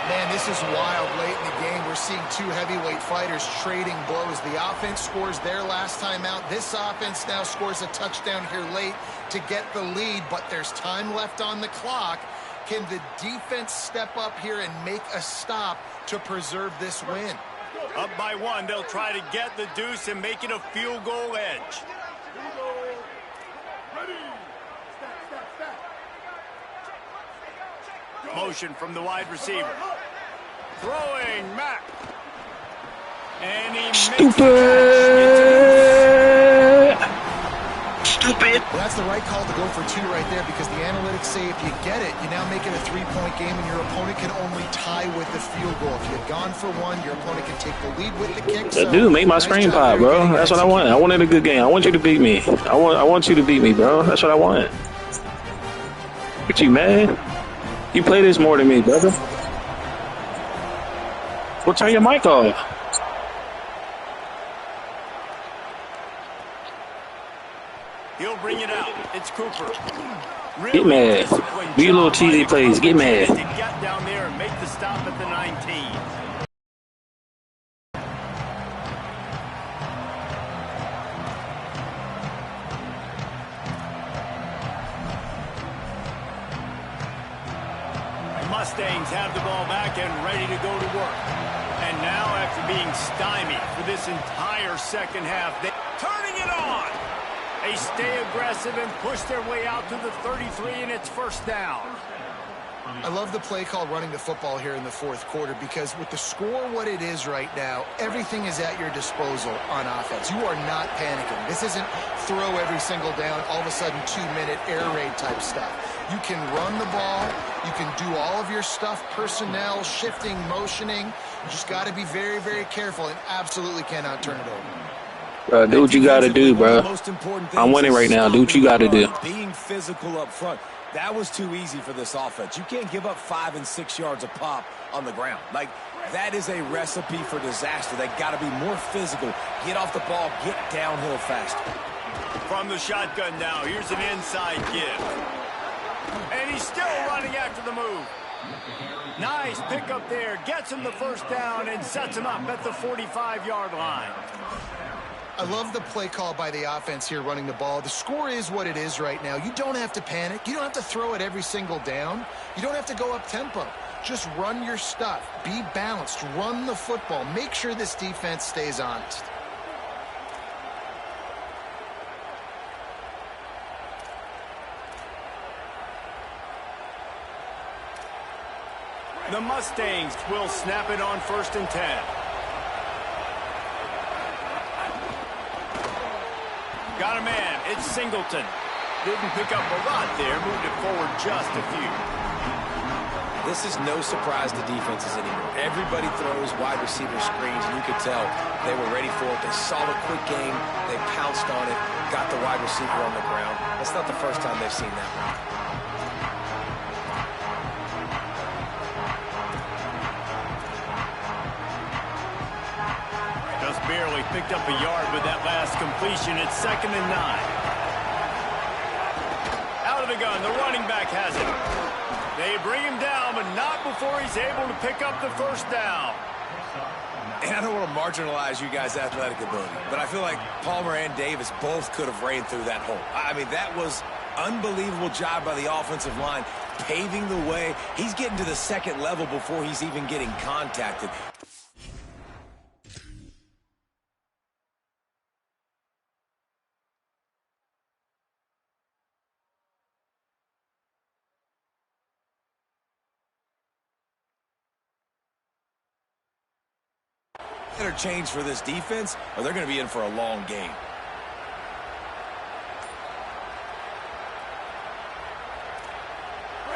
Man, this is wild late in the game. We're seeing two heavyweight fighters trading blows. The offense scores their last time out. This offense now scores a touchdown here late to get the lead, but there's time left on the clock. Can the defense step up here and make a stop to preserve this win? Up by one, they'll try to get the deuce and make it a field goal edge. Motion from the wide receiver. Throwing Mack. And he makes Stupid. Well, that's the right call to go for two right there, because the analytics say if you get it, you now make it a three-point game, and your opponent can only tie with the field goal. If you had gone for one, your opponent can take the lead with the kick. That dude make my screen pop, bro. That's what I want. I wanted a good game. I want you to beat me. I want you to beat me, bro. That's what I want. Look at you, man. You play this more than me, brother. Well, turn your mic off. He'll bring it out. It's Cooper. Get mad. Do your little cheesy plays. Get mad. To get down there and make the stop at the 19. The Mustangs have the ball back and ready to go to work. And now, after being stymied for this entire second half, they're turning it on. They stay aggressive and push their way out to the 33, and it's first down. I love the play call running the football here in the fourth quarter, because with the score what it is right now, everything is at your disposal on offense. You are not panicking. This isn't throw every single down, all of a sudden 2-minute air raid type stuff. You can run the ball. You can do all of your stuff, personnel, shifting, motioning. You just got to be very, very careful and absolutely cannot turn it over. Bro, do what you gotta do, bro. I'm winning right now. Do what you gotta do. Being physical up front, that was too easy for this offense. You can't give up 5 and 6 yards a pop on the ground. Like, that is a recipe for disaster. They got to be more physical. Get off the ball, get downhill faster. From the shotgun now, here's an inside give. And he's still running after the move. Nice pickup there. Gets him the first down and sets him up at the 45-yard line. I love the play call by the offense here running the ball. The score is what it is right now. You don't have to panic. You don't have to throw it every single down. You don't have to go up tempo. Just run your stuff. Be balanced. Run the football. Make sure this defense stays honest. The Mustangs will snap it on 1st and 10. Got a man. It's Singleton. Didn't pick up a lot there. Moved it forward just a few. This is no surprise to defenses anymore. Everybody throws wide receiver screens, and you could tell they were ready for it. They saw the quick game. They pounced on it, got the wide receiver on the ground. That's not the first time they've seen that one. Just barely picked up a yard with that last completion. It's 2nd and 9. Out of the gun, the running back has it. They bring him down, but not before he's able to pick up the first down. And I don't want to marginalize you guys' athletic ability, but I feel like Palmer and Davis both could have ran through that hole. I mean, that was unbelievable job by the offensive line, paving the way. He's getting to the second level before he's even getting contacted. Change for this defense, or they're going to be in for a long game.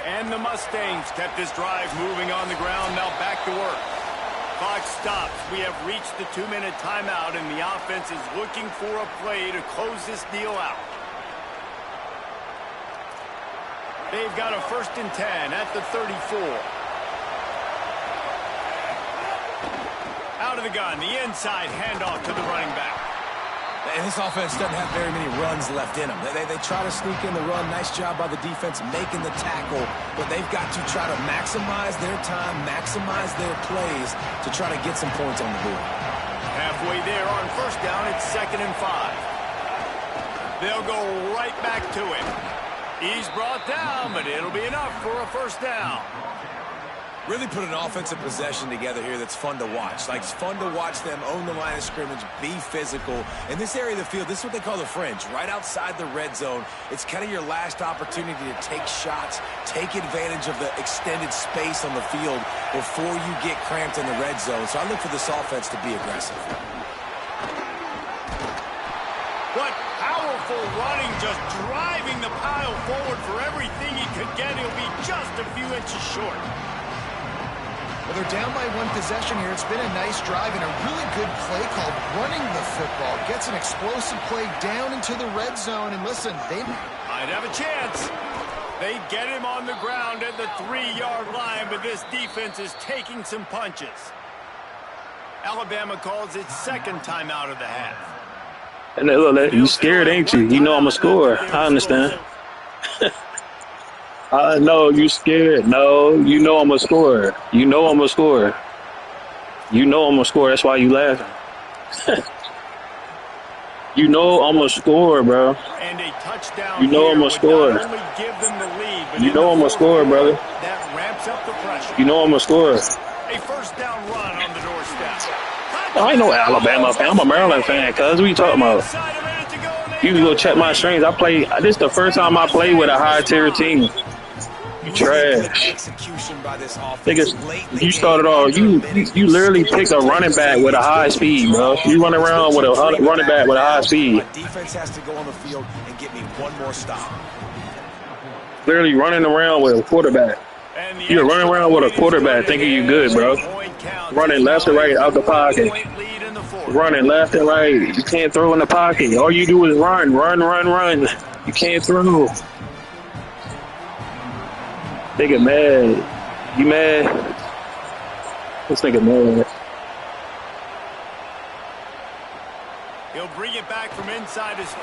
And the Mustangs kept this drive moving on the ground. Now back to work. Clock stops. We have reached the 2-minute timeout, and the offense is looking for a play to close this deal out. They've got a 1st and 10 at the 34. Out of the gun, the inside handoff to the running back. And this offense doesn't have very many runs left in them. They try to sneak in the run. Nice job by the defense making the tackle, but they've got to try to maximize their time, maximize their plays to try to get some points on the board. Halfway there on 1st down, it's 2nd and 5. They'll go right back to him. He's brought down, but it'll be enough for a 1st down. Really put an offensive possession together here that's fun to watch. Like, it's fun to watch them own the line of scrimmage, be physical. In this area of the field, this is what they call the fringe, right outside the red zone. It's kind of your last opportunity to take shots, take advantage of the extended space on the field before you get cramped in the red zone. So I look for this offense to be aggressive. What powerful running, just driving the pile forward for everything he could get. He'll be just a few inches short. Well, they're down by 1 possession here. It's been a nice drive and a really good play called running the football. Gets an explosive play down into the red zone. And listen, they might have a chance. They get him on the ground at the 3-yard line, but this defense is taking some punches. Alabama calls its 2nd timeout of the half. And look, you scared, ain't you? You know I'm a scorer. I understand. I know you scared. No, you know I'm a scorer. You know I'm a scorer. You know I'm a scorer. That's why you laughing. You know I'm a scorer, bro. And a touchdown. You know I'm a scorer. You know I'm a scorer, brother. That ramps up the pressure. You know I'm a scorer. A 1st down run on the doorstep. I ain't no Alabama fan. I'm a Maryland fan, cuz. What you talking about? You can go check my strings. This is the first time I played with a high-tier team. You trash. Niggas, you started off, you literally picked a running back with a high speed, bro. You run around with a running back with a high speed. Defense has to go on the field and get me one more stop. Literally running around with a quarterback. You're running around with a quarterback thinking you good, bro. Running left and right out the pocket. Running left and right. You can't throw in the pocket. All you do is run. You can't throw. Nigga mad. You mad? This nigga mad. He'll bring it back from inside his 5.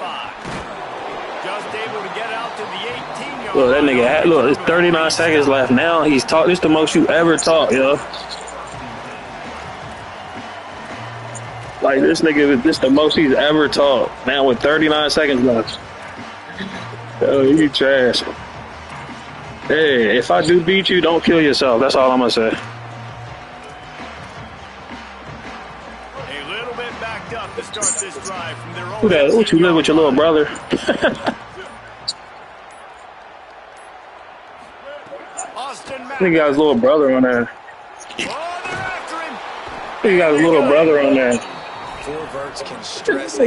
Just able to get out to the 18-yard. Look, that nigga, look, it's 39 seconds left. Now he's talk. This the most you ever talk, yo. Like, this nigga, this the most he's ever talked. Now with 39 seconds left. Oh, you trash. Hey, if I do beat you, don't kill yourself. That's all I'm going to say. A little bit backed up to start this drive from their own. Who that? What, you live with your little brother? I think he got his little brother on there. Oh, they're after him. I think he got his little brother on there.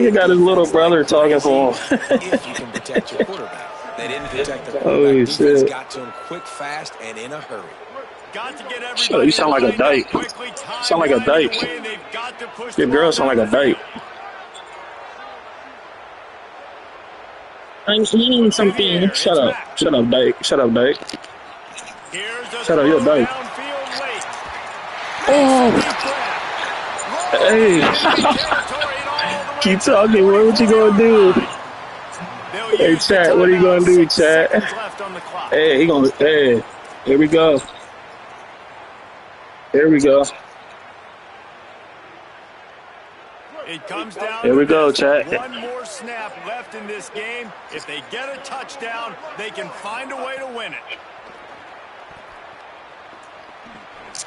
He got his little brother talking for him. If you can protect your quarterback. They didn't protect the quarterback. Oh, Defense shit. got to him quick, fast, and in a hurry. got to get Shut up, you everybody sound like a lined up dyke. quickly. Time Sound like a winding dyke. away, and they've got to push Your the girl ball sound down like a the dyke. field. I'm seeing Through the air, something. Shut it's up. Mack. Shut up, dyke. Shut up, dyke. Here's a Shut up, throw you're a dyke. downfield late. Oh, Deep grab. hey. Territory and all the way Keep to the talking. What you gonna 44-yard do? line. They'll Hey, use the chat. What are you timeout. gonna do, 6 chat? seconds left on the clock. Hey, he gonna. Hey, here we go. Here we go. It comes down Here to we go, this. chat. One more snap left in this game. If they get a touchdown, they can find a way to win it.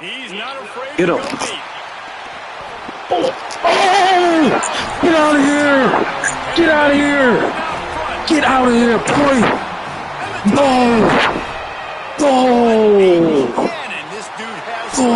He's not afraid Get to him. go deep. Oh! Get out of here! Get out of here! Get out of here, boy! Go! Go! Cannon, this dude has Go!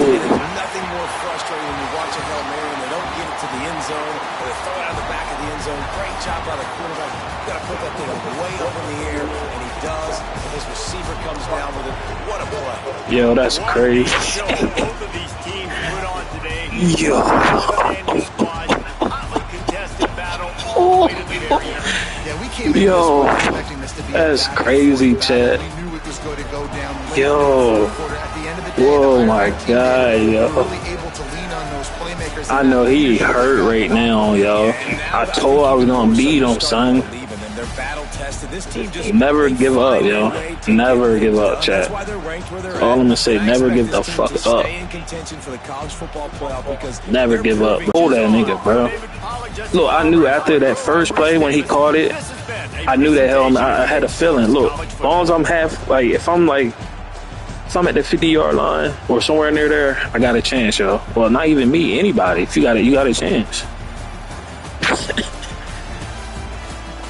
There's nothing more frustrating when you watch a Hail Mary and they don't get it to the end zone, or they throw it out the back of the end zone. Great job by the quarterback. You got to put that thing way up in the air, and he does. And his receiver comes down with it. What a play. Yo, that's crazy. show both of these teams put on today. Yo. Squad, hotly contested battle all the way to the very end. Yeah, we came in Yo, this one expecting this to be that's a back and crazy, forth battle. Chad. We knew it was going to go down late Yo. in the fourth quarter. At the end of the day, Whoa, the my higher-ranked team God, they yo. were really able to lean on those playmakers. I know he hurt right now, yo. I told I was gonna beat him, son. They're battle tested. This team just Never give up, yo. Never give up, That's chat. why they're ranked where they're That's all at. I'm gonna say. I Never expect give the this team fuck to up. stay in contention for the college football playoff because Never they're give up. proving Hold that just nigga, bro. Look, I knew after that first play when he caught it, I knew that hell. I had a feeling. Look, as long as I'm if I'm at the 50-yard line or somewhere near there, I got a chance, yo. Well, not even me, anybody. If you got a chance.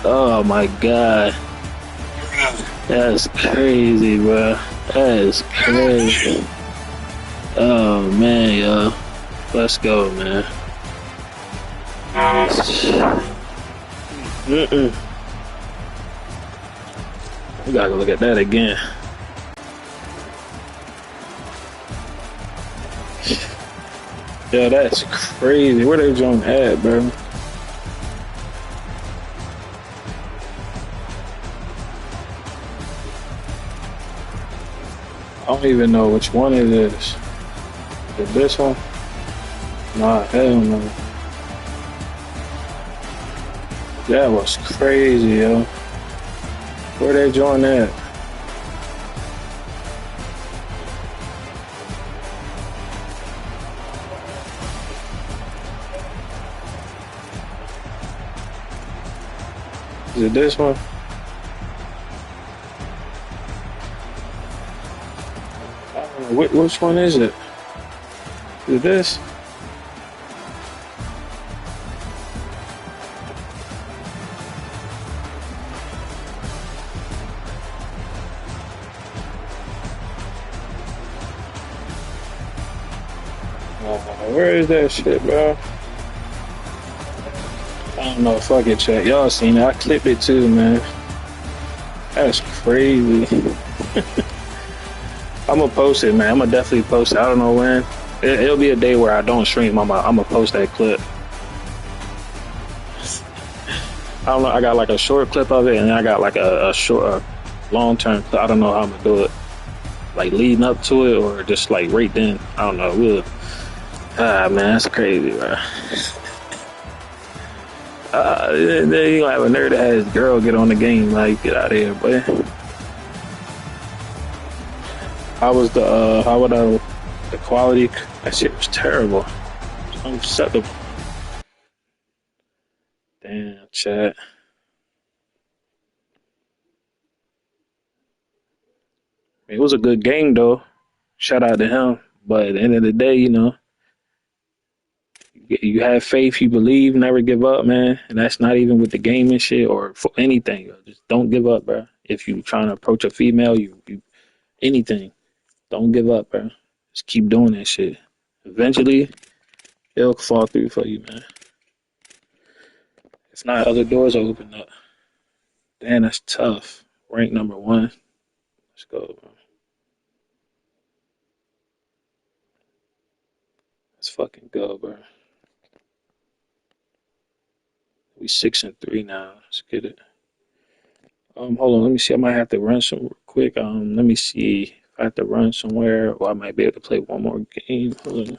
Oh my God, that's crazy, bro. That is crazy. Oh man, yo, let's go, man. We gotta look at that again. Yeah, that's crazy. Where they joint at, bro? I don't even know which one it is. Is it this one? Nah, hell no. That was crazy, yo. Where they join at? Is it this one? I don't know. Which one is it? Is it this? Where is that shit, bro? I don't know. Fuck it, chat. Y'all seen it. I clipped it too, man. That's crazy. I'm gonna post it, man. I'm gonna definitely post it. I don't know when. It'll be a day where I don't stream. I'm gonna post that clip. I don't know. I got like a short clip of it, and I got like a short, long-term clip. I don't know how I'm gonna do it. Like leading up to it, or just like right then. I don't know. Man, that's crazy, bro. Then you gonna have a nerd ass girl get on the game. Like, get out of here, boy. The quality? That shit was terrible. It's unacceptable. Damn, chat. It was a good game though. Shout out to him. But at the end of the day, you know, you have faith, you believe, never give up, man. And that's not even with the game and shit or for anything. Just don't give up, bro. If you trying to approach a female, you anything, don't give up, bro. Just keep doing that shit. Eventually, it'll fall through for you, man. If not, other doors will open up. Damn, that's tough. Rank number 1. Let's go, bro. fucking go, bro. We 6-3 now. Let's get it. Hold on. Let me see. I might have to run some real quick. Let me see if I have to run somewhere, or I might be able to play one more game. Hold on.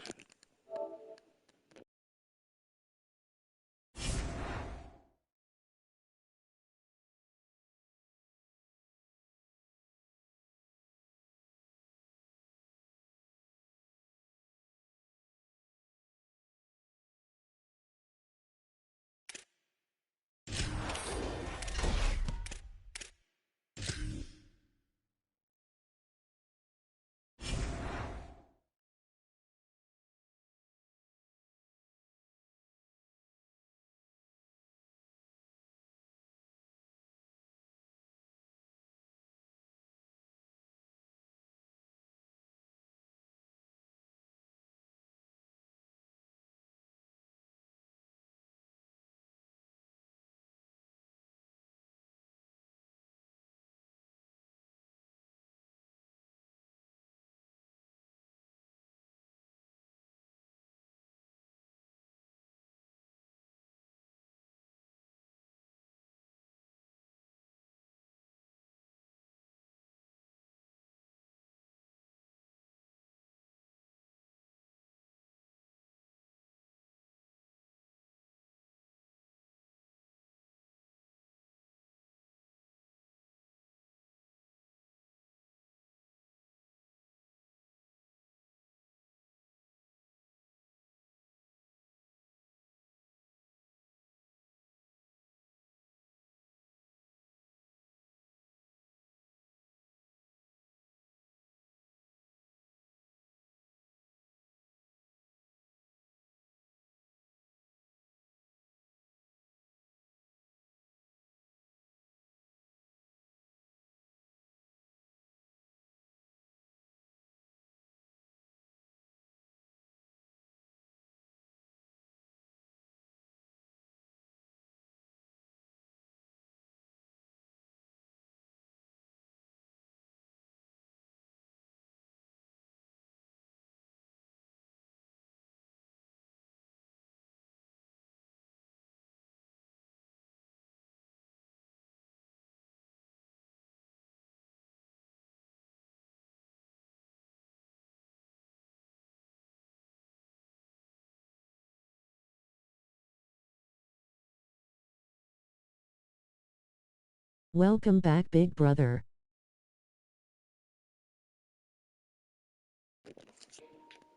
Welcome back, big brother.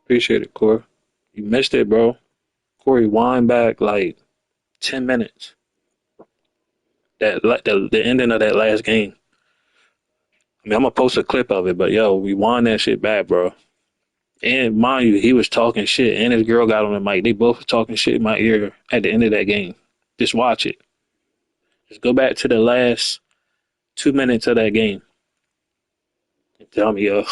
Appreciate it, Corey. You missed it, bro. Corey, wind back like 10 minutes. That like the ending of that last game. I mean, I'm gonna post a clip of it, but yo, we won that shit back, bro. And mind you, he was talking shit, and his girl got on the mic. They both was talking shit in my ear at the end of that game. Just watch it. Just go back to the last 2 minutes of that game and tell me, yo,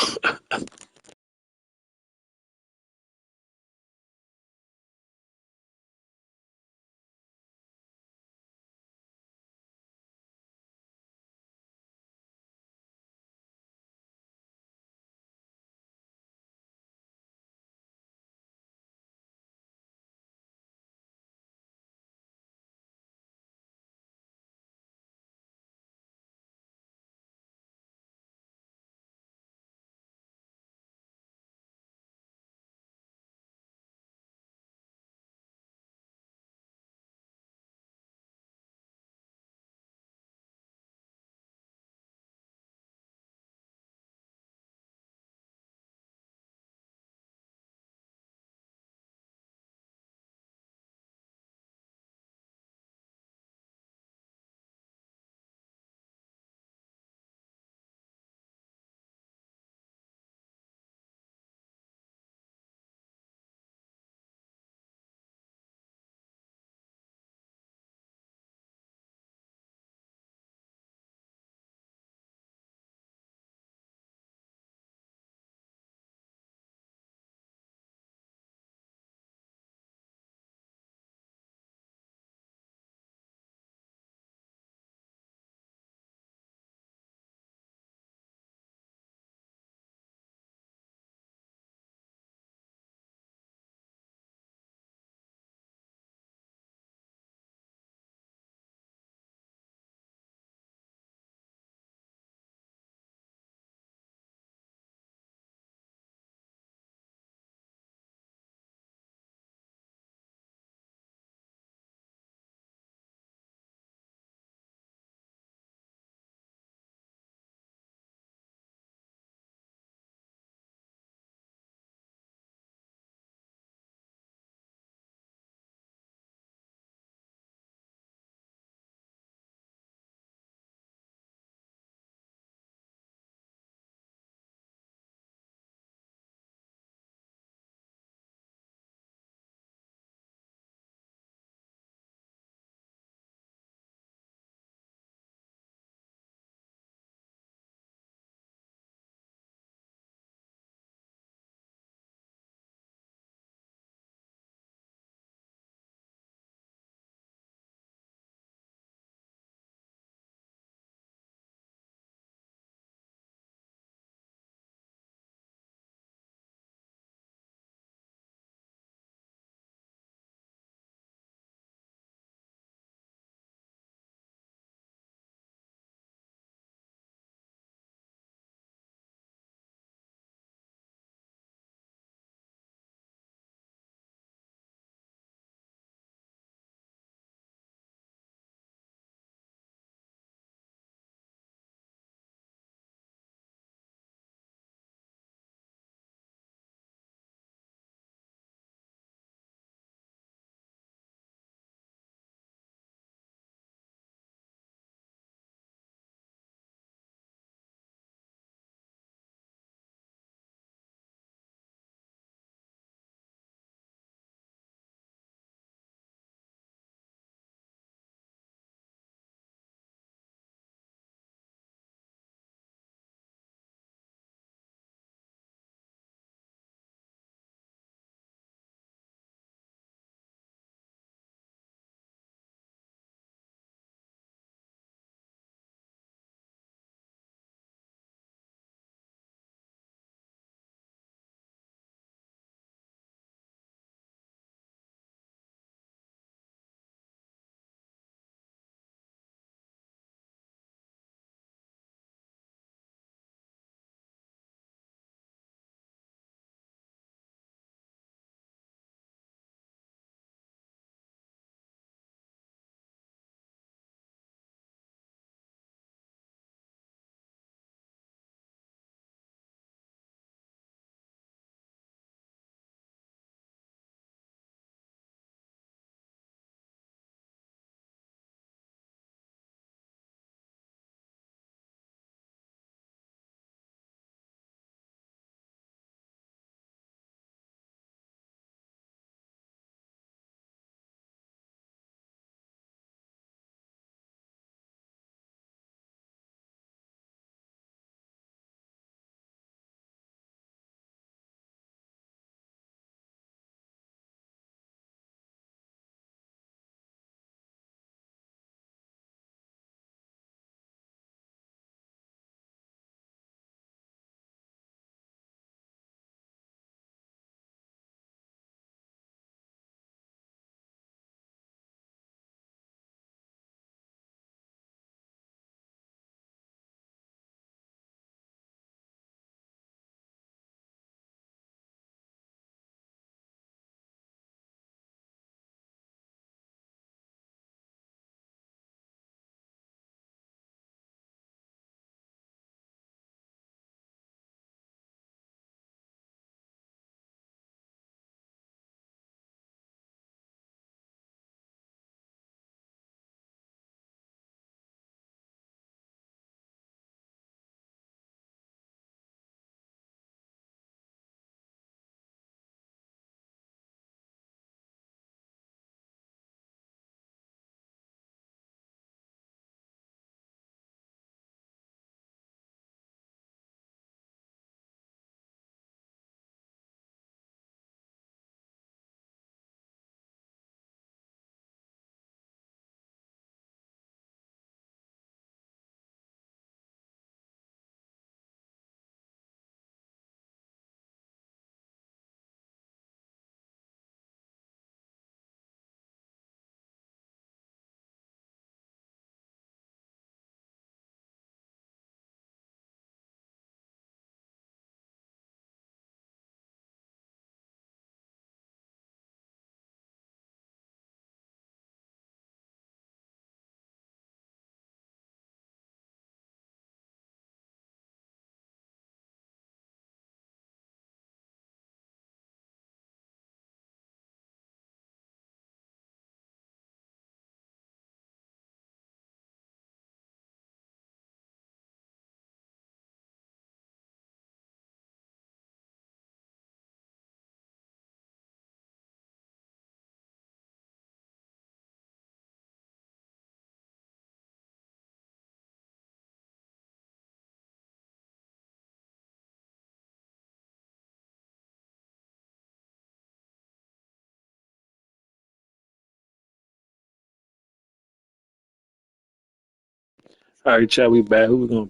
All right, Chad, we back. Who we gonna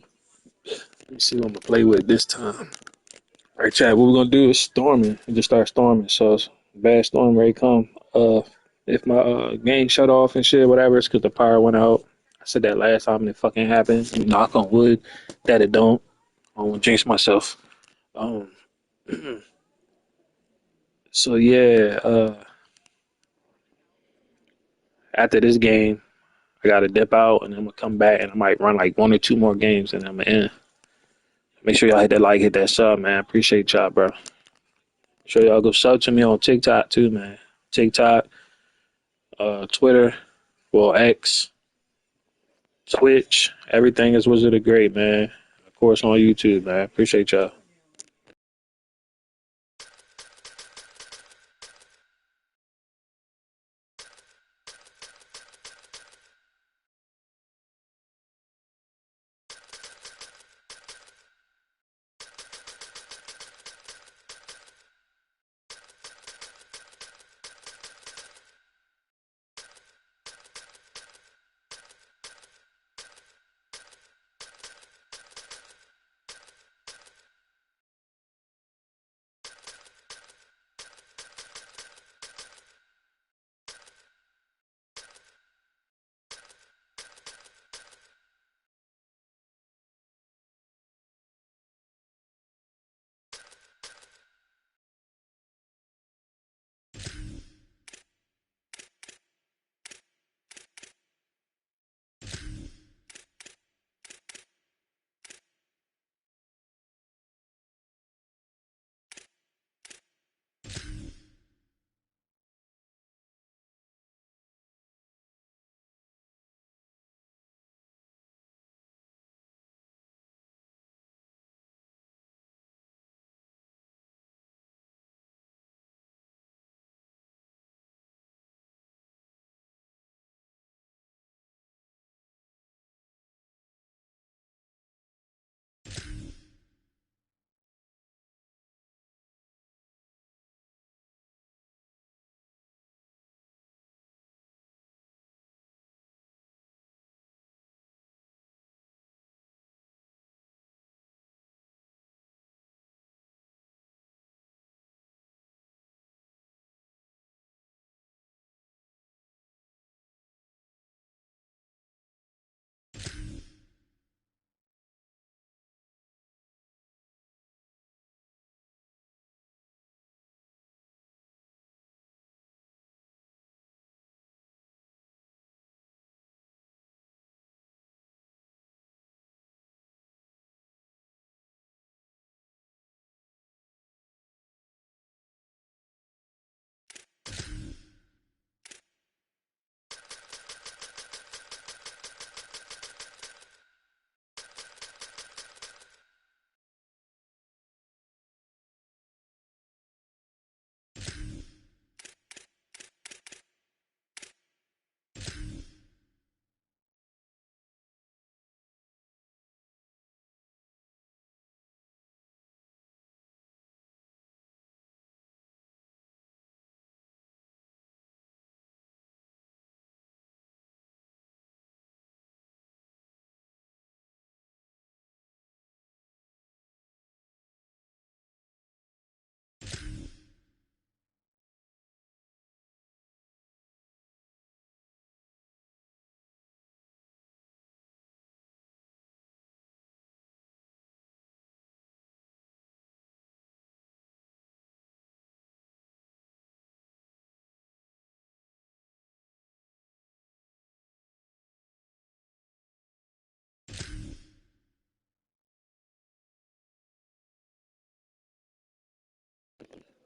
let me see what I'm gonna play with this time. All right, Chad, what we're gonna do is storming. We just start storming. So it's bad storm ready come. If my game shut off and shit, whatever, it's because the power went out. I said that last time and it fucking happened. You knock on wood that it don't. I don't want to jinx myself. Um, so yeah, after this game, I gotta dip out and I'm gonna come back and I might run like one or two more games and I'm gonna end. Make sure y'all hit that like, hit that sub, man. Appreciate y'all, bro. Make sure y'all go sub to me on TikTok too, man. TikTok, Twitter, well X, Twitch, everything is Wizard of Great, man. Of course on YouTube, man. Appreciate y'all.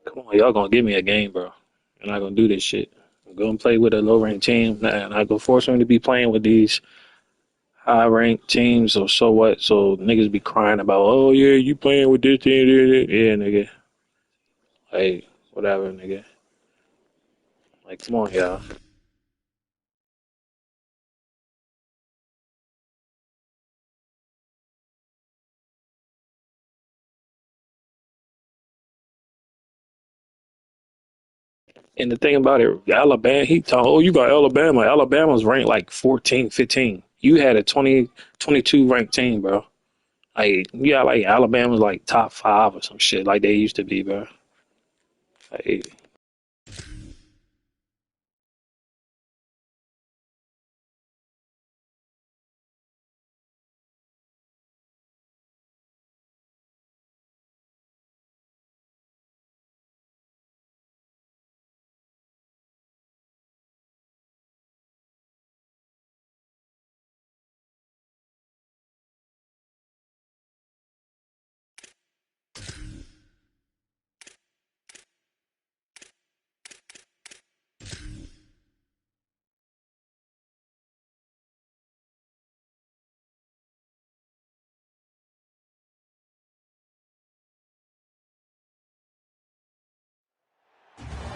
Come on, y'all gonna give me a game, bro. You're not gonna do this shit. I'm gonna play with a low ranked team and I go force them to be playing with these high ranked teams or so what? So niggas be crying about, oh yeah, you playing with this team, yeah, nigga. Like, whatever, nigga. Like, come on, y'all. And the thing about it, Alabama, he told, oh, you got Alabama. Alabama's ranked like 14, 15. You had a 22 ranked team, bro. Like, you got like Alabama's like top 5 or some shit like they used to be, bro. Like,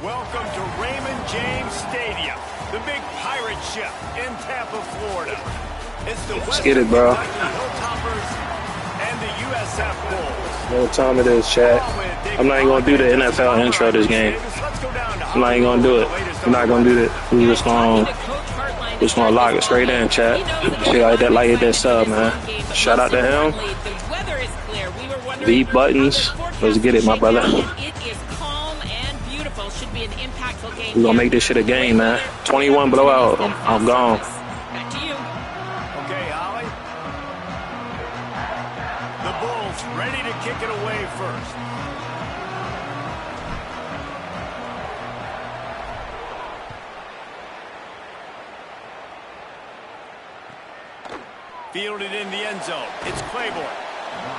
Welcome to Raymond James Stadium, the big pirate ship in Tampa, Florida. It's the let's get it, bro. Hilltoppers and the USF Bulls. Know what time it is, chat. I'm not even gonna do the NFL intro this game. I'm not even gonna do it. I'm not gonna do that. We're just gonna lock it straight in, chat. Shit like that, like that sub, man. Shout out to him. V buttons. Let's get it, my brother. We're gonna make this shit a game, man. 21 blowout. I'm gone. Back to you. Okay, Holly. The Bulls ready to kick it away first. Fielded in the end zone. It's Claiborne.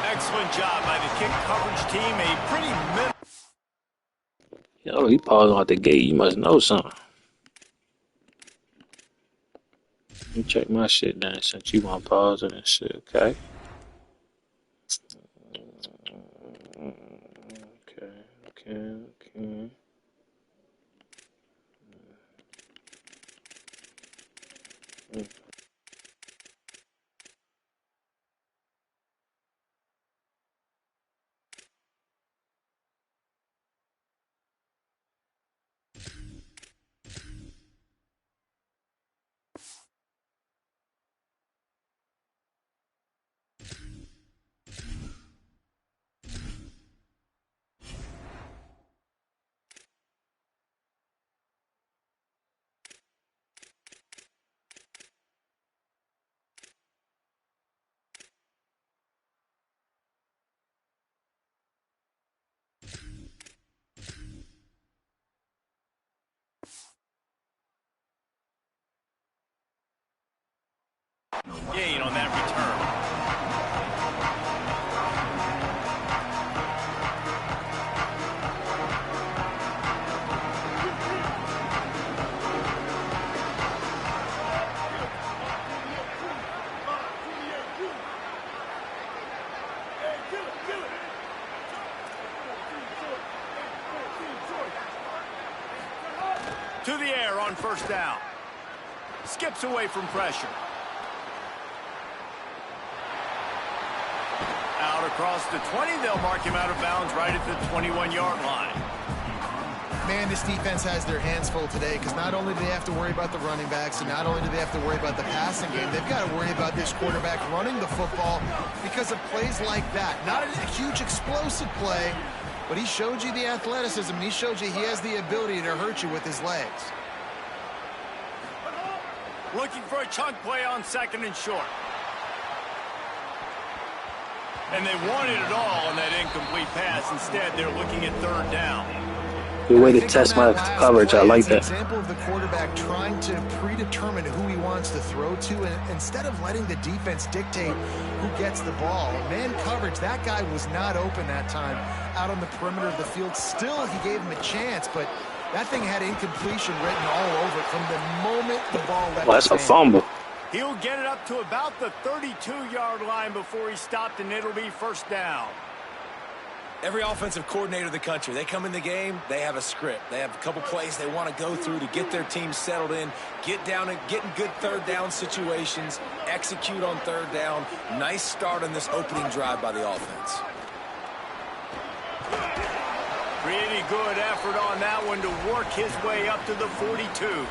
Excellent job by the kick coverage team. A pretty minimal. Yo, he pausing out the gate. You must know something. Let me check my shit down since you want pausing and shit, okay? Okay. Gain on that return. To the air on first down. Skips away from pressure. Out across the 20, they'll mark him out of bounds right at the 21-yard line. Man, this defense has their hands full today because not only do they have to worry about the running backs and not only do they have to worry about the passing game, they've got to worry about this quarterback running the football because of plays like that. Not a huge explosive play, but he showed you the athleticism. He showed you he has the ability to hurt you with his legs. Looking for a chunk play on second and short. And they wanted it all on that incomplete pass. Instead, they're looking at third down. Good way to test my coverage. I like that. It's an example of the quarterback trying to predetermine who he wants to throw to, and instead of letting the defense dictate who gets the ball. Man coverage, that guy was not open that time out on the perimeter of the field. Still, he gave him a chance, but that thing had incompletion written all over it from the moment the ball left. Well, that's a fumble. He'll get it up to about the 32-yard line before he stopped, and it'll be first down. Every offensive coordinator in the country, they come in the game, they have a script. They have a couple plays they want to go through to get their team settled in, get down and get in good third down situations, execute on third down. Nice start on this opening drive by the offense. Pretty good effort on that one to work his way up to the 42.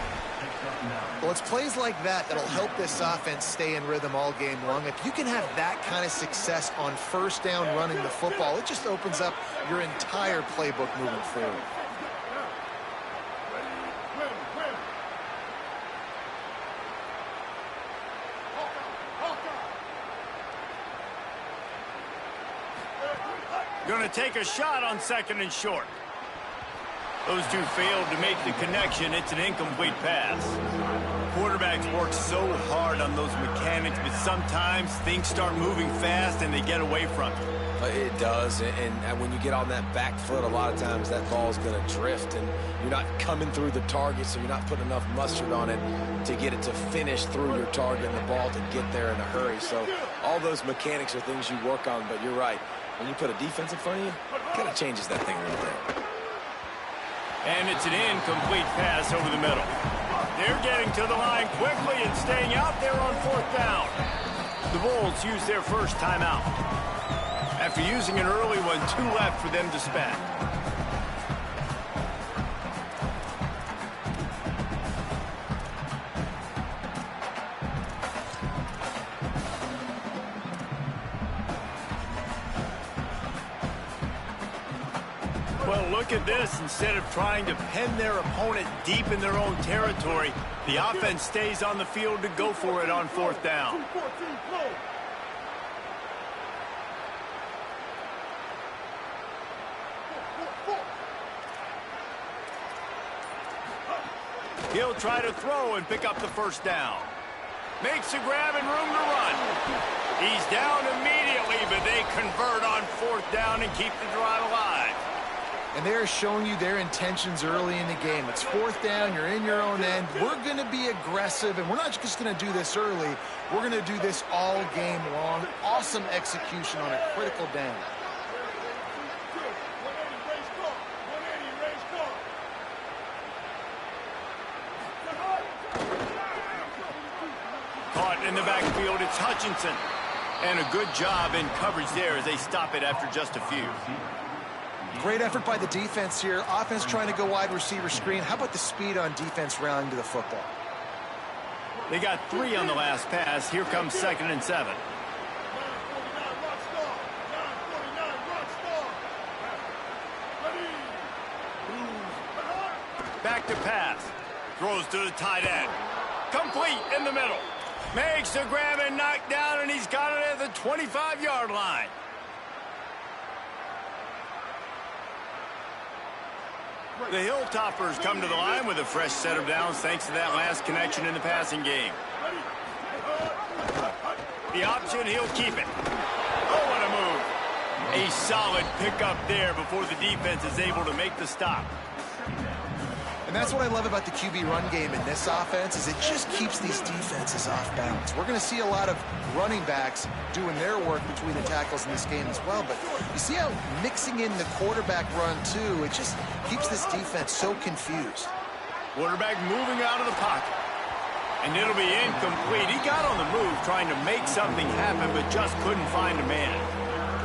Well, it's plays like that that'll help this offense stay in rhythm all game long. If you can have that kind of success on first down running the football, it just opens up your entire playbook moving forward. Going to take a shot on 2nd and short. Those two failed to make the connection. It's an incomplete pass. Quarterbacks work so hard on those mechanics, but sometimes things start moving fast and they get away from it. It does, and when you get on that back foot, a lot of times that ball is going to drift, and you're not coming through the target, so you're not putting enough mustard on it to get it to finish through your target and the ball to get there in a hurry. So all those mechanics are things you work on, but you're right. When you put a defense in front of you, it kind of changes that thing a little bit. And it's an incomplete pass over the middle. They're getting to the line quickly and staying out there on 4th down. The Bulls use their first timeout. After using an early one, 2 left for them to spend. Well, look at this. Instead of trying to pen their opponent deep in their own territory, the offense stays on the field to go for it on 4th down. He'll try to throw and pick up the first down. Makes a grab and room to run. He's down immediately, but they convert on 4th down and keep the drive alive. And they're showing you their intentions early in the game. It's 4th down, you're in your own end. We're going to be aggressive, and we're not just going to do this early. We're going to do this all game long. Awesome execution on a critical down. Caught in the backfield, it's Hutchinson. And a good job in coverage there as they stop it after just a few. Great effort by the defense here. Offense trying to go wide receiver screen. How about the speed on defense rallying to the football? They got 3 on the last pass. Here comes 2nd and 7. Back to pass. Throws to the tight end. Complete in the middle. Makes the grab and knock down, and he's got it at the 25-yard line. The Hilltoppers come to the line with a fresh set of downs thanks to that last connection in the passing game. The option, he'll keep it. Oh, what a move. A solid pickup there before the defense is able to make the stop. And that's what I love about the QB run game in this offense is it just keeps these defenses off balance. We're going to see a lot of running backs doing their work between the tackles in this game as well. But you see how mixing in the quarterback run, too, it just keeps this defense so confused. Quarterback moving out of the pocket. And it'll be incomplete. He got on the move trying to make something happen, but just couldn't find a man.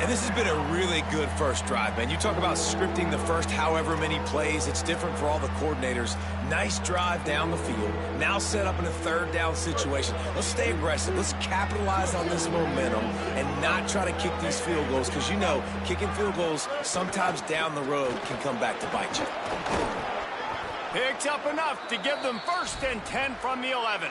And this has been a really good first drive, man. You talk about scripting the first however many plays. It's different for all the coordinators. Nice drive down the field. Now set up in a 3rd down situation. Let's stay aggressive. Let's capitalize on this momentum and not try to kick these field goals because, you know, kicking field goals sometimes down the road can come back to bite you. Picks up enough to give them 1st and 10 from the 11.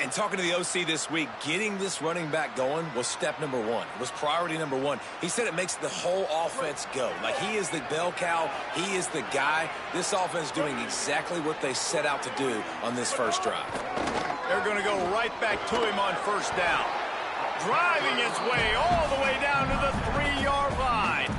And talking to the OC this week, getting this running back going was step number 1. It was priority number 1. He said it makes the whole offense go. Like, he is the bell cow. He is the guy. This offense doing exactly what they set out to do on this first drive. They're going to go right back to him on 1st down. Driving his way all the way down to the 3-yard line.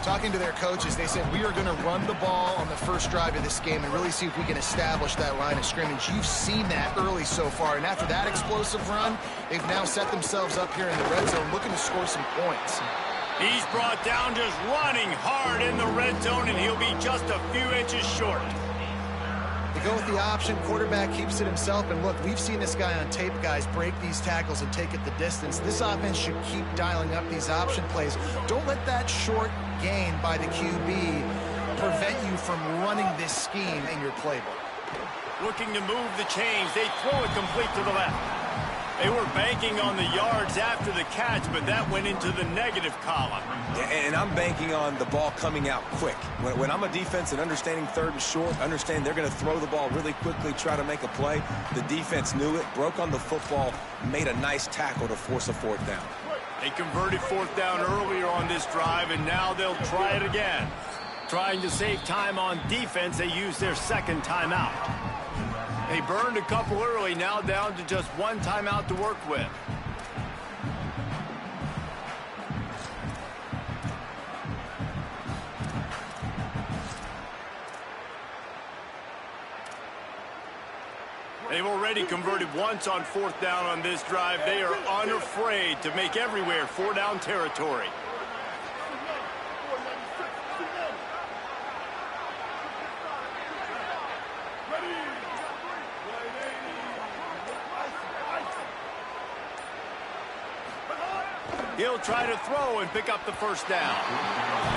Talking to their coaches, they said, we are going to run the ball on the first drive of this game and really see if we can establish that line of scrimmage. You've seen that early so far, and after that explosive run, they've now set themselves up here in the red zone looking to score some points. He's brought down just running hard in the red zone, and he'll be just a few inches short. They go with the option. Quarterback keeps it himself. And look, we've seen this guy on tape, guys, break these tackles and take it the distance. This offense should keep dialing up these option plays. Don't let that short gain by the QB prevent you from running this scheme in your playbook. Looking to move the chains. They throw it complete to the left. They were banking on the yards after the catch, but that went into the negative column. And I'm banking on the ball coming out quick. When I'm a defense and understanding third and short, understand they're going to throw the ball really quickly, try to make a play. The defense knew it, broke on the football, made a nice tackle to force a fourth down. They converted fourth down earlier on this drive, and now they'll try it again. Trying to save time on defense, they use their second timeout. They burned a couple early, now down to just one timeout to work with. They've already converted once on fourth down on this drive. They are unafraid to make everywhere four-down territory. He'll try to throw and pick up the first down.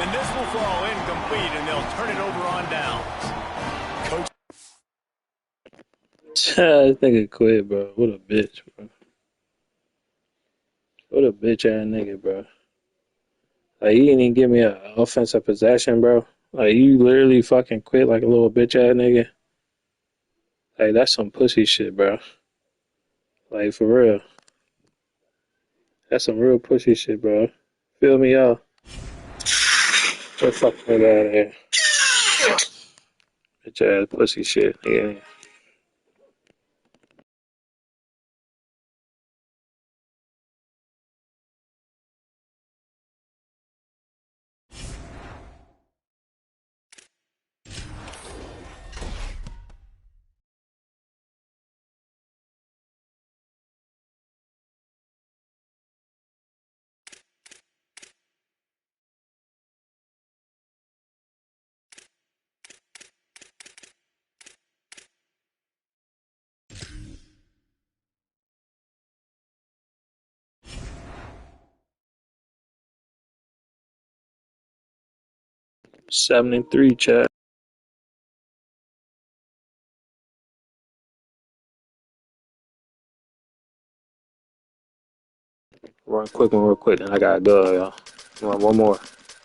And this will fall incomplete, and they'll turn it over on downs. Coach. This nigga quit, bro. What a bitch, bro. What a bitch ass nigga, bro. Like, he didn't even give me an offensive possession, bro. Like, you literally fucking quit like a little bitch ass nigga. Like, that's some pussy shit, bro. Like, for real. That's some real pussy shit, bro. Feel me out. Get the fuck nigga out of here. Bitch ass pussy shit. Yeah. Seven and 3, chat. Run quick one real quick, then I gotta go, y'all. One more.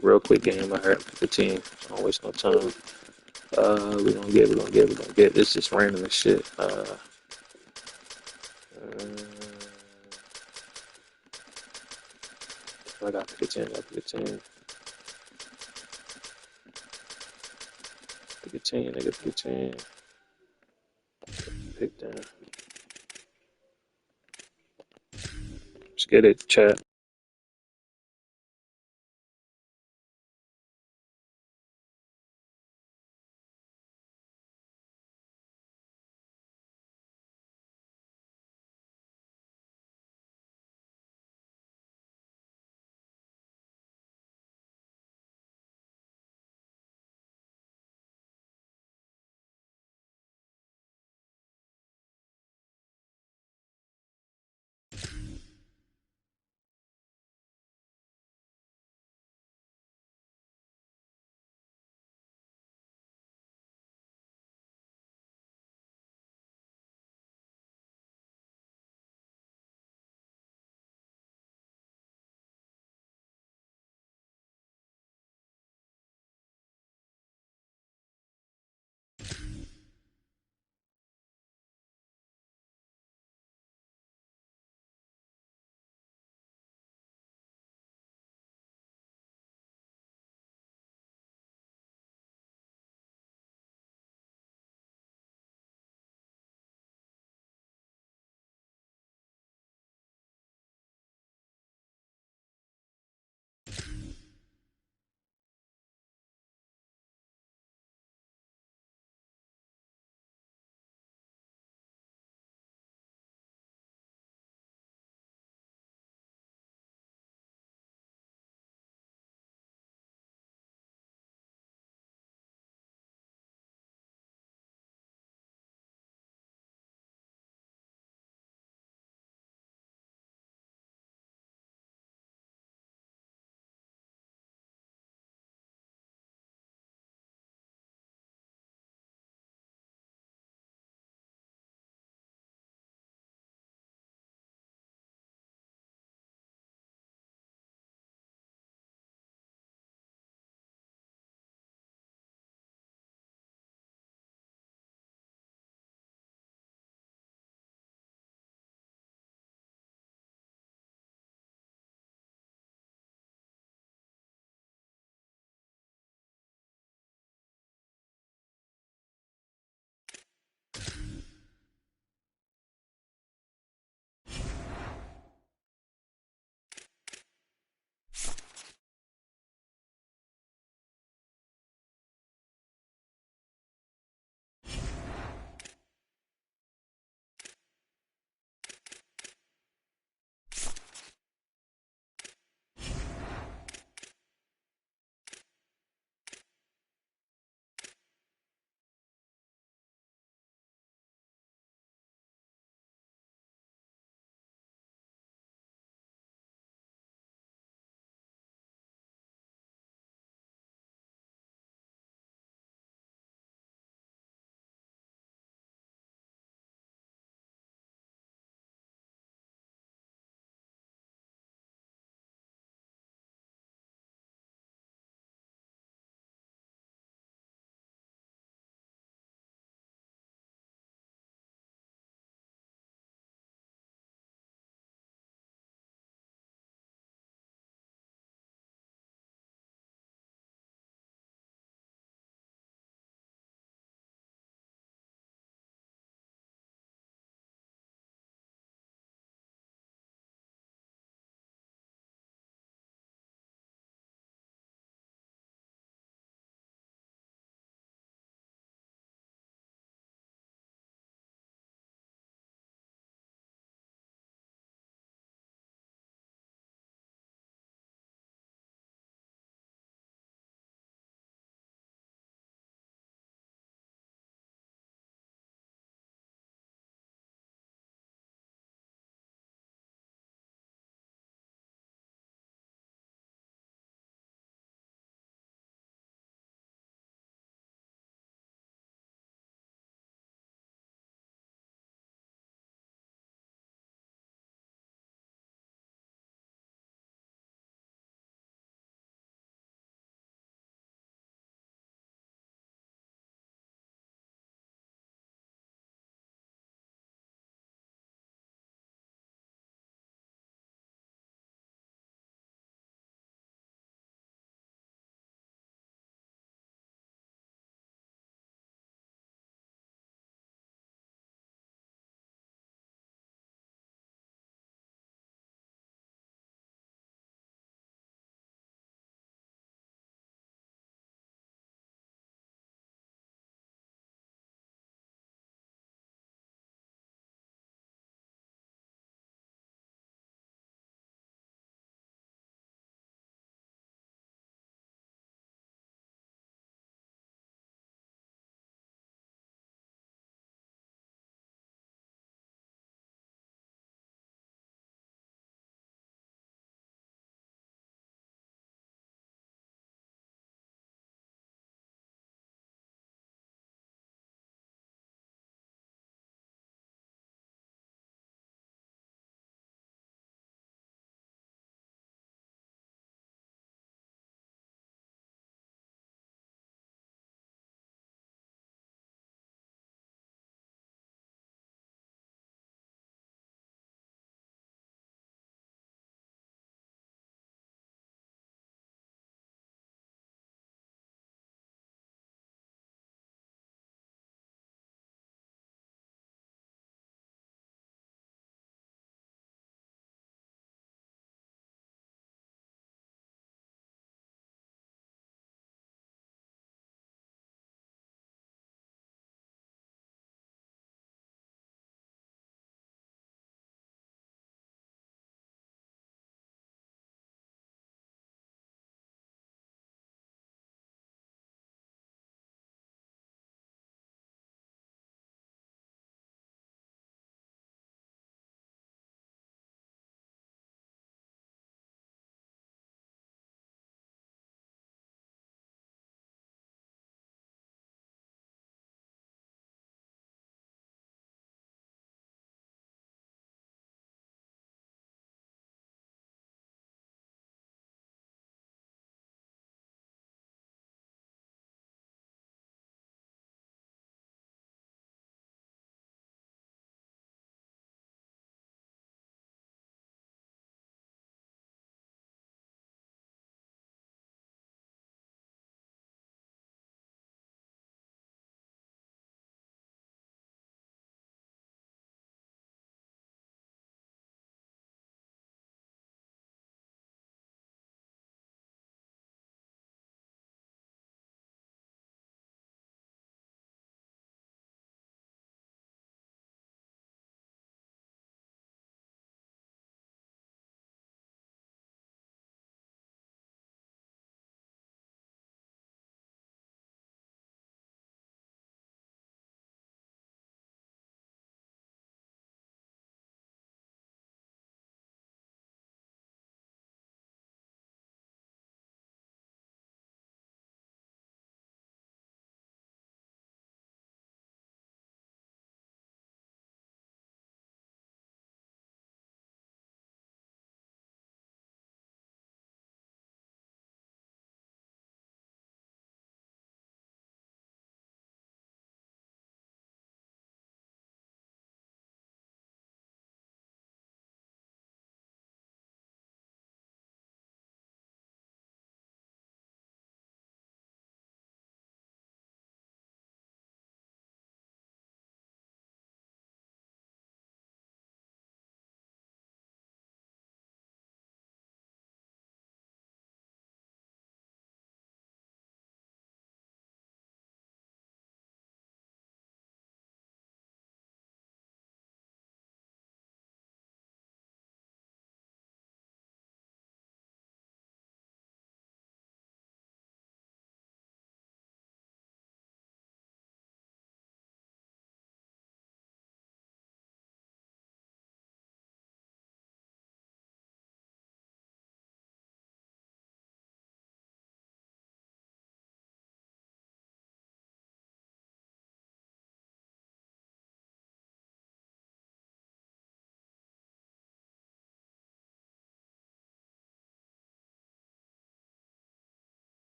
Real quick game. I heard the team. Don't waste no time. We're gonna get. This just random as shit. I got pick a 10. Pick a 10. Pick a 10. Nigga, pick a 10. Pick down. Let's get it, chat.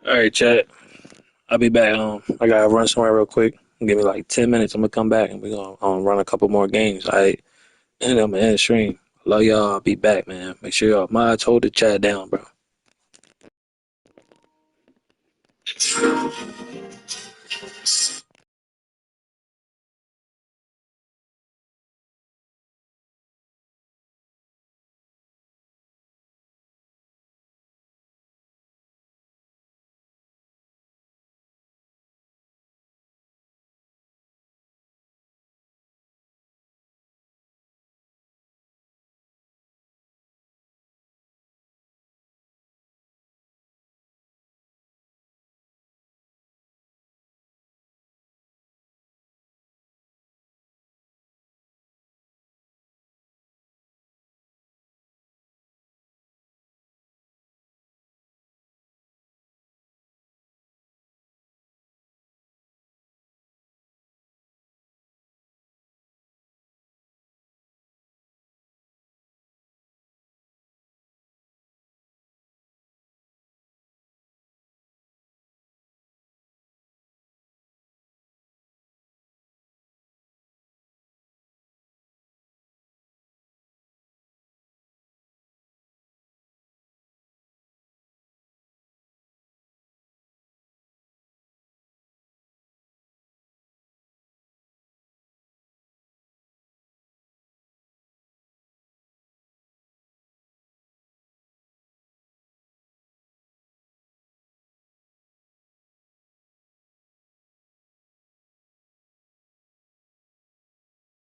All right, chat. I'll be back. I gotta run somewhere real quick. Give me like 10 minutes. I'm gonna come back and we're gonna run a couple more games. All right, and I'm gonna end the stream. Love y'all. I'll be back, man. Make sure y'all mods hold the chat down, bro.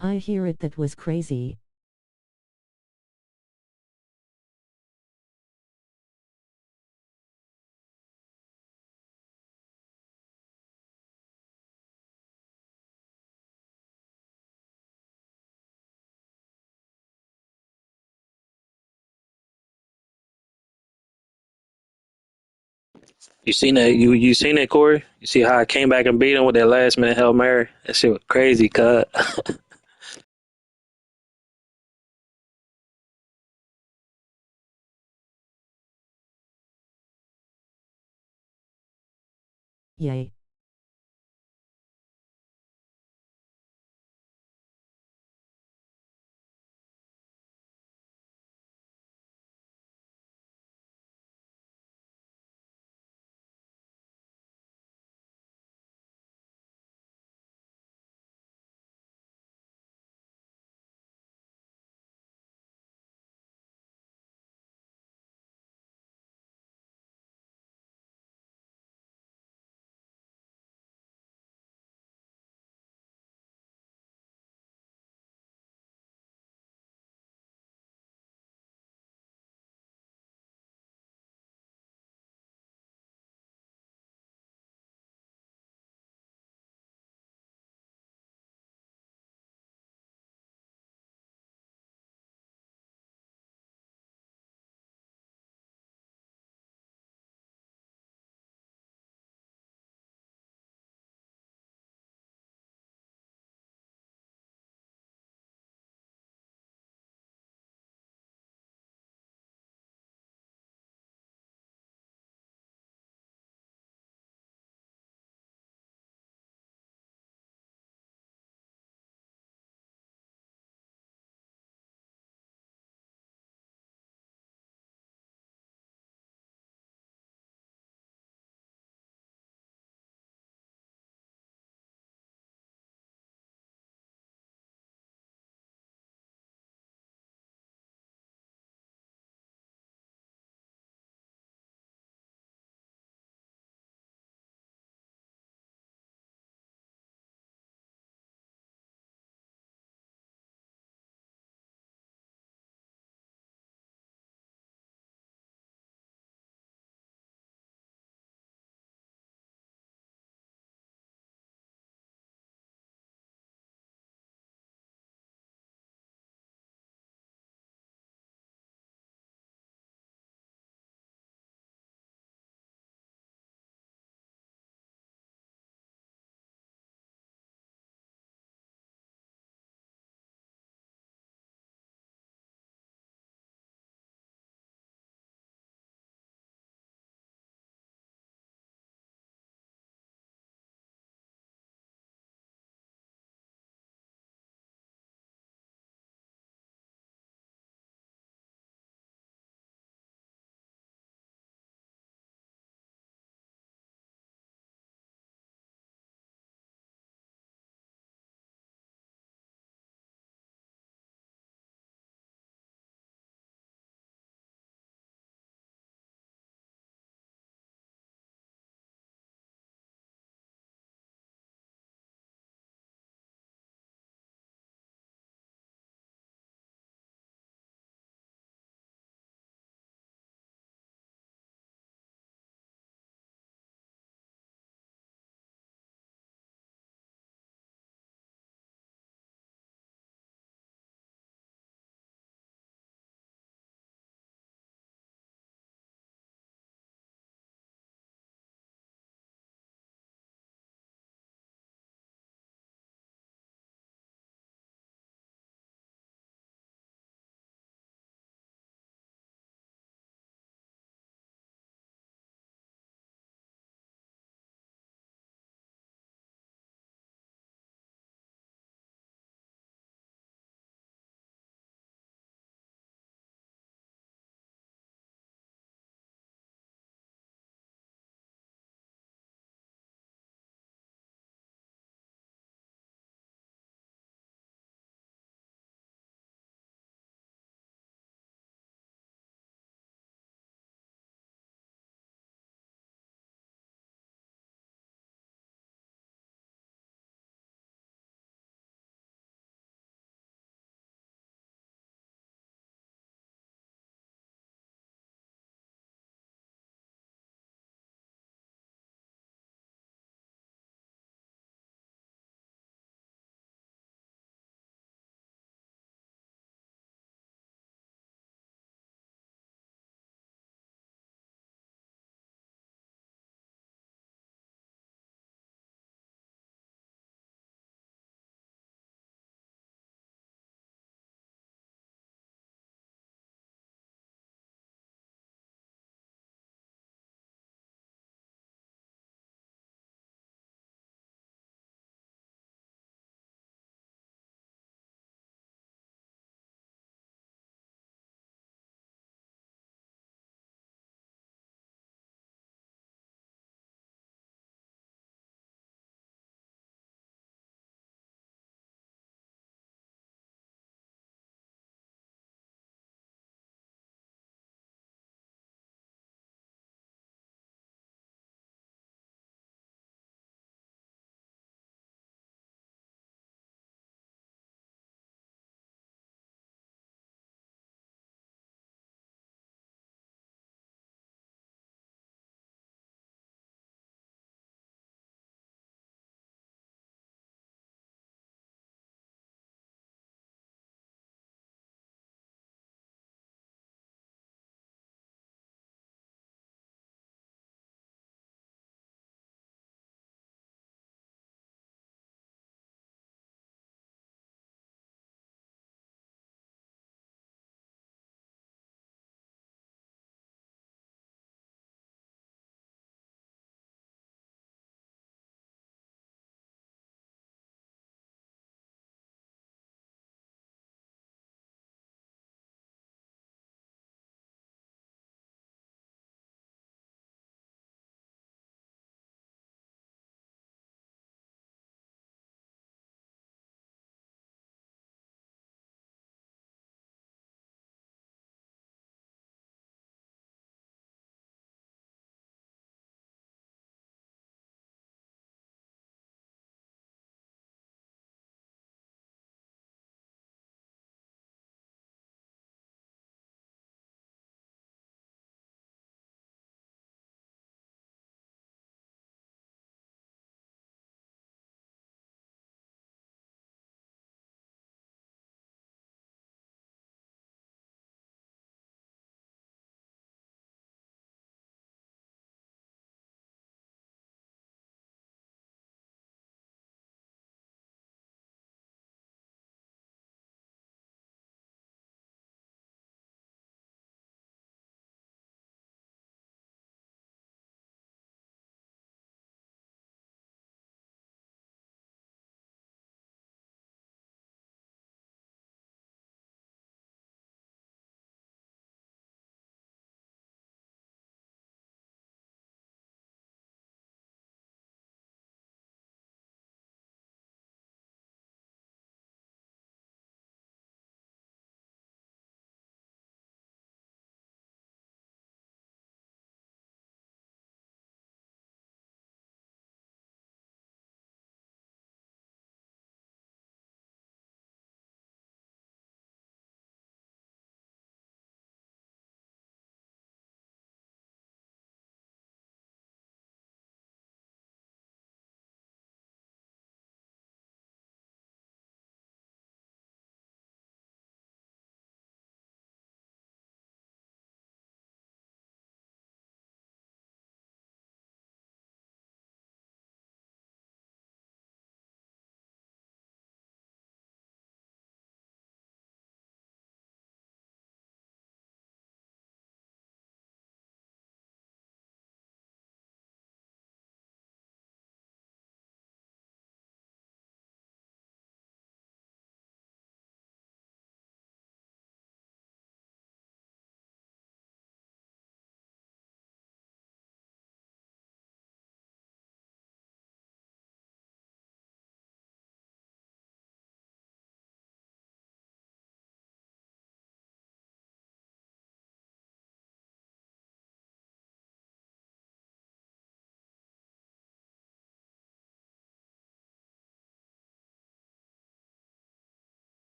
I hear it. That was crazy. You seen that? You seen that, Corey? You see how I came back and beat him with that last minute Hail Mary? That shit was crazy, cut. Yay.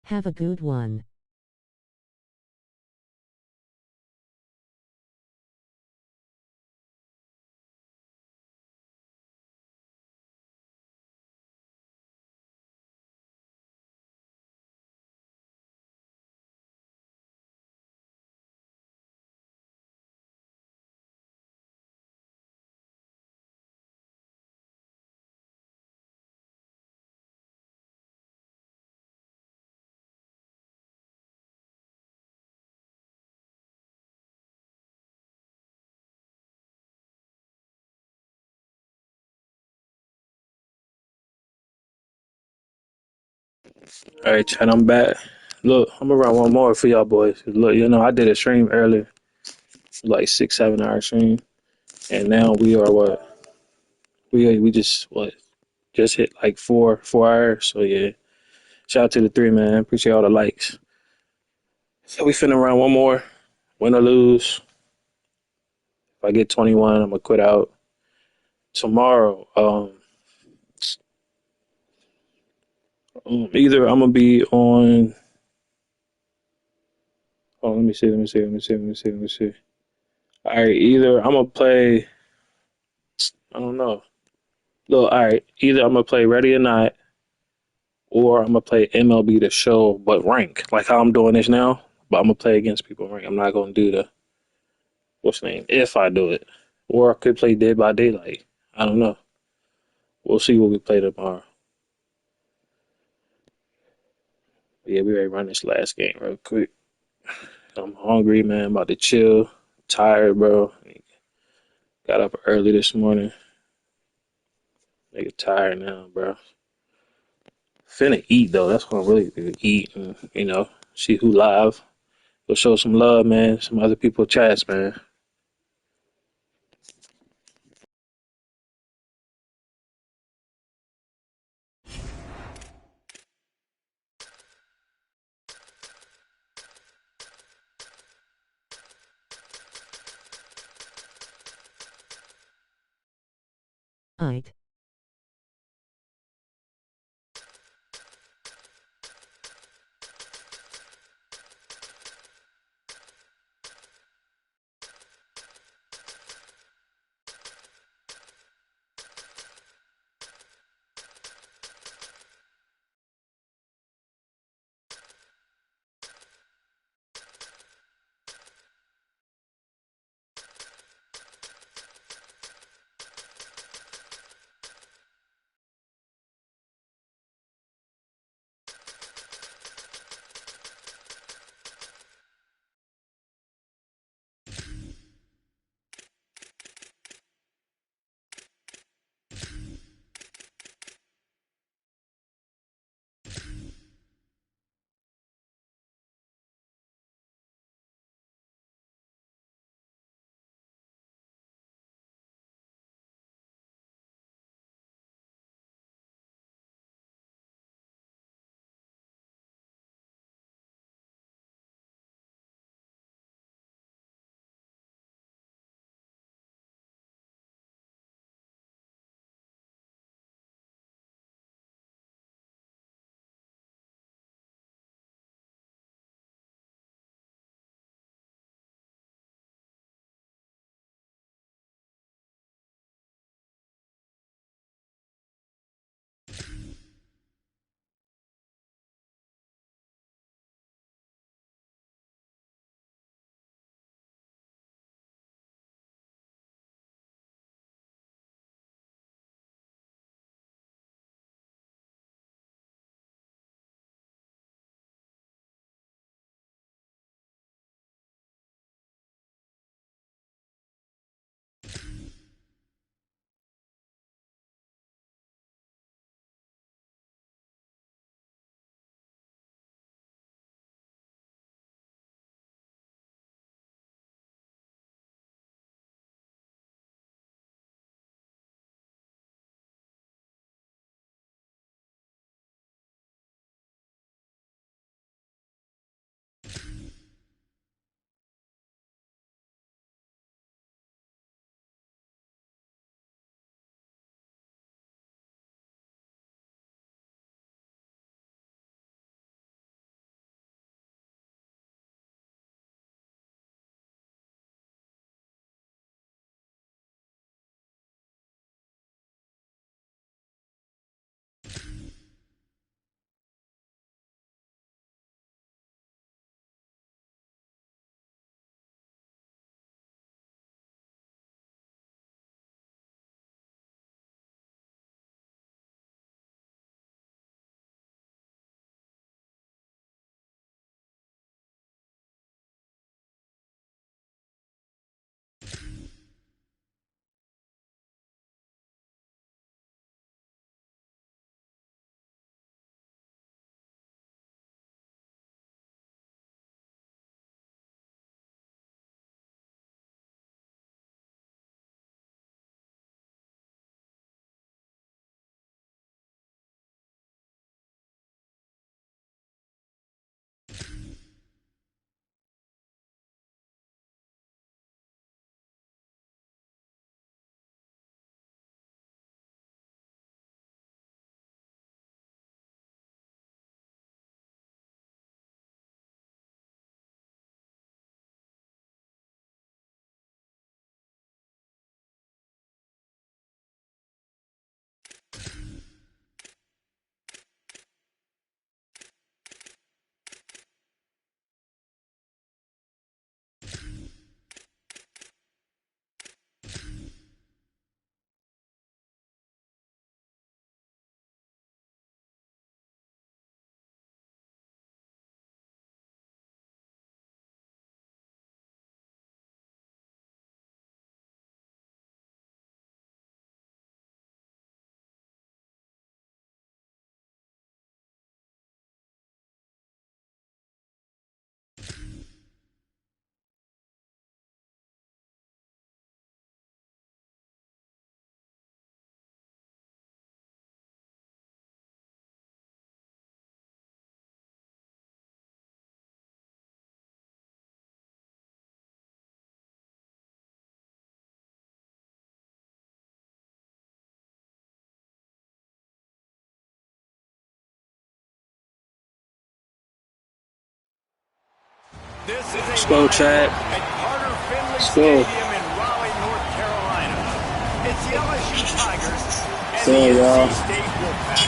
Have a good one. All right, Chad, I'm back. Look, I'm gonna run one more for y'all boys. Look, I did a stream earlier, like 6, 7 hour stream, and now we are what? We just just hit like 4 hours. So yeah, shout out to the three, man. Appreciate all the likes. So we finna run one more, win or lose. If I get 21, I'm gonna quit out tomorrow. Either I'm gonna be on. Oh, let me see. All right, either I'm gonna play. I don't know. Look, all right, either I'm gonna play Ready or Not, or I'm gonna play MLB The Show, but rank like how I'm doing this now. But I'm gonna play against people rank. I'm not gonna do the what's the name if I do it, or I could play Dead by Daylight. I don't know. We'll see what we play tomorrow. But yeah, we ready to run this last game real quick. I'm hungry, man. I'm about to chill. Tired, bro. Got up early this morning. Nigga tired now, bro. Finna eat though. That's what I'm really gonna eat and see who live. Go show some love, man. Some other people chats, man. Aight. Let's go, Chad. At Carter Finley Let's go. Stadium in Raleigh, North Carolina. It's the LSU Tigers and Go, the y'all. NC State Wolfpack.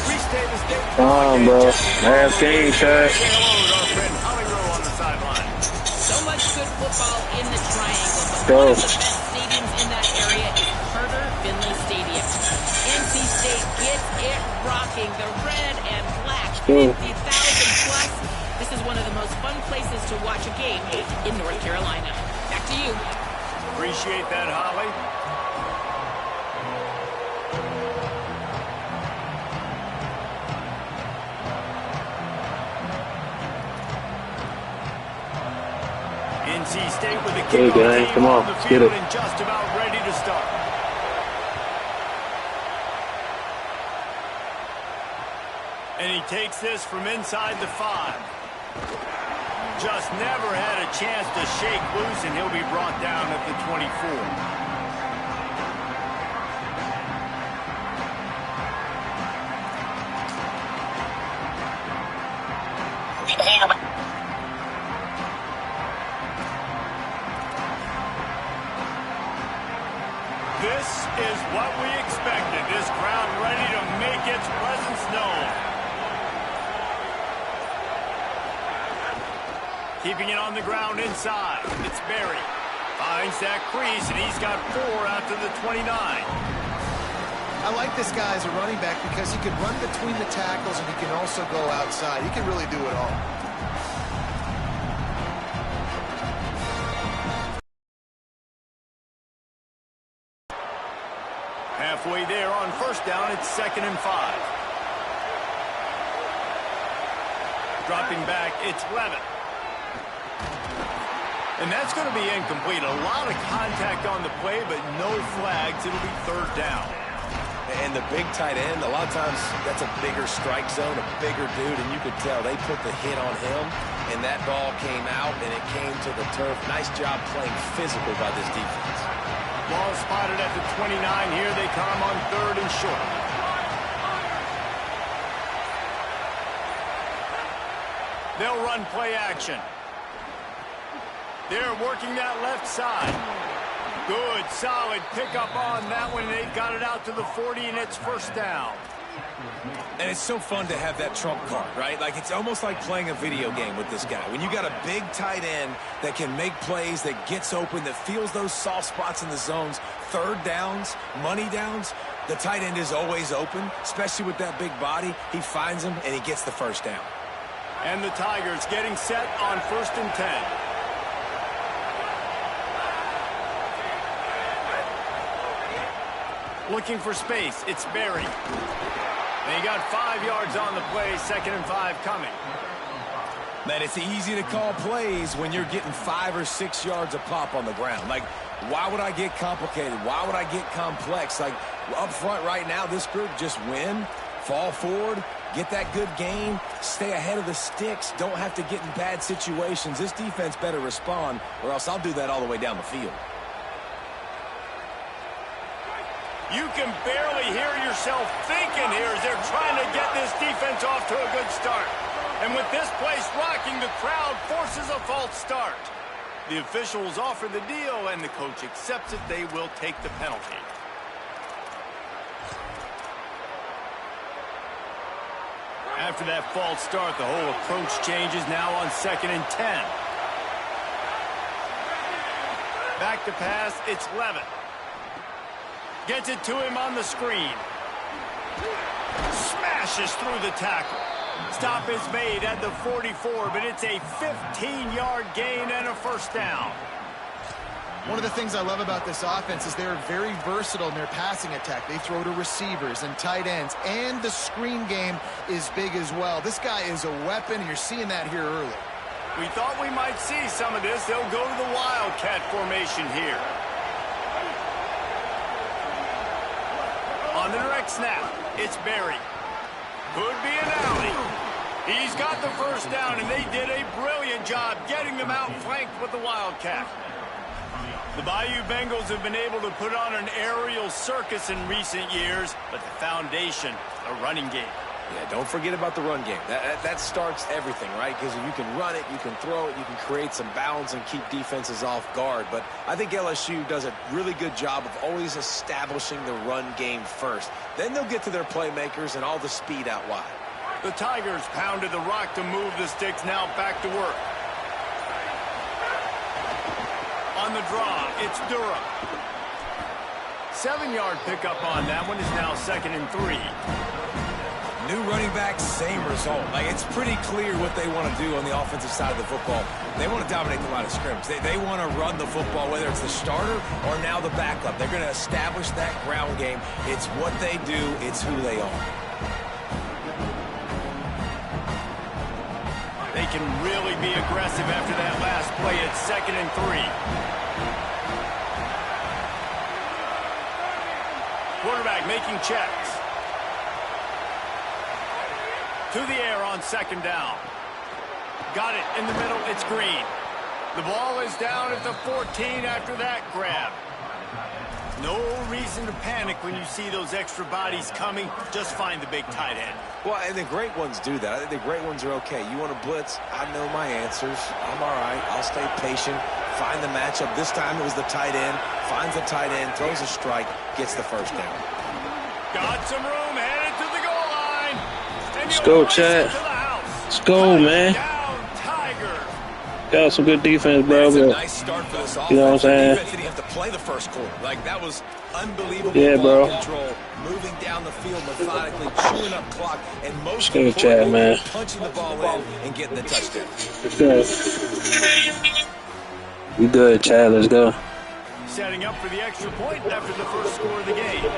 We stay the state. Come on, bro. Last game, Chad. Say hello to our friend Holly Rowe on the sideline. So much good football in the Triangle, but Go. one of the best stadiums in that area is Carter Finley Stadium. NC State gets it rocking. The red and black, Go. 50,000 plus. This is one of the most fun places to watch a game in North Carolina. Back to you. Appreciate that, Holly. NC State with the Hey, kickoff gang, team come on, the let's get field it. and just about ready to start. And he takes this from inside the 5. Just never had a chance to shake loose, and he'll be brought down at the 24. This is what we expected. This crowd ready to make its presence known. Keeping it on the ground inside. It's Berry. Finds that crease, and he's got 4 out to the 29. I like this guy as a running back because he can run between the tackles and he can also go outside. He can really do it all. Halfway there on first down, it's 2nd and 5. Dropping back, it's Levitt. And that's going to be incomplete. A lot of contact on the play, but no flags. It'll be 3rd down. And the big tight end, a lot of times that's a bigger strike zone, a bigger dude, and you could tell they put the hit on him, and that ball came out, and it came to the turf. Nice job playing physical by this defense. Ball spotted at the 29. Here they come on 3rd and short. They'll run play action. They're working that left side. Good, solid pickup on that one. They've got it out to the 40, and it's 1st down. And it's so fun to have that trump card, right? Like, it's almost like playing a video game with this guy. When you got a big tight end that can make plays, that gets open, that feels those soft spots in the zones, 3rd downs, money downs, the tight end is always open, especially with that big body. He finds him, and he gets the 1st down. And the Tigers getting set on 1st and 10. Looking for space. It's Berry. They got 5 yards on the play. 2nd and 5 coming. Man, it's easy to call plays when you're getting 5 or 6 yards a pop on the ground. Like, why would I get complicated? Why would I get complex? Like, up front right now, this group just win, fall forward, get that good gain, stay ahead of the sticks, don't have to get in bad situations. This defense better respond, or else I'll do that all the way down the field. You can barely hear yourself thinking here as they're trying to get this defense off to a good start. And with this place rocking, the crowd forces a false start. The officials offer the deal, and the coach accepts it. They will take the penalty. After that false start, the whole approach changes now on 2nd and 10. Back to pass, it's Levitt. Gets it to him on the screen. Smashes through the tackle. Stop is made at the 44, but it's a 15-yard gain and a 1st down. One of the things I love about this offense is they're very versatile in their passing attack. They throw to receivers and tight ends, and the screen game is big as well. This guy is a weapon, and you're seeing that here early. We thought we might see some of this. They'll go to the Wildcat formation here. On the direct snap, it's Berry. Could be an alley. He's got the 1st down, and they did a brilliant job getting them out flanked with the Wildcat. The Bayou Bengals have been able to put on an aerial circus in recent years, but the foundation, a running game. Yeah, don't forget about the run game. That starts everything, right? Because if you can run it, you can throw it, you can create some balance and keep defenses off guard. But I think LSU does a really good job of always establishing the run game first. Then they'll get to their playmakers and all the speed out wide. The Tigers pounded the rock to move the sticks, now back to work. On the draw, it's Durham. 7-yard pickup on that one is now 2nd and 3. New running back, same result. Like, it's pretty clear what they want to do on the offensive side of the football. They want to dominate the line of scrimmage. They want to run the football, whether it's the starter or now the backup. They're going to establish that ground game. It's what they do. It's who they are. They can really be aggressive after that last play. It's 2nd and 3. Quarterback making checks. To the air on 2nd down. Got it in the middle. It's Green. The ball is down at the 14 after that grab. No reason to panic when you see those extra bodies coming. Just find the big tight end. Well, and the great ones do that. I think the great ones are okay. You want to blitz? I know my answers. I'm all right. I'll stay patient. Find the matchup. This time it was the tight end. Finds the tight end, throws a strike, gets the first down. Got some room, headed to the goal line. Let's go, Chad. Let's go, man. Got some good defense, bro. That's a nice start for this offense. You know what I'm saying? Defense didn't have to play the first quarter. Like, that was unbelievable. Yeah, bro. Control, moving down the field methodically, chewing up clock, and most Let's go, Chad, man. punching the ball in and getting the touchdown. Let's go. You good, Chad? Let's go. Setting up for the extra point after the first score of the game.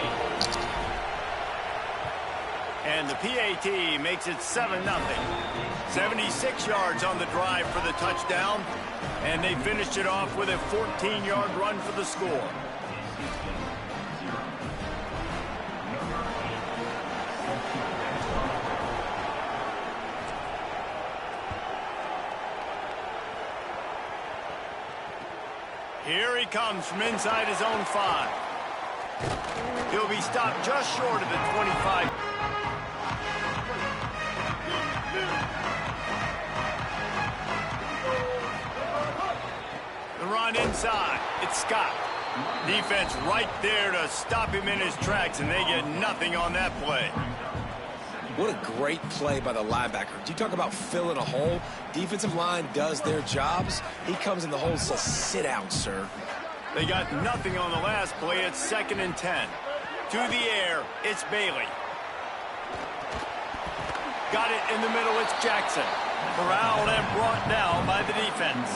And the PAT makes it 7-0. 76 yards on the drive for the touchdown. And they finished it off with a 14-yard run for the score. Here he comes from inside his own 5. He'll be stopped just short of the 25. The run inside. It's Scott. Defense right there to stop him in his tracks, and they get nothing on that play. What a great play by the linebacker. Do you talk about filling a hole? Defensive line does their jobs. He comes in the hole and says, sit down, sir. They got nothing on the last play. It's 2nd and 10. To the air, it's Bailey. Got it in the middle, it's Jackson. Corralled and brought down by the defense.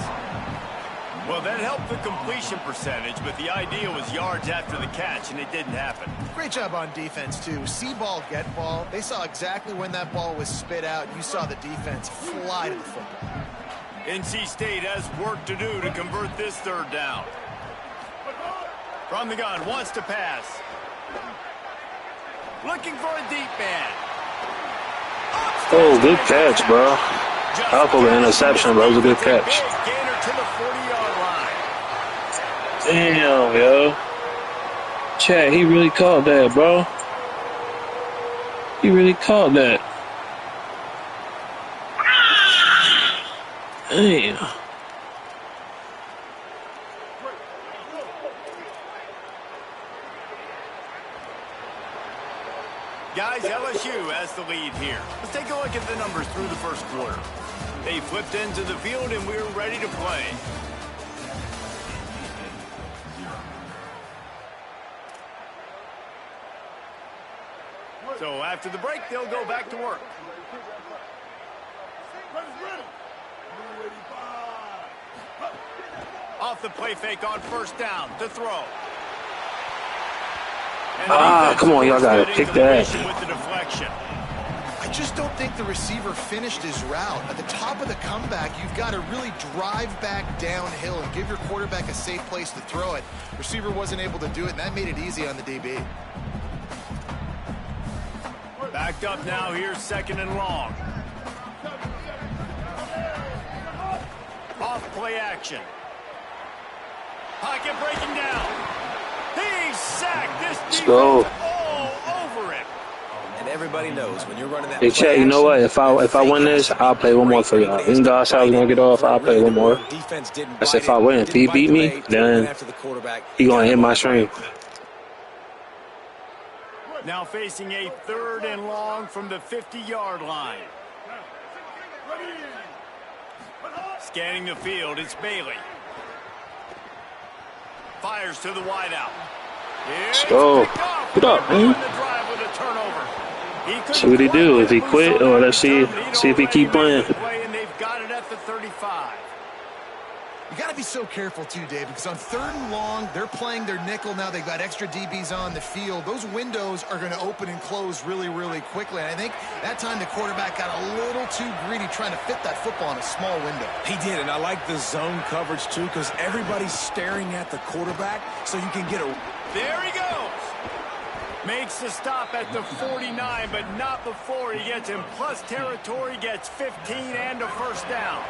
Well, that helped the completion percentage, but the idea was yards after the catch, and it didn't happen. Great job on defense, too. See ball, get ball. They saw exactly when that ball was spit out. You saw the defense fly to the football. NC State has work to do to convert this 3rd down. From the gun, wants to pass. Looking for a deep man. Oh, good catch, bro. I'll call the interception, but it was a good catch. Gainer to the 40-yard line. Damn, yo. Chad, he really caught that, bro. He really caught that. Damn. Guys, LSU has the lead here. Let's take a look at the numbers through the first quarter. They flipped into the field, and we're ready to play. So after the break, they'll go back to work. Off the play fake on 1st down to throw. Come on, y'all gotta pick that. With the deflection. I just don't think the receiver finished his route. At the top of the comeback, you've got to really drive back downhill and give your quarterback a safe place to throw it. Receiver wasn't able to do it, and that made it easy on the DB. Backed up now, here's 2nd and long. Off play action. Pocket breaking down. He's sacked. This defense all over him. And everybody knows when you're running that Hey, play chat, you know action, what? If I that fake win has this, to be I'll play one more great. for y'all. Everybody has Even to though I said I bite was it gonna get off, for it I'll play really to one more. work. Defense didn't I said bite if it, I win, if didn't he bite beat the me, bait. They went then after the quarterback. he gonna Got hit him on my the stream. break. Now facing a 3rd and long from the 50-yard line. Scanning the field, it's Bailey. Fires to the wideout. Let's go. Get up, man. See what he do. If he quit, or let's see if he keep playing. And they've got it at the 35. You got to be so careful, too, Dave, because on 3rd and long, they're playing their nickel now. They've got extra DBs on the field. Those windows are going to open and close really, really quickly. And I think that time the quarterback got a little too greedy trying to fit that football in a small window. He did, and I like the zone coverage, too, because everybody's staring at the quarterback, so you can get a... There he goes. Makes the stop at the 49, but not before he gets in plus territory, gets 15 and a first down.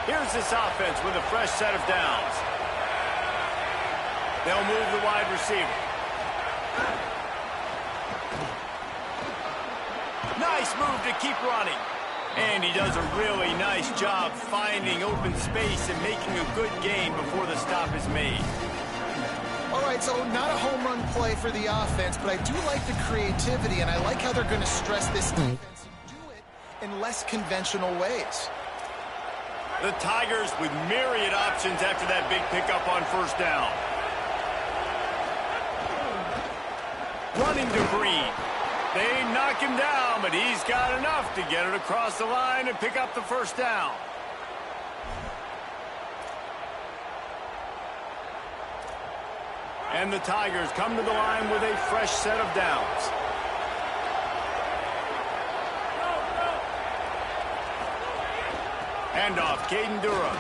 Here's this offense with a fresh set of downs. They'll move the wide receiver. Nice move to keep running. And he does a really nice job finding open space and making a good gain before the stop is made. All right, so not a home run play for the offense, but I do like the creativity, and I like how they're going to stress this defense and do it in less conventional ways. The Tigers with myriad options after that big pickup on first down. Running to Green. They knock him down, but he's got enough to get it across the line and pick up the first down. And the Tigers come to the line with a fresh set of downs. Handoff, Caden Durham.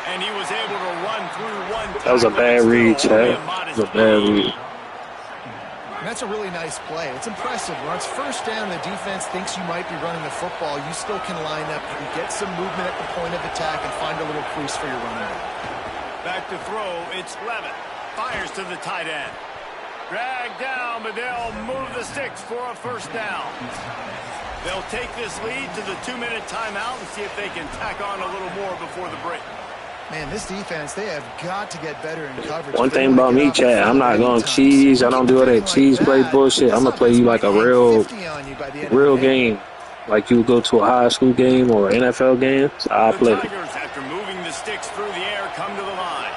And he was able to run through one. That was a bad read, Chad. That was a bad read. And that's a really nice play. It's impressive. When it's first down, the defense thinks you might be running the football. You still can line up and get some movement at the point of attack and find a little crease for your running back. Back to throw, it's Levitt. Fires to the tight end. Dragged down, but they'll move the sticks for a first down. They'll take this lead to the 2-minute timeout and see if they can tack on a little more before the break. Man, this defense, they have got to get better in coverage. One thing about me, Chad, I'm not going to cheese. I don't do all that cheese play bullshit. I'm going to play you like a real game. Like you would go to a high school game or an NFL game. So I'll play. The Tigers, after moving the sticks through the air, come to the line.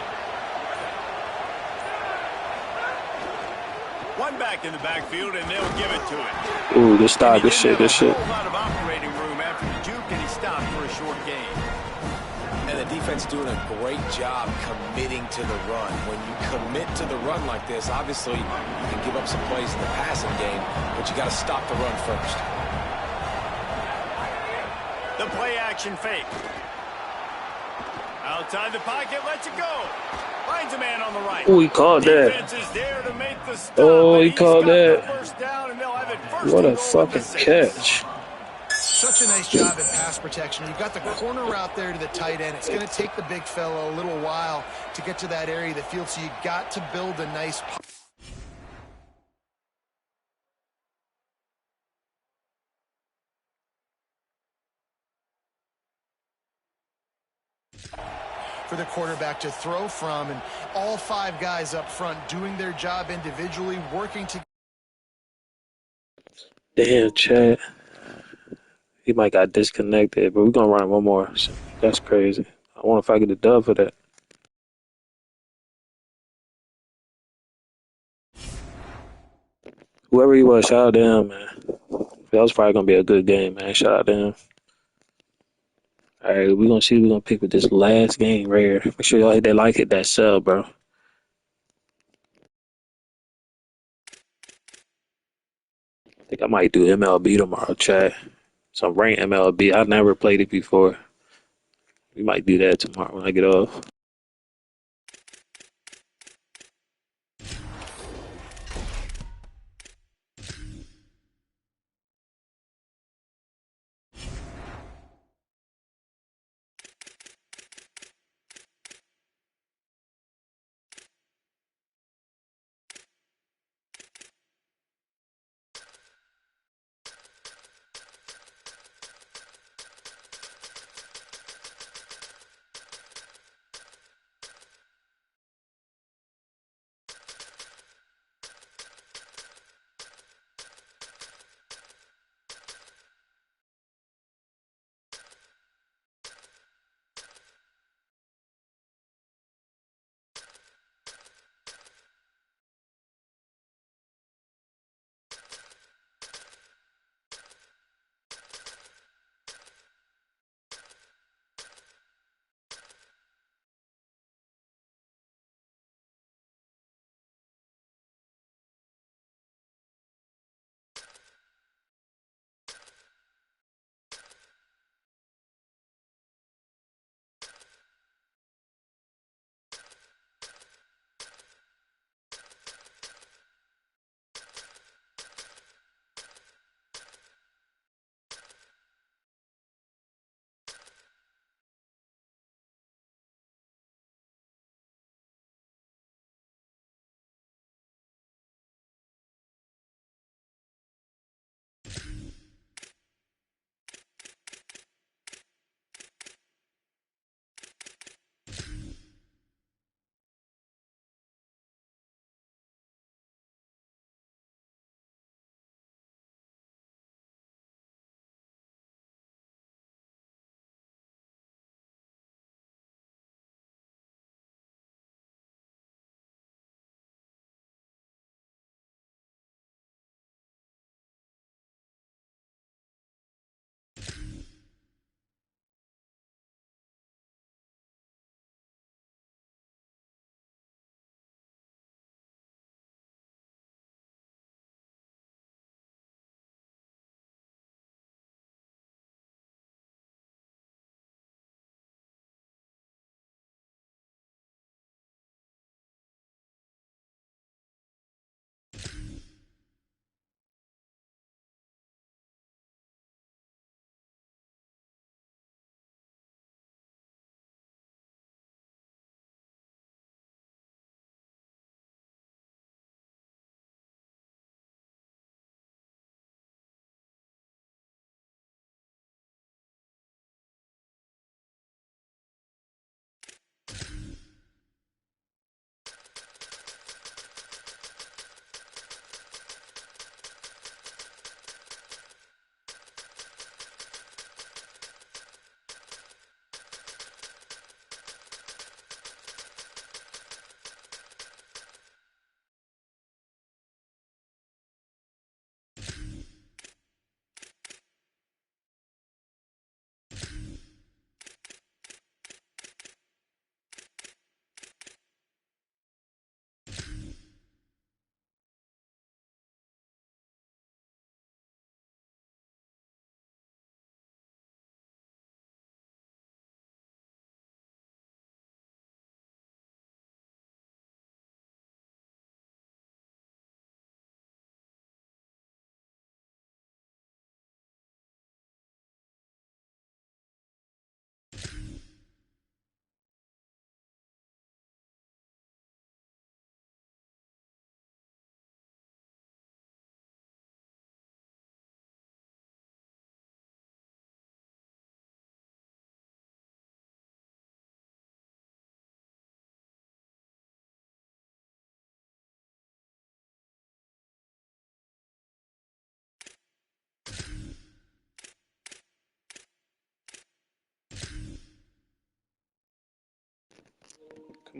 One back in the backfield, and they'll give it to him. Ooh, good stop. Good shit. Good shit. A whole lot of operating room after the juke, and he stopped for a short gain. And the defense doing a great job committing to the run. When you commit to the run like this, obviously you can give up some plays in the passing game, but you got to stop the run first. The play action fake. Outside the pocket, lets it go. Finds a man on the right. Oh, he called that. Defense is there to make the stop, Oh, he called that. First down, and they'll have it first What a and goal at the fucking 6. catch. Such a nice job at pass protection. You've got the corner route there to the tight end. It's going to take the big fellow a little while to get to that area of the field, so you got to build a nice... for the quarterback to throw from, and all 5 guys up front doing their job individually, working together. Damn, Chad. He might got disconnected, but we're going to run one more. That's crazy. I wonder if I get a dub for that. Whoever he was, shout out to him, man. That was probably going to be a good game, man. Shout out to him. All right, we're going to see who we're going to pick with this last game right here. Make sure y'all hit that like, hit that sub, bro. I think I might do MLB tomorrow, chat. Some ranked MLB. I've never played it before. We might do that tomorrow when I get off.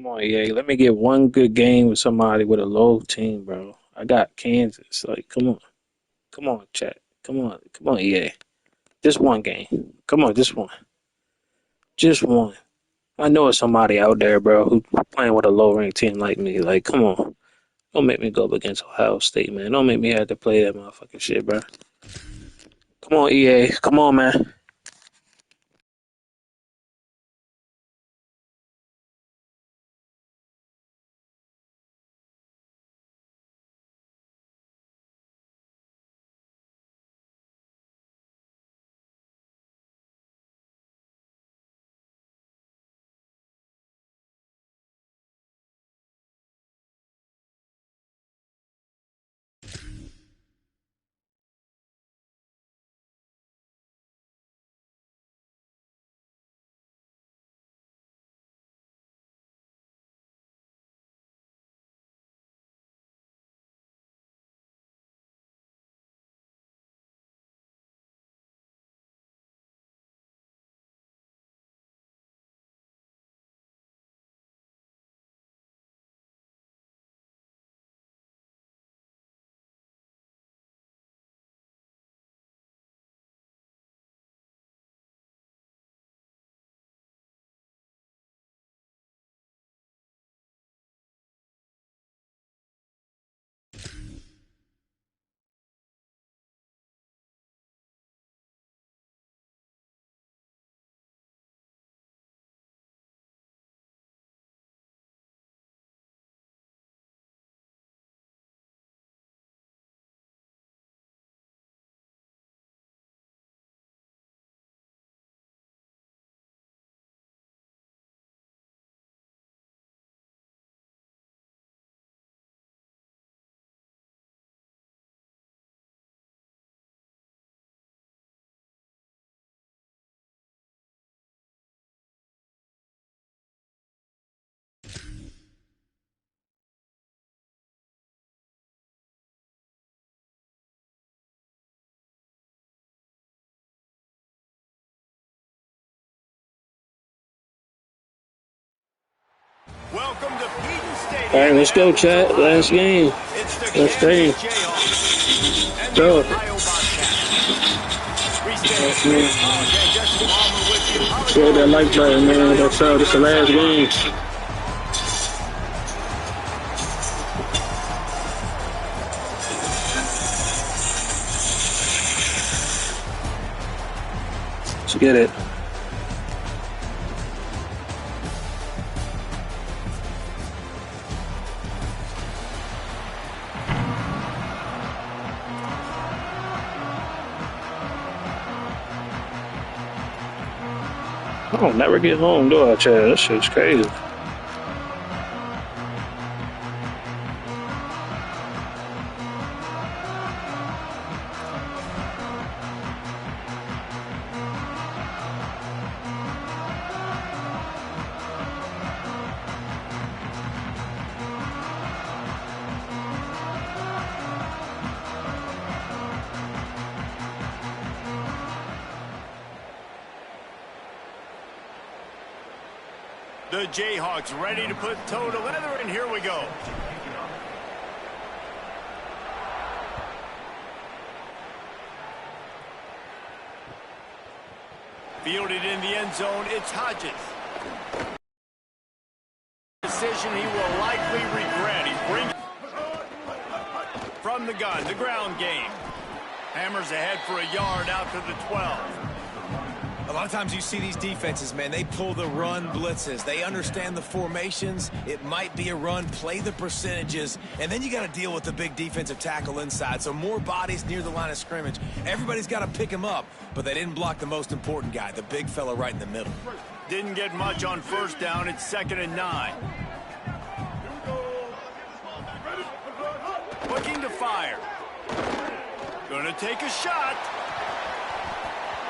Come on, EA. Let me get one good game with somebody with a low team, bro. I got Kansas. Like, come on. Come on, chat. Come on. Come on, EA. Just one game. Come on, just one. Just one. I know it's somebody out there, bro, who playing with a low ranked team like me. Like, come on. Don't make me go up against Ohio State, man. Don't make me have to play that motherfucking shit, bro. Come on, EA. Come on, man. Welcome to Peden Stadium. All right, let's go, chat. Last game. It's the Let's stay. Kansas Jayhawks and the Go. Ohio Bobcats. Okay, Justin Palmer with you. Throw that like button, man. That's all. This is the last game. Let's get it. I don't never get home, do I, Chad? That shit's crazy. The Jayhawks ready to put toe to leather, and here we go. Fielded in the end zone, it's Hodges. Decision he will likely regret. He's bringing from the gun, the ground game. Hammers ahead for a yard out to the 12. A lot of times you see these defenses, man, they pull the run blitzes. They understand the formations. It might be a run, play the percentages, and then you got to deal with the big defensive tackle inside. So more bodies near the line of scrimmage. Everybody's got to pick him up, but they didn't block the most important guy, the big fella right in the middle. Didn't get much on first down. It's 2nd and 9. Looking to fire. Gonna take a shot.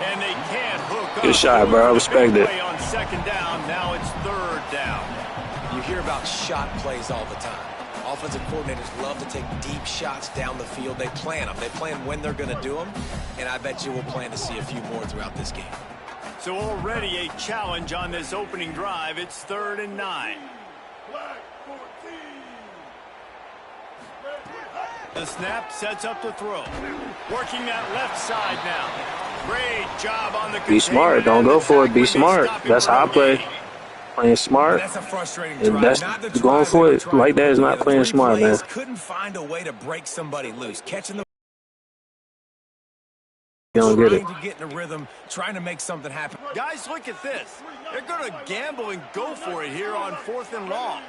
And they can't hook up. Good shot, bro. I respect it. On 2nd down, now it's 3rd down. You hear about shot plays all the time. Offensive coordinators love to take deep shots down the field. They plan them. They plan when they're going to do them. And I bet you we'll plan to see a few more throughout this game. So already a challenge on this opening drive. It's 3rd and 9. The snap sets up the throw. Working that left side now. Great job on the Be smart. Don't go for it. Be smart. That's how I play. Playing smart. That's a frustrating And drive. that's Not the going drive for they were it trying like to that is put not together. playing 3 smart, man. plays, couldn't find a way to break somebody loose. Catching the You don't get it. trying to get in a rhythm, trying to make something happen. Guys, look at this. They're going to gamble and go for it here on 4th and long.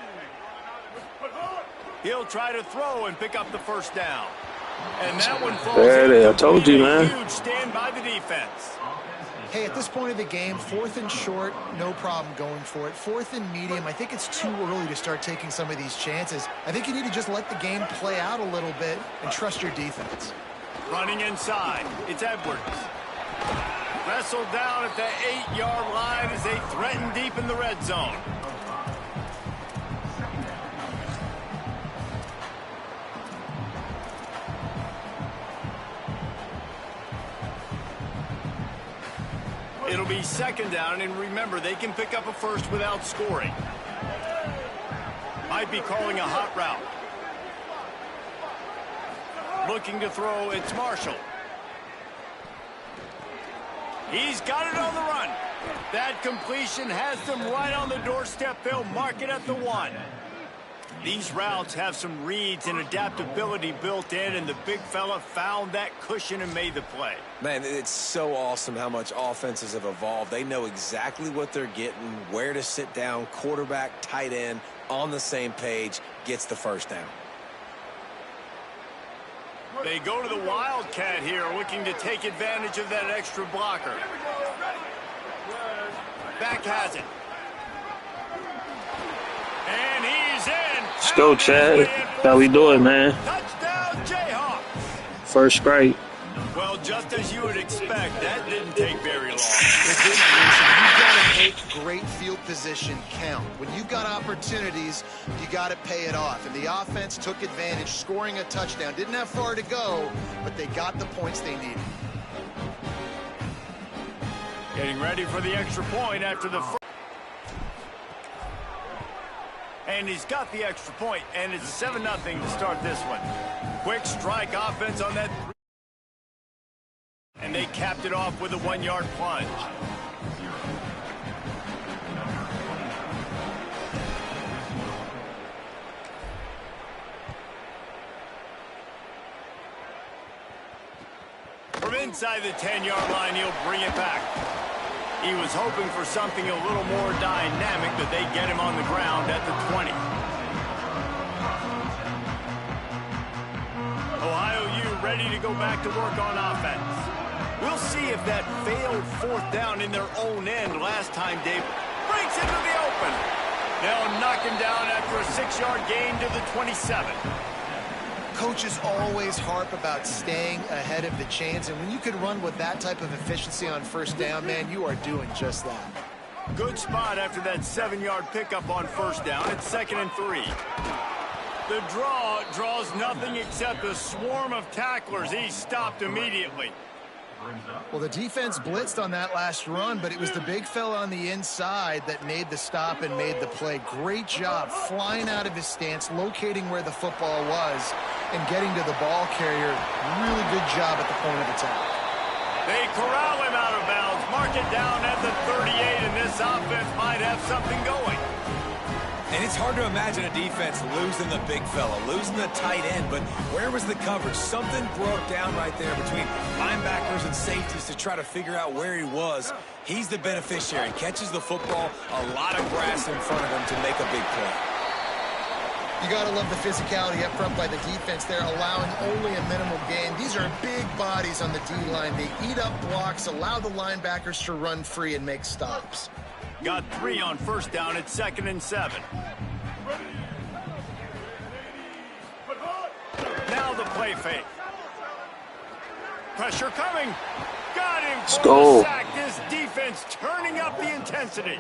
He'll try to throw and pick up the first down. And that one falls. There it is. I told you, man. Huge stand by the defense. Hey, at this point of the game, 4th and short, no problem going for it. 4th and medium, I think it's too early to start taking some of these chances. I think you need to just let the game play out a little bit and trust your defense. Running inside, it's Edwards. Wrestled down at the 8-yard line as they threaten deep in the red zone. It'll be 2nd down, and remember, they can pick up a first without scoring. Might be calling a hot route. Looking to throw, it's Marshall. He's got it on the run. That completion has them right on the doorstep. They'll mark it at the 1. These routes have some reads and adaptability built in, and the big fella found that cushion and made the play. Man, it's so awesome how much offenses have evolved. They know exactly what they're getting, where to sit down, quarterback, tight end, on the same page, gets the first down. They go to the Wildcat here, looking to take advantage of that extra blocker. Back has it. And he's in. Let's go, Chad. How we doing, man? Touchdown, Jayhawks. First strike. Well, just as you would expect, that didn't take very long. It didn't, Mason. You've got to make great field position count. When you've got opportunities, you got to pay it off. And the offense took advantage, scoring a touchdown. Didn't have far to go, but they got the points they needed. Getting ready for the extra point after the first. And he's got the extra point, and it's 7-0 to start this one. Quick strike offense on that. And they capped it off with a 1-yard plunge. From inside the 10-yard line, he'll bring it back. He was hoping for something a little more dynamic, but they get him on the ground at the 20. Ohio U ready to go back to work on offense. We'll see if that failed 4th down in their own end last time, Dave, breaks into the open. They'll knock him down after a 6-yard gain to the 27. Coaches always harp about staying ahead of the chains, and when you can run with that type of efficiency on 1st down, man, you are doing just that. Good spot after that 7-yard pickup on 1st down. It's 2nd and 3. The draw draws nothing except a swarm of tacklers. He's stopped immediately. Well, the defense blitzed on that last run, but it was the big fella on the inside that made the stop and made the play. Great job flying out of his stance, locating where the football was, and getting to the ball carrier. Really good job at the point of attack. They corral him out of bounds, mark it down at the 38, and this offense might have something going. And it's hard to imagine a defense losing the big fella, losing the tight end, but where was the coverage? Something broke down right there between linebackers and safeties to try to figure out where he was. He's the beneficiary, catches the football, a lot of grass in front of him to make a big play. You got to love the physicality up front by the defense there, allowing only a minimal gain. These are big bodies on the D-line. They eat up blocks, allow the linebackers to run free and make stops. Got 3 on 1st down at 2nd and 7. Now the play fake. Pressure coming. Got him for the sack. This defense turning up the intensity.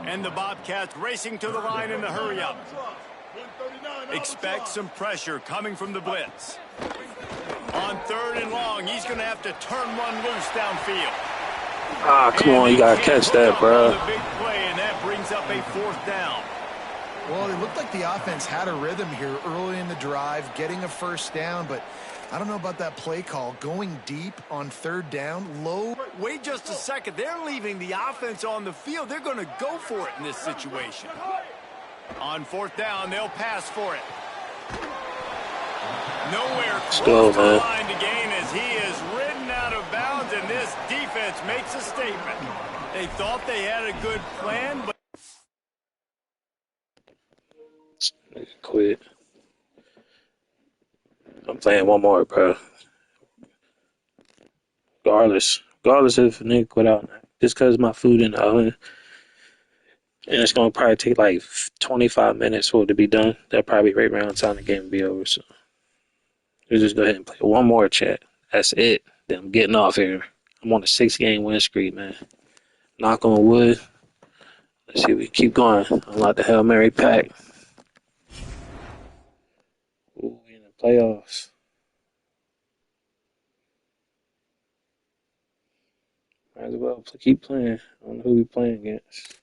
And the Bobcats racing to the line in the hurry up. Expect some pressure coming from the blitz. On 3rd and long, he's going to have to turn one loose downfield. Ah, come on, you gotta catch that, bro. The big play, and that brings up a 4th down. Well, it looked like the offense had a rhythm here early in the drive, getting a first down, but I don't know about that play call. Going deep on third down, low. Wait just a second. They're leaving the offense on the field. They're going to go for it in this situation. On fourth down, they'll pass for it. Nowhere close to the line to gain as he is ridden out of bounds, and this defense makes a statement. They thought they had a good plan, but Quit. I'm playing one more, bro. Regardless if a nigga quit out, just because my food in the oven, and it's gonna probably take like 25 minutes for it to be done. That'll probably be right around the time the game will be over. So we'll just go ahead and play one more chat. That's it. Then I'm getting off here. I'm on a 6-game win streak, man. Knock on wood. Let's see if we can keep going. Unlock the Hail Mary pack. Ooh, we in the playoffs. Might as well keep playing. I don't know who we playing against.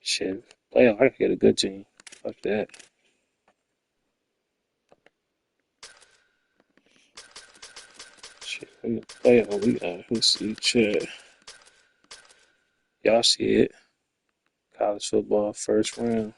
Shit. Playoff, I could get a good team. Fuck that. Shit, we playoff. We got who see chat. Y'all see it. College football first round.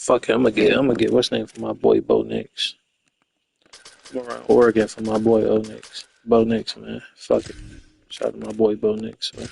Fuck it, I'm gonna get what's name for my boy Bo Nix. I'm around Oregon for my boy Bo Nix, man. Fuck it. Shout out to my boy Bo Nix, man.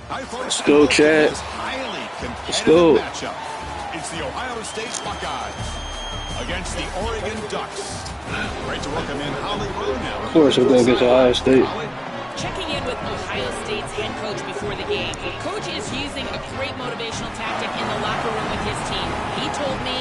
Hi, folks. Let's go, Chad. Highly Let's go. matchup. It's the Ohio State Buckeyes against the Oregon Ducks. Great to welcome in Holly Rowe now. Of course, we'll go against Ohio State. Checking in with Ohio State's head coach before the game. Coach is using a great motivational tactic in the locker room with his team. He told me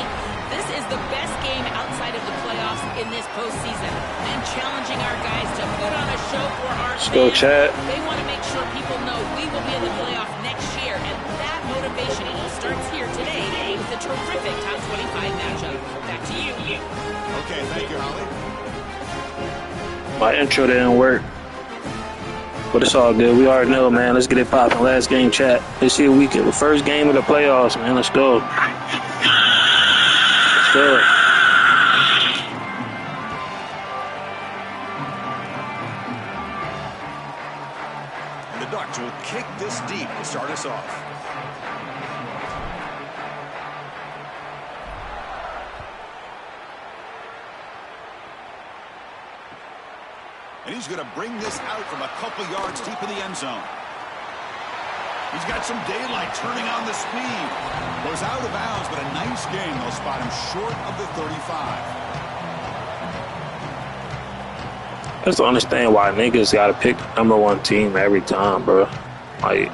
this is the best game outside of the playoffs in this postseason. And challenging our guys to put on a show for our Let's fans. go, Chad. They want to make sure people know we will be in the playoff next year. And that motivation starts here today with a terrific top 25 matchup. Back to you. Okay, thank you, Holly. My intro didn't work. But it's all good. We already know, man. Let's get it popping. Last game, chat. Let's see a weekend. The first game of the playoffs, man. Let's go. Let's go. And the Ducks will kick this deep to start us off. And he's going to bring this out from a couple yards deep in the end zone. He's got some daylight turning on the speed. Goes out of bounds, but a nice game. They'll spot him short of the 35. I just don't understand why niggas gotta pick the #1 team every time, bro. Like,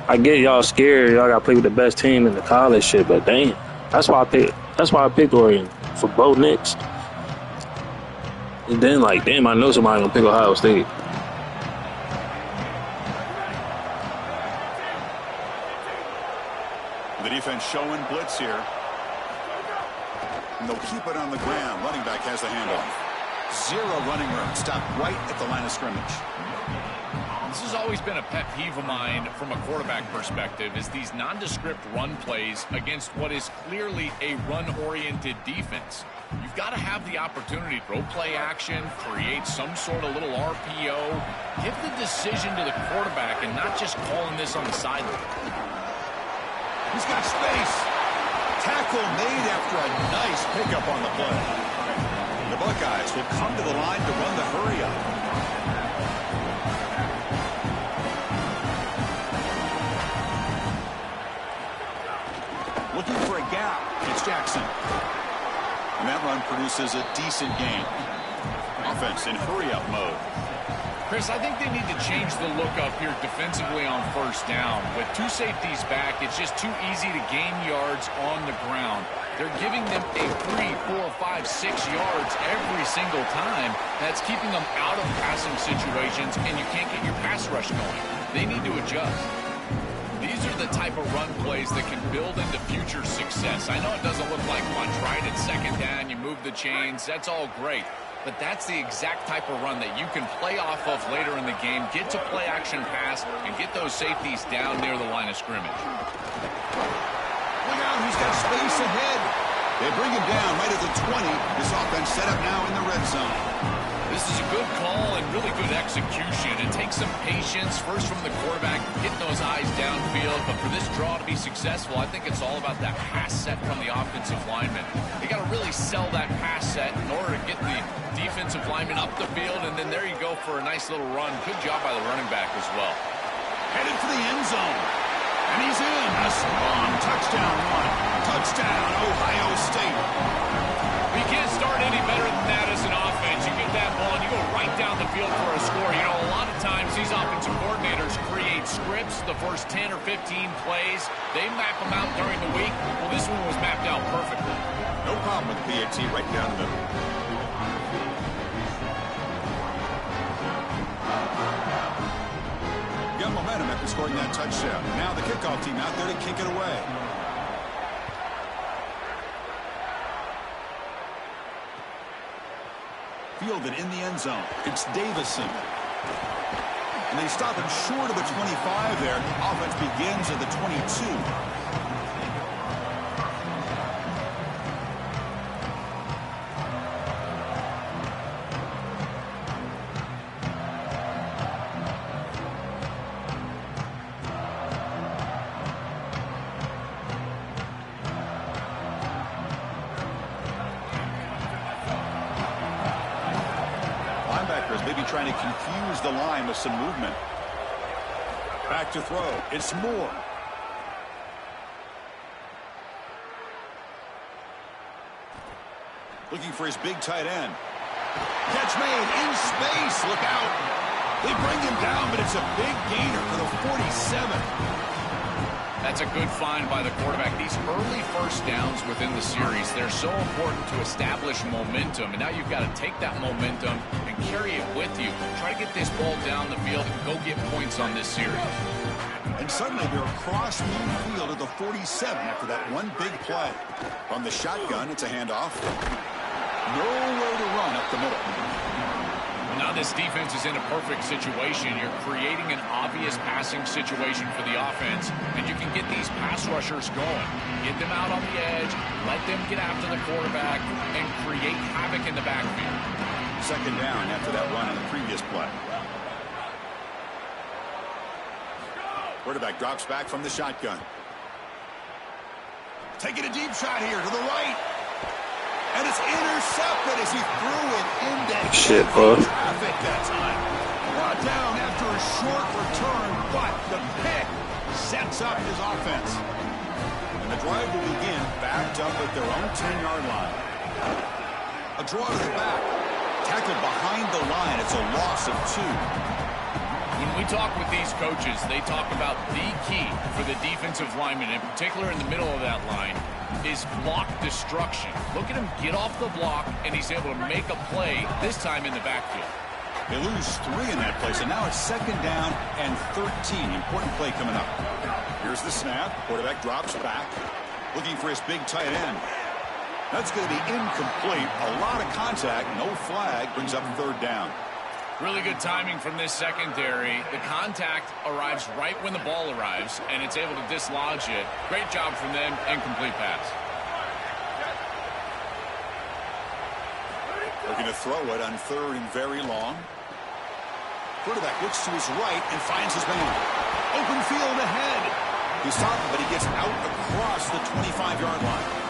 I get y'all scared. Y'all gotta play with the best team in the college shit, but damn, that's why I picked Oregon for Bo Nix. And then, like, damn, I know somebody gonna pick Ohio State. The defense showing blitz here. And they'll keep it on the ground. Running back has the handoff. Zero running room. Stopped right at the line of scrimmage. This has always been a pet peeve of mine from a quarterback perspective, is these nondescript run plays against what is clearly a run-oriented defense. You've got to have the opportunity to throw play action, create some sort of little RPO, give the decision to the quarterback and not just calling this on the sideline. He's got space. Tackle made after a nice pickup on the play. The Buckeyes will come to the line to run the hurry-up. Looking for a gap. It's Jackson. And that run produces a decent gain. Offense in hurry-up mode. Chris, I think they need to change the look up here defensively on first down. With two safeties back, it's just too easy to gain yards on the ground. They're giving them a 3, 4, 5, 6 yards every single time. That's keeping them out of passing situations, and you can't get your pass rush going. They need to adjust. These are the type of run plays that can build into future success. I know it doesn't look like much, right? It's second down, you move the chains, that's all great. But that's the exact type of run that you can play off of later in the game, get to play action pass, and get those safeties down near the line of scrimmage. Look out, he's got space ahead. They bring him down right at the 20. This offense set up now in the red zone. This is a good call and really good execution. It takes some patience, first from the quarterback, getting those eyes downfield. But for this draw to be successful, I think it's all about that pass set from the offensive lineman. They got to really sell that pass set in order to get the defensive lineman up the field. And then there you go for a nice little run. Good job by the running back as well. Headed for the end zone. And he's in. A strong touchdown run. Touchdown, Ohio State. You can't start any better than that as an offense. You get that ball and you go right down the field for a score. You know, a times these offensive coordinators create scripts, the first 10 or 15 plays, they map them out during the week. Well, this one was mapped out perfectly. No problem with the PAT right down the middle. Got momentum after scoring that touchdown. Now the kickoff team out there to kick it away. Fielded in the end zone. It's Davison. And they stop him short of the 25 there. Offense begins at the 22. Maybe trying to confuse the line with some movement. Back to throw. It's Moore. Looking for his big tight end. Catch made in space. Look out. They bring him down, but it's a big gainer for the 47. That's a good find by the quarterback. These early first downs within the series, they're so important to establish momentum. And now you've got to take that momentum and carry it with you. Try to get this ball down the field and go get points on this series. And suddenly they're across midfield at the 47 after that one big play. From the shotgun, it's a handoff. Nowhere to run up the middle. Now this defense is in a perfect situation. You're creating an obvious passing situation for the offense, and you can get these pass rushers going. Get them out on the edge, let them get after the quarterback, and create havoc in the backfield. Second down after that run on the previous play. Quarterback drops back from the shotgun. Taking a deep shot here to the right. And it's intercepted as he threw it into traffic that time. Brought down after a short return, but the pick sets up his offense. And the drive will begin backed up at their own 10-yard line. A draw to the back. Tackled behind the line. It's a loss of 2. When we talk with these coaches, they talk about the key for the defensive lineman, in particular in the middle of that line, is block destruction. Look at him get off the block, and he's able to make a play, this time in the backfield. They lose 3 in that play, so now it's second down and 13. Important play coming up. Here's the snap. Quarterback drops back, looking for his big tight end. That's going to be incomplete. A lot of contact, no flag, brings up third down. Really good timing from this secondary. The contact arrives right when the ball arrives, and it's able to dislodge it. Great job from them. Incomplete pass. Looking to throw it on third and very long. Quarterback looks to his right and finds his man. Open field ahead. He's stopped, but he gets out across the 25-yard line.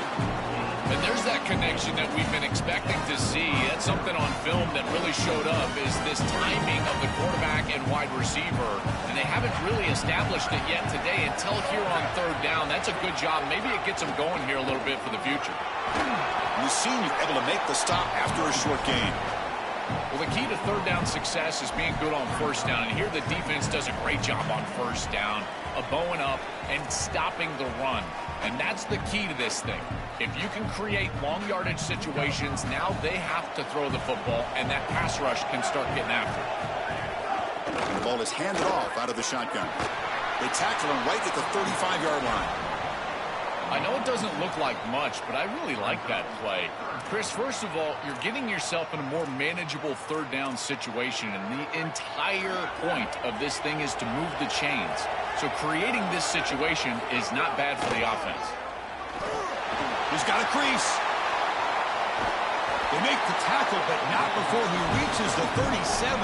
And there's that connection that we've been expecting to see. That's something on film that really showed up, is this timing of the quarterback and wide receiver. And they haven't really established it yet today until here on third down. That's a good job. Maybe it gets them going here a little bit for the future. You've seen you able to make the stop after a short gain. Well, the key to third down success is being good on first down. And here the defense does a great job on first down, bowing up and stopping the run. And that's the key to this thing. If you can create long yardage situations, now they have to throw the football, and that pass rush can start getting after it. And the ball is handed off out of the shotgun. They tackle him right at the 35-yard line. I know it doesn't look like much, but I really like that play. Chris, first of all, you're getting yourself in a more manageable third down situation, and the entire point of this thing is to move the chains. So creating this situation is not bad for the offense. He's got a crease. They make the tackle, but not before he reaches the 37.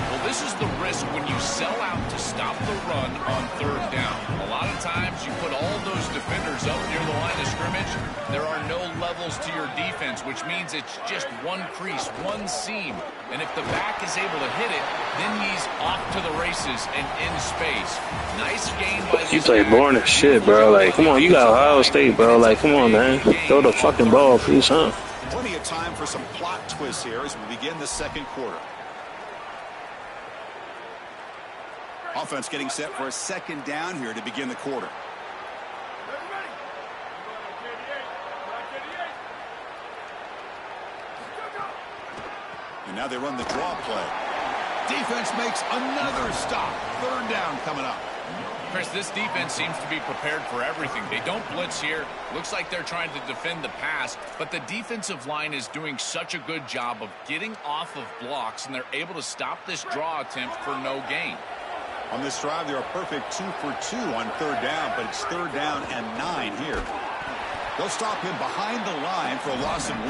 Well, this is the risk when you sell out to stop the run on third down. A lot of times you put all those defenders up near the line of scrimmage. There are no levels to your defense, which means it's just one crease, one seam. And if the back is able to hit it, then he's off to the races and in space. Nice gain by this You play boring as shit, bro. Like, come on, you got Ohio State, bro. Like, come on, man. Throw the fucking ball, please, huh? Plenty of time for some plot twists here as we begin the second quarter. Offense getting set for a second down here to begin the quarter. And now they run the draw play. Defense makes another stop. Third down coming up. Chris, this defense seems to be prepared for everything. They don't blitz here. Looks like they're trying to defend the pass, but the defensive line is doing such a good job of getting off of blocks, and they're able to stop this draw attempt for no gain. On this drive, they're a perfect 2 for 2 on third down, but it's third down and 9 here. They'll stop him behind the line for a loss of 1.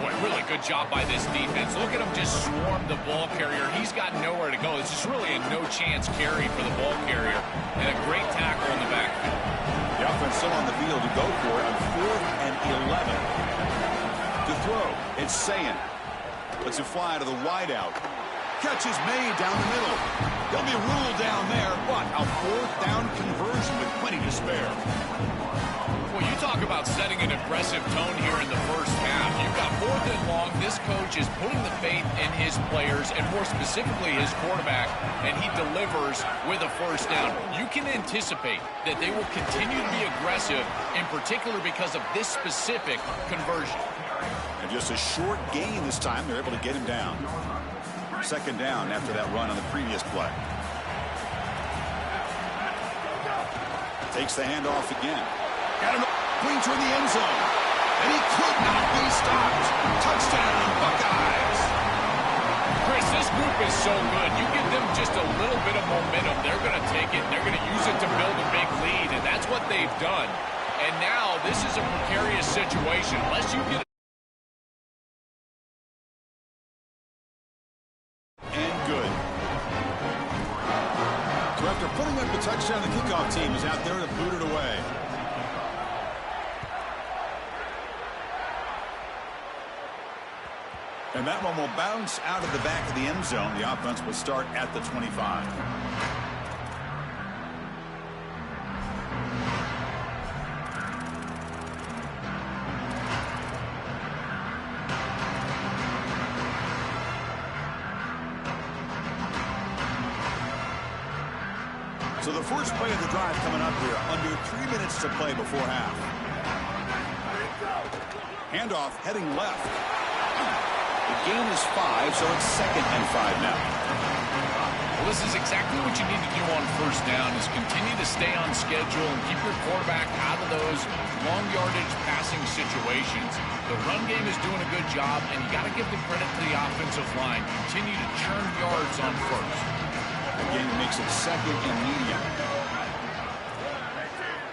Boy, really good job by this defense. Look at him just swarm the ball carrier. He's got nowhere to go. This is really a no-chance carry for the ball carrier, and a great tackle in the backfield. The offense still on the field to go for it on 4th and 11. To throw, it's Sayin. Lets it fly to the wideout. Catch is made down the middle. He'll be ruled down there, but a 4th down conversion with plenty to spare. Well, you talk about setting an aggressive tone here in the first half. You've got 4th and long. This coach is putting the faith in his players, and more specifically his quarterback, and he delivers with a first down. You can anticipate that they will continue to be aggressive, in particular because of this specific conversion. And just a short gain this time. They're able to get him down. Second down after that run on the previous play. Takes the handoff again. Got him clean toward the end zone. And he could not be stopped. Touchdown, Buckeyes. Chris, this group is so good. You give them just a little bit of momentum, they're going to take it, and they're going to use it to build a big lead, and that's what they've done. And now this is a precarious situation. Unless you get putting up the touchdown, the kickoff team is out there to boot it away. And that one will bounce out of the back of the end zone. The offense will start at the 25. So the first play of the drive coming up here, under 3 minutes to play before half. Handoff heading left. The gain is 5, so it's 2nd and 5 now. Well, this is exactly what you need to do on first down, is continue to stay on schedule and keep your quarterback out of those long yardage passing situations. The run game is doing a good job, and you got to give the credit to the offensive line. Continue to churn yards on first. Again, it makes it 2nd and medium.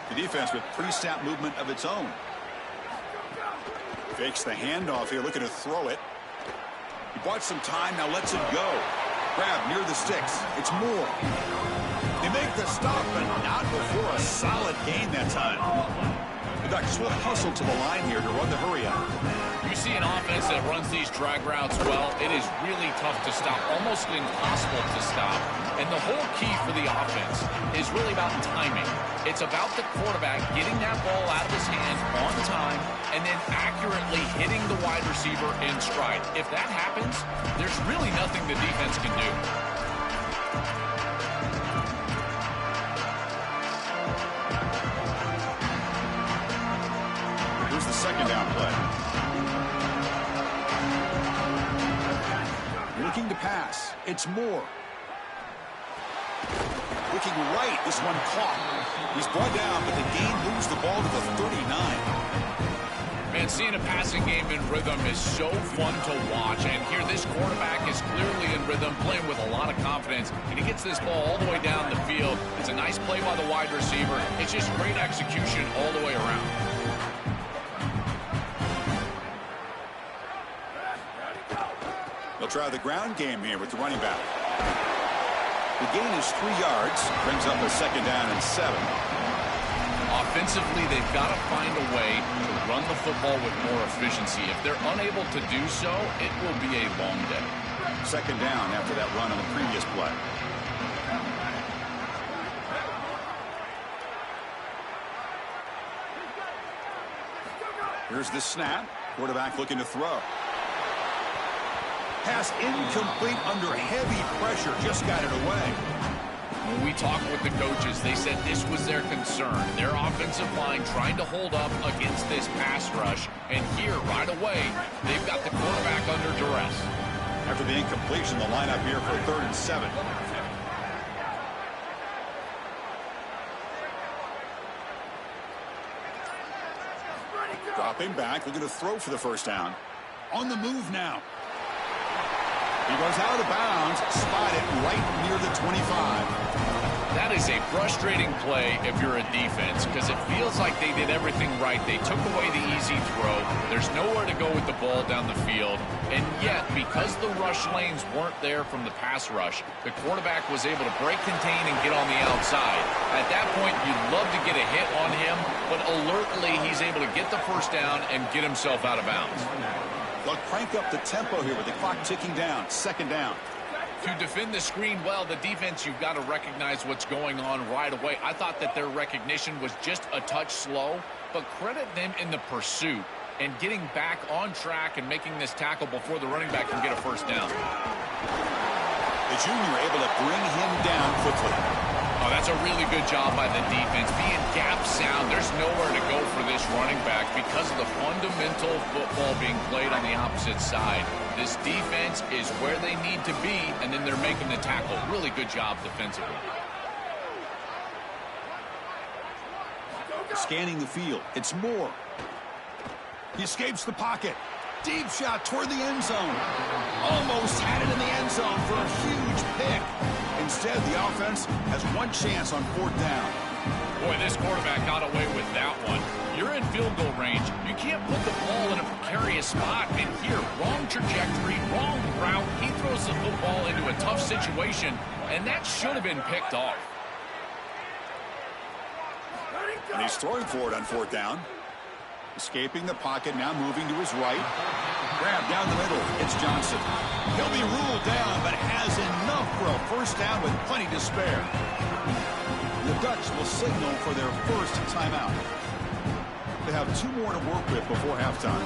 The defense with pre-snap movement of its own. Fakes the handoff here, looking to throw it. He bought some time, now lets it go. Grab near the sticks. It's Moore. They make the stop, but not before a solid gain that time. The Ducks will hustle to the line here to run the hurry up. You see an offense that runs these drag routes well, it is really tough to stop, almost impossible to stop. And the whole key for the offense is really about timing. It's about the quarterback getting that ball out of his hand on time and then accurately hitting the wide receiver in stride. If that happens, there's really nothing the defense can do. Here's the second down play. Looking to pass. It's Moore. Looking right. This one caught. He's brought down, but the gain moves the ball to the 39. Man, seeing a passing game in rhythm is so fun to watch. And here, this quarterback is clearly in rhythm, playing with a lot of confidence. And he gets this ball all the way down the field. It's a nice play by the wide receiver. It's just great execution all the way around. They'll try the ground game here with the running back. The gain is 3 yards, brings up a 2nd down and 7. Offensively, they've got to find a way to run the football with more efficiency. If they're unable to do so, it will be a long day. 2nd down after that run on the previous play. Here's the snap. Quarterback looking to throw. Pass incomplete under heavy pressure. Just got it away. When we talked with the coaches, they said this was their concern. Their offensive line trying to hold up against this pass rush. And here, right away, they've got the quarterback under duress. After the incompletion, the lineup here for 3rd and 7. Dropping back, looking to throw for the first down. On the move now. He goes out of bounds, spotted right near the 25. That is a frustrating play if you're a defense because it feels like they did everything right. They took away the easy throw. There's nowhere to go with the ball down the field. And yet, because the rush lanes weren't there from the pass rush, the quarterback was able to break, contain, and get on the outside. At that point, you'd love to get a hit on him, but alertly, he's able to get the first down and get himself out of bounds. They'll crank up the tempo here with the clock ticking down. 2nd down. To defend the screen well, the defense, you've got to recognize what's going on right away. I thought that their recognition was just a touch slow, but credit them in the pursuit and getting back on track and making this tackle before the running back can get a first down. The junior able to bring him down quickly. Oh, that's a really good job by the defense. Being gap sound, there's nowhere to go for this running back because of the fundamental football being played on the opposite side. This defense is where they need to be, and then they're making the tackle. Really good job defensively. Scanning the field. It's Moore. He escapes the pocket. Deep shot toward the end zone. Almost had it in the end zone for a huge pick. Instead, the offense has one chance on 4th down. Boy, this quarterback got away with that one. You're in field goal range. You can't put the ball in a precarious spot. And here, wrong trajectory, wrong route. He throws the football into a tough situation, and that should have been picked off. And he's throwing for it on 4th down. Escaping the pocket, now moving to his right. Grab down the middle. It's Johnson. He'll be ruled down, but has enough for a first down with plenty to spare. The Dutch will signal for their first timeout. They have 2 more to work with before halftime.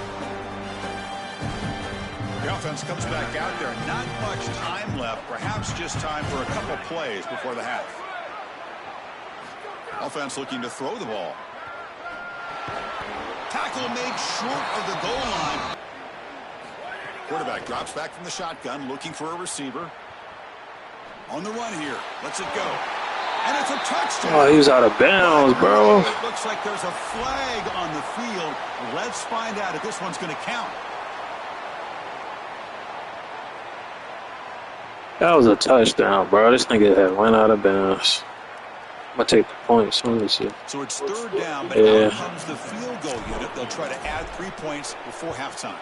The offense comes back out there. Not much time left. Perhaps just time for a couple plays before the half. Offense looking to throw the ball. Tackle made short of the goal line. Quarterback drops back from the shotgun, looking for a receiver. On the run here. Lets it go. And it's a touchdown. Oh, he was out of bounds, bro. It looks like there's a flag on the field. Let's find out if this one's going to count. That was a touchdown, bro. This nigga had went out of bounds. I'm going to take the points. Let me see. So it's 3rd down, but out comes the field goal unit. They'll try to add 3 points before halftime.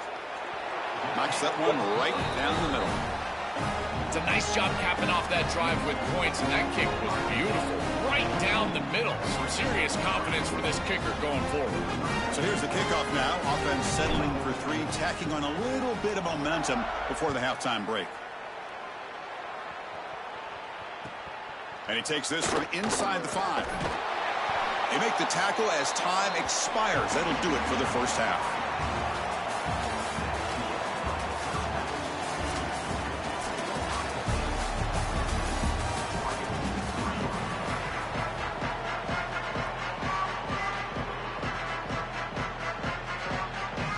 Knocks that one right down the middle. It's a nice job capping off that drive with points, and that kick was beautiful. Right down the middle. Some serious confidence for this kicker going forward. So here's the kickoff now. Offense settling for 3, tacking on a little bit of momentum before the halftime break. And he takes this from inside the 5. They make the tackle as time expires. That'll do it for the first half.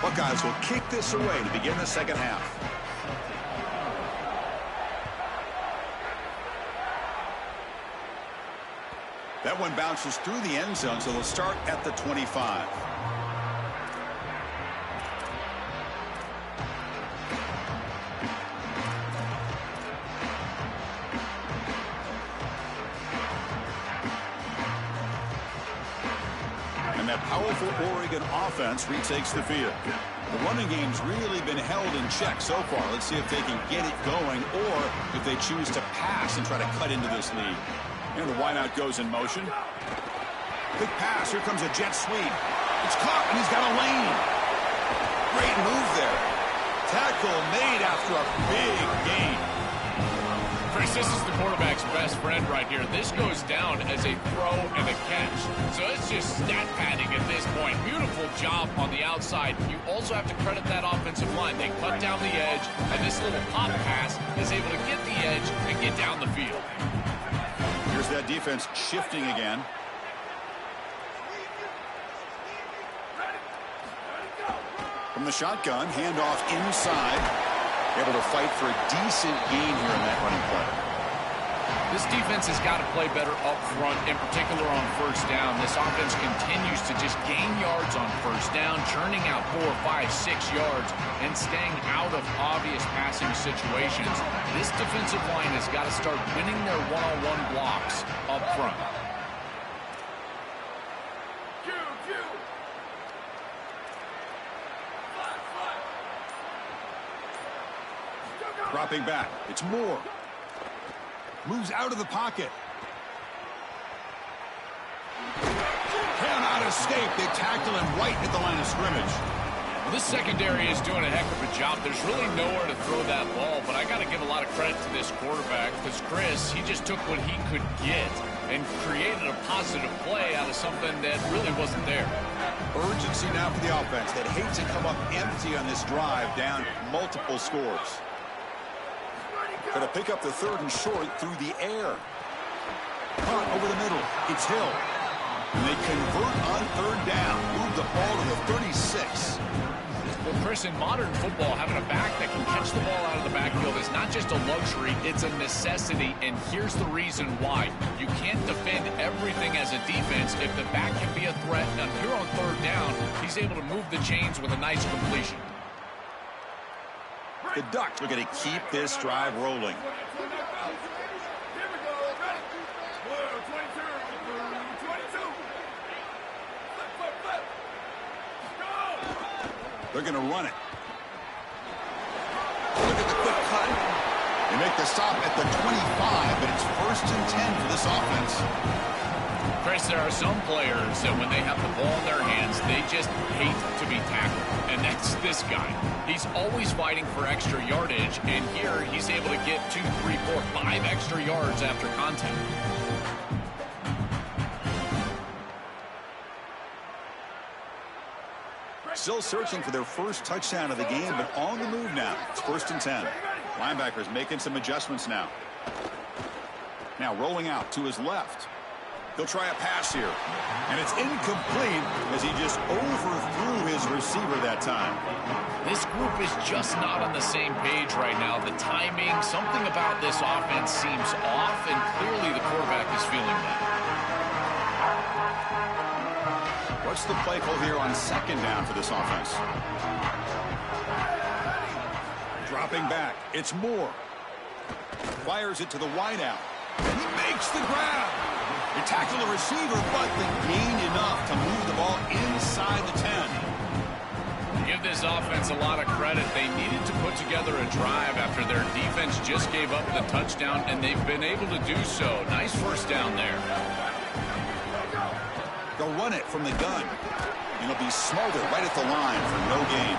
Buckeyes will kick this away to begin the second half. That one bounces through the end zone, so they'll start at the 25. And that powerful Oregon offense retakes the field. The running game's really been held in check so far. Let's see if they can get it going or if they choose to pass and try to cut into this lead. And the wideout goes in motion. Quick pass. Here comes a jet sweep. It's caught, and he's got a lane. Great move there. Tackle made after a big gain. Chris, this is the quarterback's best friend right here. This goes down as a throw and a catch. So it's just stat padding at this point. Beautiful job on the outside. You also have to credit that offensive line. They cut down the edge, and this little pop pass is able to get the edge and get down the field. Here's that defense shifting again. From the shotgun, handoff inside. Able to fight for a decent gain here in that running play. This defense has got to play better up front, in particular on first down. This offense continues to just gain yards on first down, churning out 4, 5, 6 yards, and staying out of obvious passing situations. This defensive line has got to start winning their one-on-one blocks up front. Dropping back. It's Moore. Moves out of the pocket. Cannot escape. They tackle him right at the line of scrimmage. Well, this secondary is doing a heck of a job. There's really nowhere to throw that ball, but I got to give a lot of credit to this quarterback because Chris, he just took what he could get and created a positive play out of something that really wasn't there. Urgency now for the offense that hates to come up empty on this drive, down multiple scores. Going to pick up the 3rd and short through the air. Caught over the middle. It's Hill. And they convert on 3rd down. Move the ball to the 36. Well, Chris, in modern football, having a back that can catch the ball out of the backfield is not just a luxury, it's a necessity, and here's the reason why. You can't defend everything as a defense if the back can be a threat. And here on 3rd down, he's able to move the chains with a nice completion. The Ducks are going to keep this drive rolling. They're going to run it. Look at the quick cut. They make the stop at the 25, but it's 1st and 10 for this offense. Chris, there are some players that when they have the ball in their hands, they just hate to be tackled. And that's this guy. He's always fighting for extra yardage, and here he's able to get 2, 3, 4, 5 extra yards after contact. Still searching for their first touchdown of the game, but on the move now. It's 1st and 10. Linebackers making some adjustments now. Now rolling out to his left. He'll try a pass here. And it's incomplete as he just overthrew his receiver that time. This group is just not on the same page right now. The timing, something about this offense seems off, and clearly the quarterback is feeling that. What's the play call here on 2nd down for this offense? Dropping back. It's Moore. Fires it to the wideout. He makes the grab. They tackle the receiver, but they gain enough to move the ball inside the 10. Give this offense a lot of credit. They needed to put together a drive after their defense just gave up the touchdown, and they've been able to do so. Nice 1st down there. They'll run it from the gun. And it'll be smothered right at the line for no gain.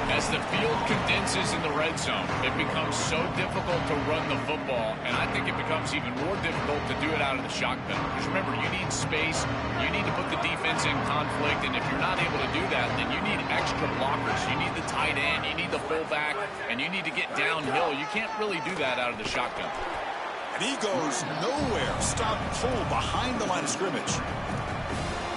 As the field condenses in the red zone, it becomes so difficult to run the football, and I think it becomes even more difficult to do it out of the shotgun. Because remember, you need space, you need to put the defense in conflict, and if you're not able to do that, then you need extra blockers. You need the tight end, you need the fullback, and you need to get downhill. You can't really do that out of the shotgun. And he goes nowhere. Stop pull behind the line of scrimmage.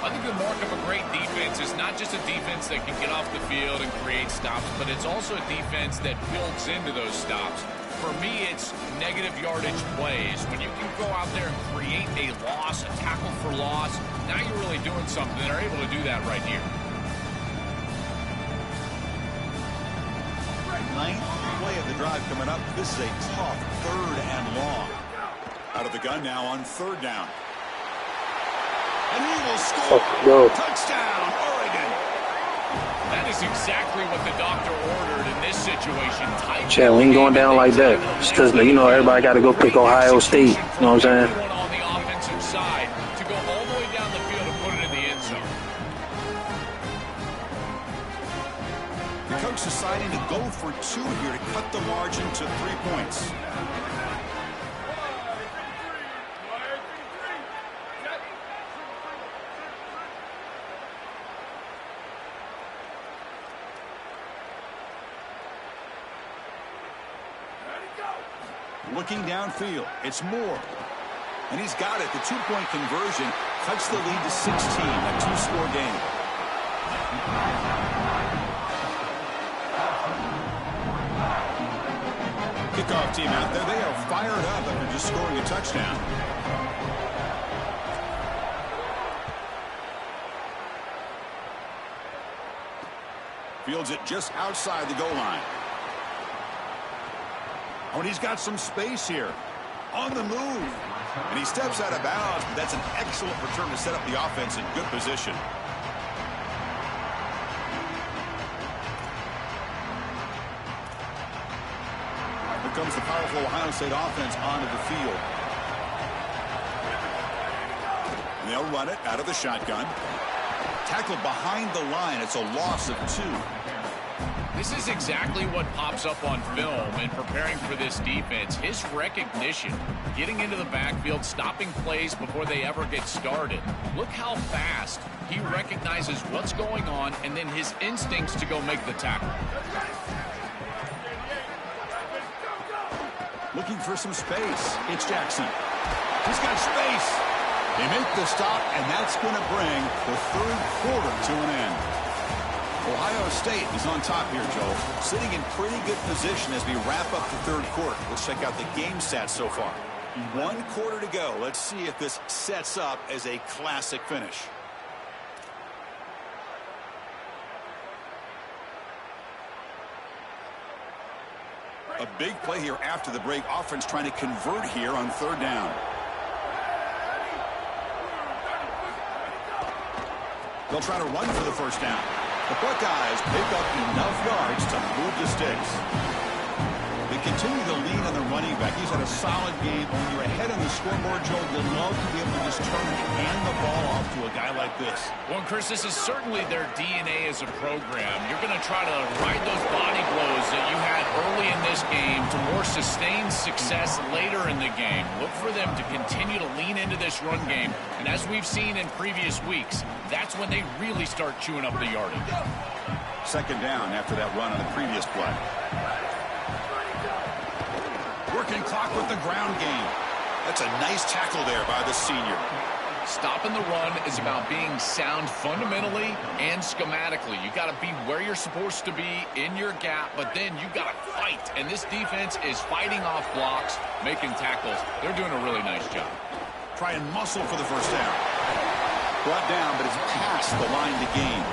I think the mark of a great defense is not just a defense that can get off the field and create stops, but it's also a defense that builds into those stops. For me, it's negative yardage plays. When you can go out there and create a loss, a tackle for loss, now you're really doing something. They're able to do that right here. 9th play of the drive coming up. This is a tough 3rd and long. Out of the gun now on 3rd down. And he will score. Touchdown, Oregon. That is exactly what the doctor ordered in this situation. Chad, we ain't going down like that. It's because, you know, everybody got to go pick Ohio State. You know what I'm saying? On the offensive side to go all the way down the field and put it in the end zone. The coach deciding to go for 2 here to cut the margin to 3 points. Looking downfield, it's Moore. And he's got it. The two-point conversion cuts the lead to 16, a two-score game. Kickoff team out there. They are fired up after just scoring a touchdown. Fields it just outside the goal line. Oh, and he's got some space here. On the move. And he steps out of bounds, but that's an excellent return to set up the offense in good position. Here comes the powerful Ohio State offense onto the field. And they'll run it out of the shotgun. Tackled behind the line. It's a loss of 2. This is exactly what pops up on film in preparing for this defense. His recognition, getting into the backfield, stopping plays before they ever get started. Look how fast he recognizes what's going on and then his instincts to go make the tackle. Looking for some space. It's Jackson. He's got space. They make the stop, and that's going to bring the third quarter to an end. Ohio State is on top here, Joel. Sitting in pretty good position as we wrap up the third quarter. Let's check out the game stats so far. 1 quarter to go. Let's see if this sets up as a classic finish. A big play here after the break. Offense trying to convert here on third down. They'll try to run for the first down. The Buckeyes pick up enough yards to move the sticks. They continue to lean on the running back. He's had a solid game. When you're ahead on the scoreboard, Joe, you'll love to be able to just turn and hand the ball off to a guy like this. Well, Chris, this is certainly their DNA as a program. You're going to try to ride those body blows that you had early in this game to more sustained success later in the game. Look for them to continue to lean into this run game. And as we've seen in previous weeks, that's when they really start chewing up the yardage. Second down after that run on the previous play. Working clock with the ground game. That's a nice tackle there by the senior. Stopping the run is about being sound fundamentally and schematically. You got to be where you're supposed to be in your gap, but then you got to fight. And this defense is fighting off blocks, making tackles. They're doing a really nice job. Try and muscle for the first down. Brought down, but it's past the line to gain.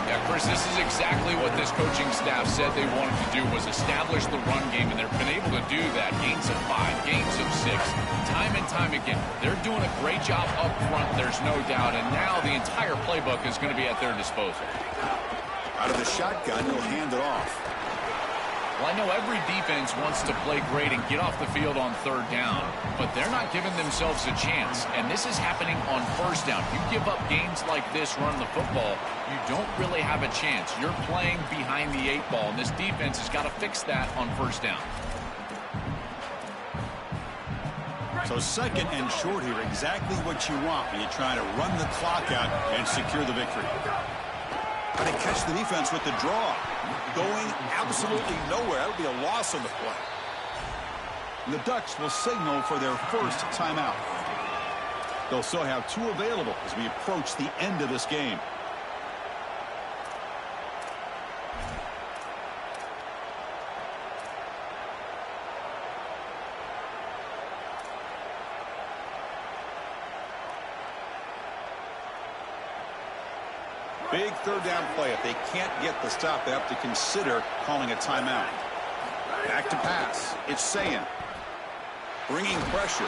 Yeah, Chris, this is exactly what this coaching staff said they wanted to do, was establish the run game, and they've been able to do that. Gains of 5, gains of 6, time and time again. They're doing a great job up front, there's no doubt, and now the entire playbook is going to be at their disposal. Out of the shotgun, he'll hand it off. Well, I know every defense wants to play great and get off the field on third down, but they're not giving themselves a chance, and this is happening on first down. You give up games like this running the football, you don't really have a chance. You're playing behind the 8 ball, and this defense has got to fix that on first down. So second and short here, exactly what you want when you try to run the clock out and secure the victory. Trying to catch the defense with the draw. Going absolutely nowhere. That'll be a loss on the play. And the Ducks will signal for their first timeout. They'll still have 2 available as we approach the end of this game. Big third down play. If they can't get the stop, they have to consider calling a timeout. Back to pass. It's Sayan. Bringing pressure.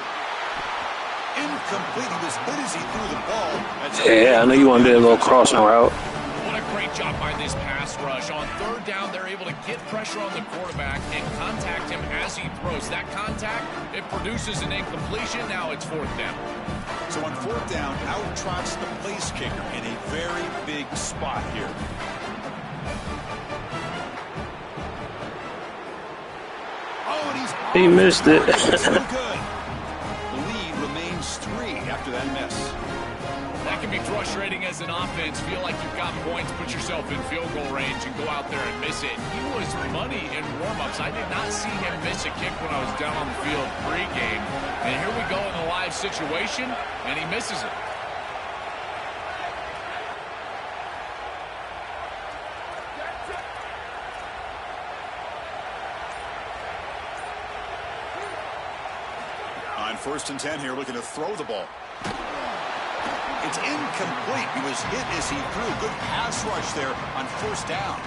Incomplete. He was hit as he threw the ball. Yeah, I know you want to do a little crossing route. What a great job by this pass rush. On third down, they're able to get pressure on the quarterback and contact him as he throws. That contact, it produces an incompletion. Now it's fourth down. So on fourth down, out trots the place kicker in a very big spot here. Oh, and he missed it. So good. The lead remains 3 after that miss. That can be frustrating as an offense. Feel like you've got points, put yourself in field goal range, and go out there and miss it. He was money in warm-ups. I did not see him miss a kick when I was down on the field pre-game. And here we go in the live situation, and he misses it. On 1st and 10 here, looking to throw the ball. It's incomplete. He was hit as he threw. Good pass rush there on 1st down.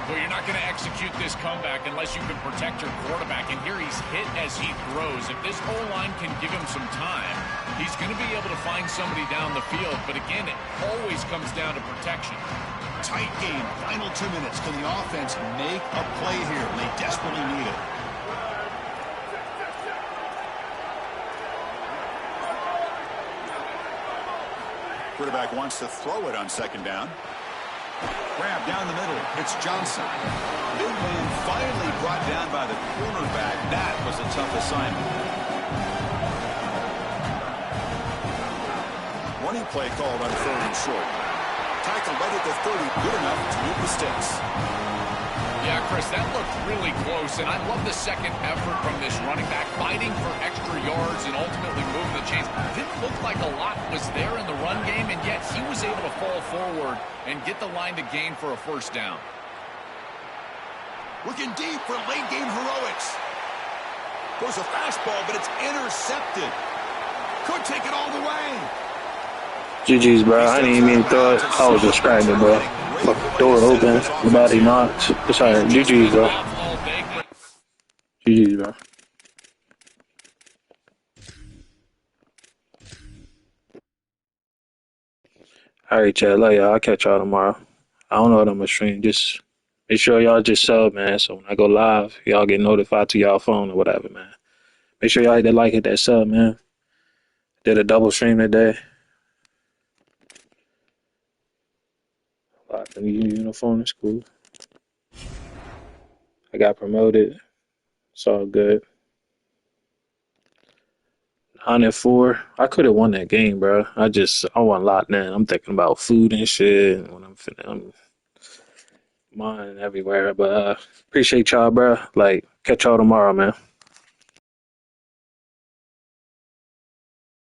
Well, you're not going to execute this comeback unless you can protect your quarterback. And here he's hit as he throws. If this O-line can give him some time, he's going to be able to find somebody down the field. But again, it always comes down to protection. Tight game. Final 2 minutes. Can the offense make a play here? They desperately need it. Quarterback wants to throw it on 2nd down. Grab down the middle. It's Johnson. Big man finally brought down by the cornerback. That was a tough assignment. Running play called on 3rd and short. Tackle right at the 30. Good enough to move the sticks. Yeah, Chris, that looked really close, and I love the second effort from this running back, fighting for extra yards and ultimately moving the chains. Didn't look like a lot was there in the run game, and yet he was able to fall forward and get the line to gain for a 1st down. Looking deep for late game heroics. Goes a fastball, but it's intercepted. Could take it all the way. GG's, bro. I didn't even mean to throw it. I was distracted, bro. Fucking door open. The body knocked. It's alright. GG's, bro. GG's, bro. Alright, Chad. Love y'all. I'll catch y'all tomorrow. I don't know what I'm gonna stream. Just make sure y'all just sub, man. So when I go live, y'all get notified to y'all phone or whatever, man. Make sure y'all hit that like, hit that sub, man. Did a double stream today. Locked in the uniform. It's cool. I got promoted. It's all good. 9-4. I could have won that game, bro. I wasn't locked in. I'm thinking about food and shit. And when I'm mine everywhere. But appreciate y'all, bro. Like, catch y'all tomorrow, man.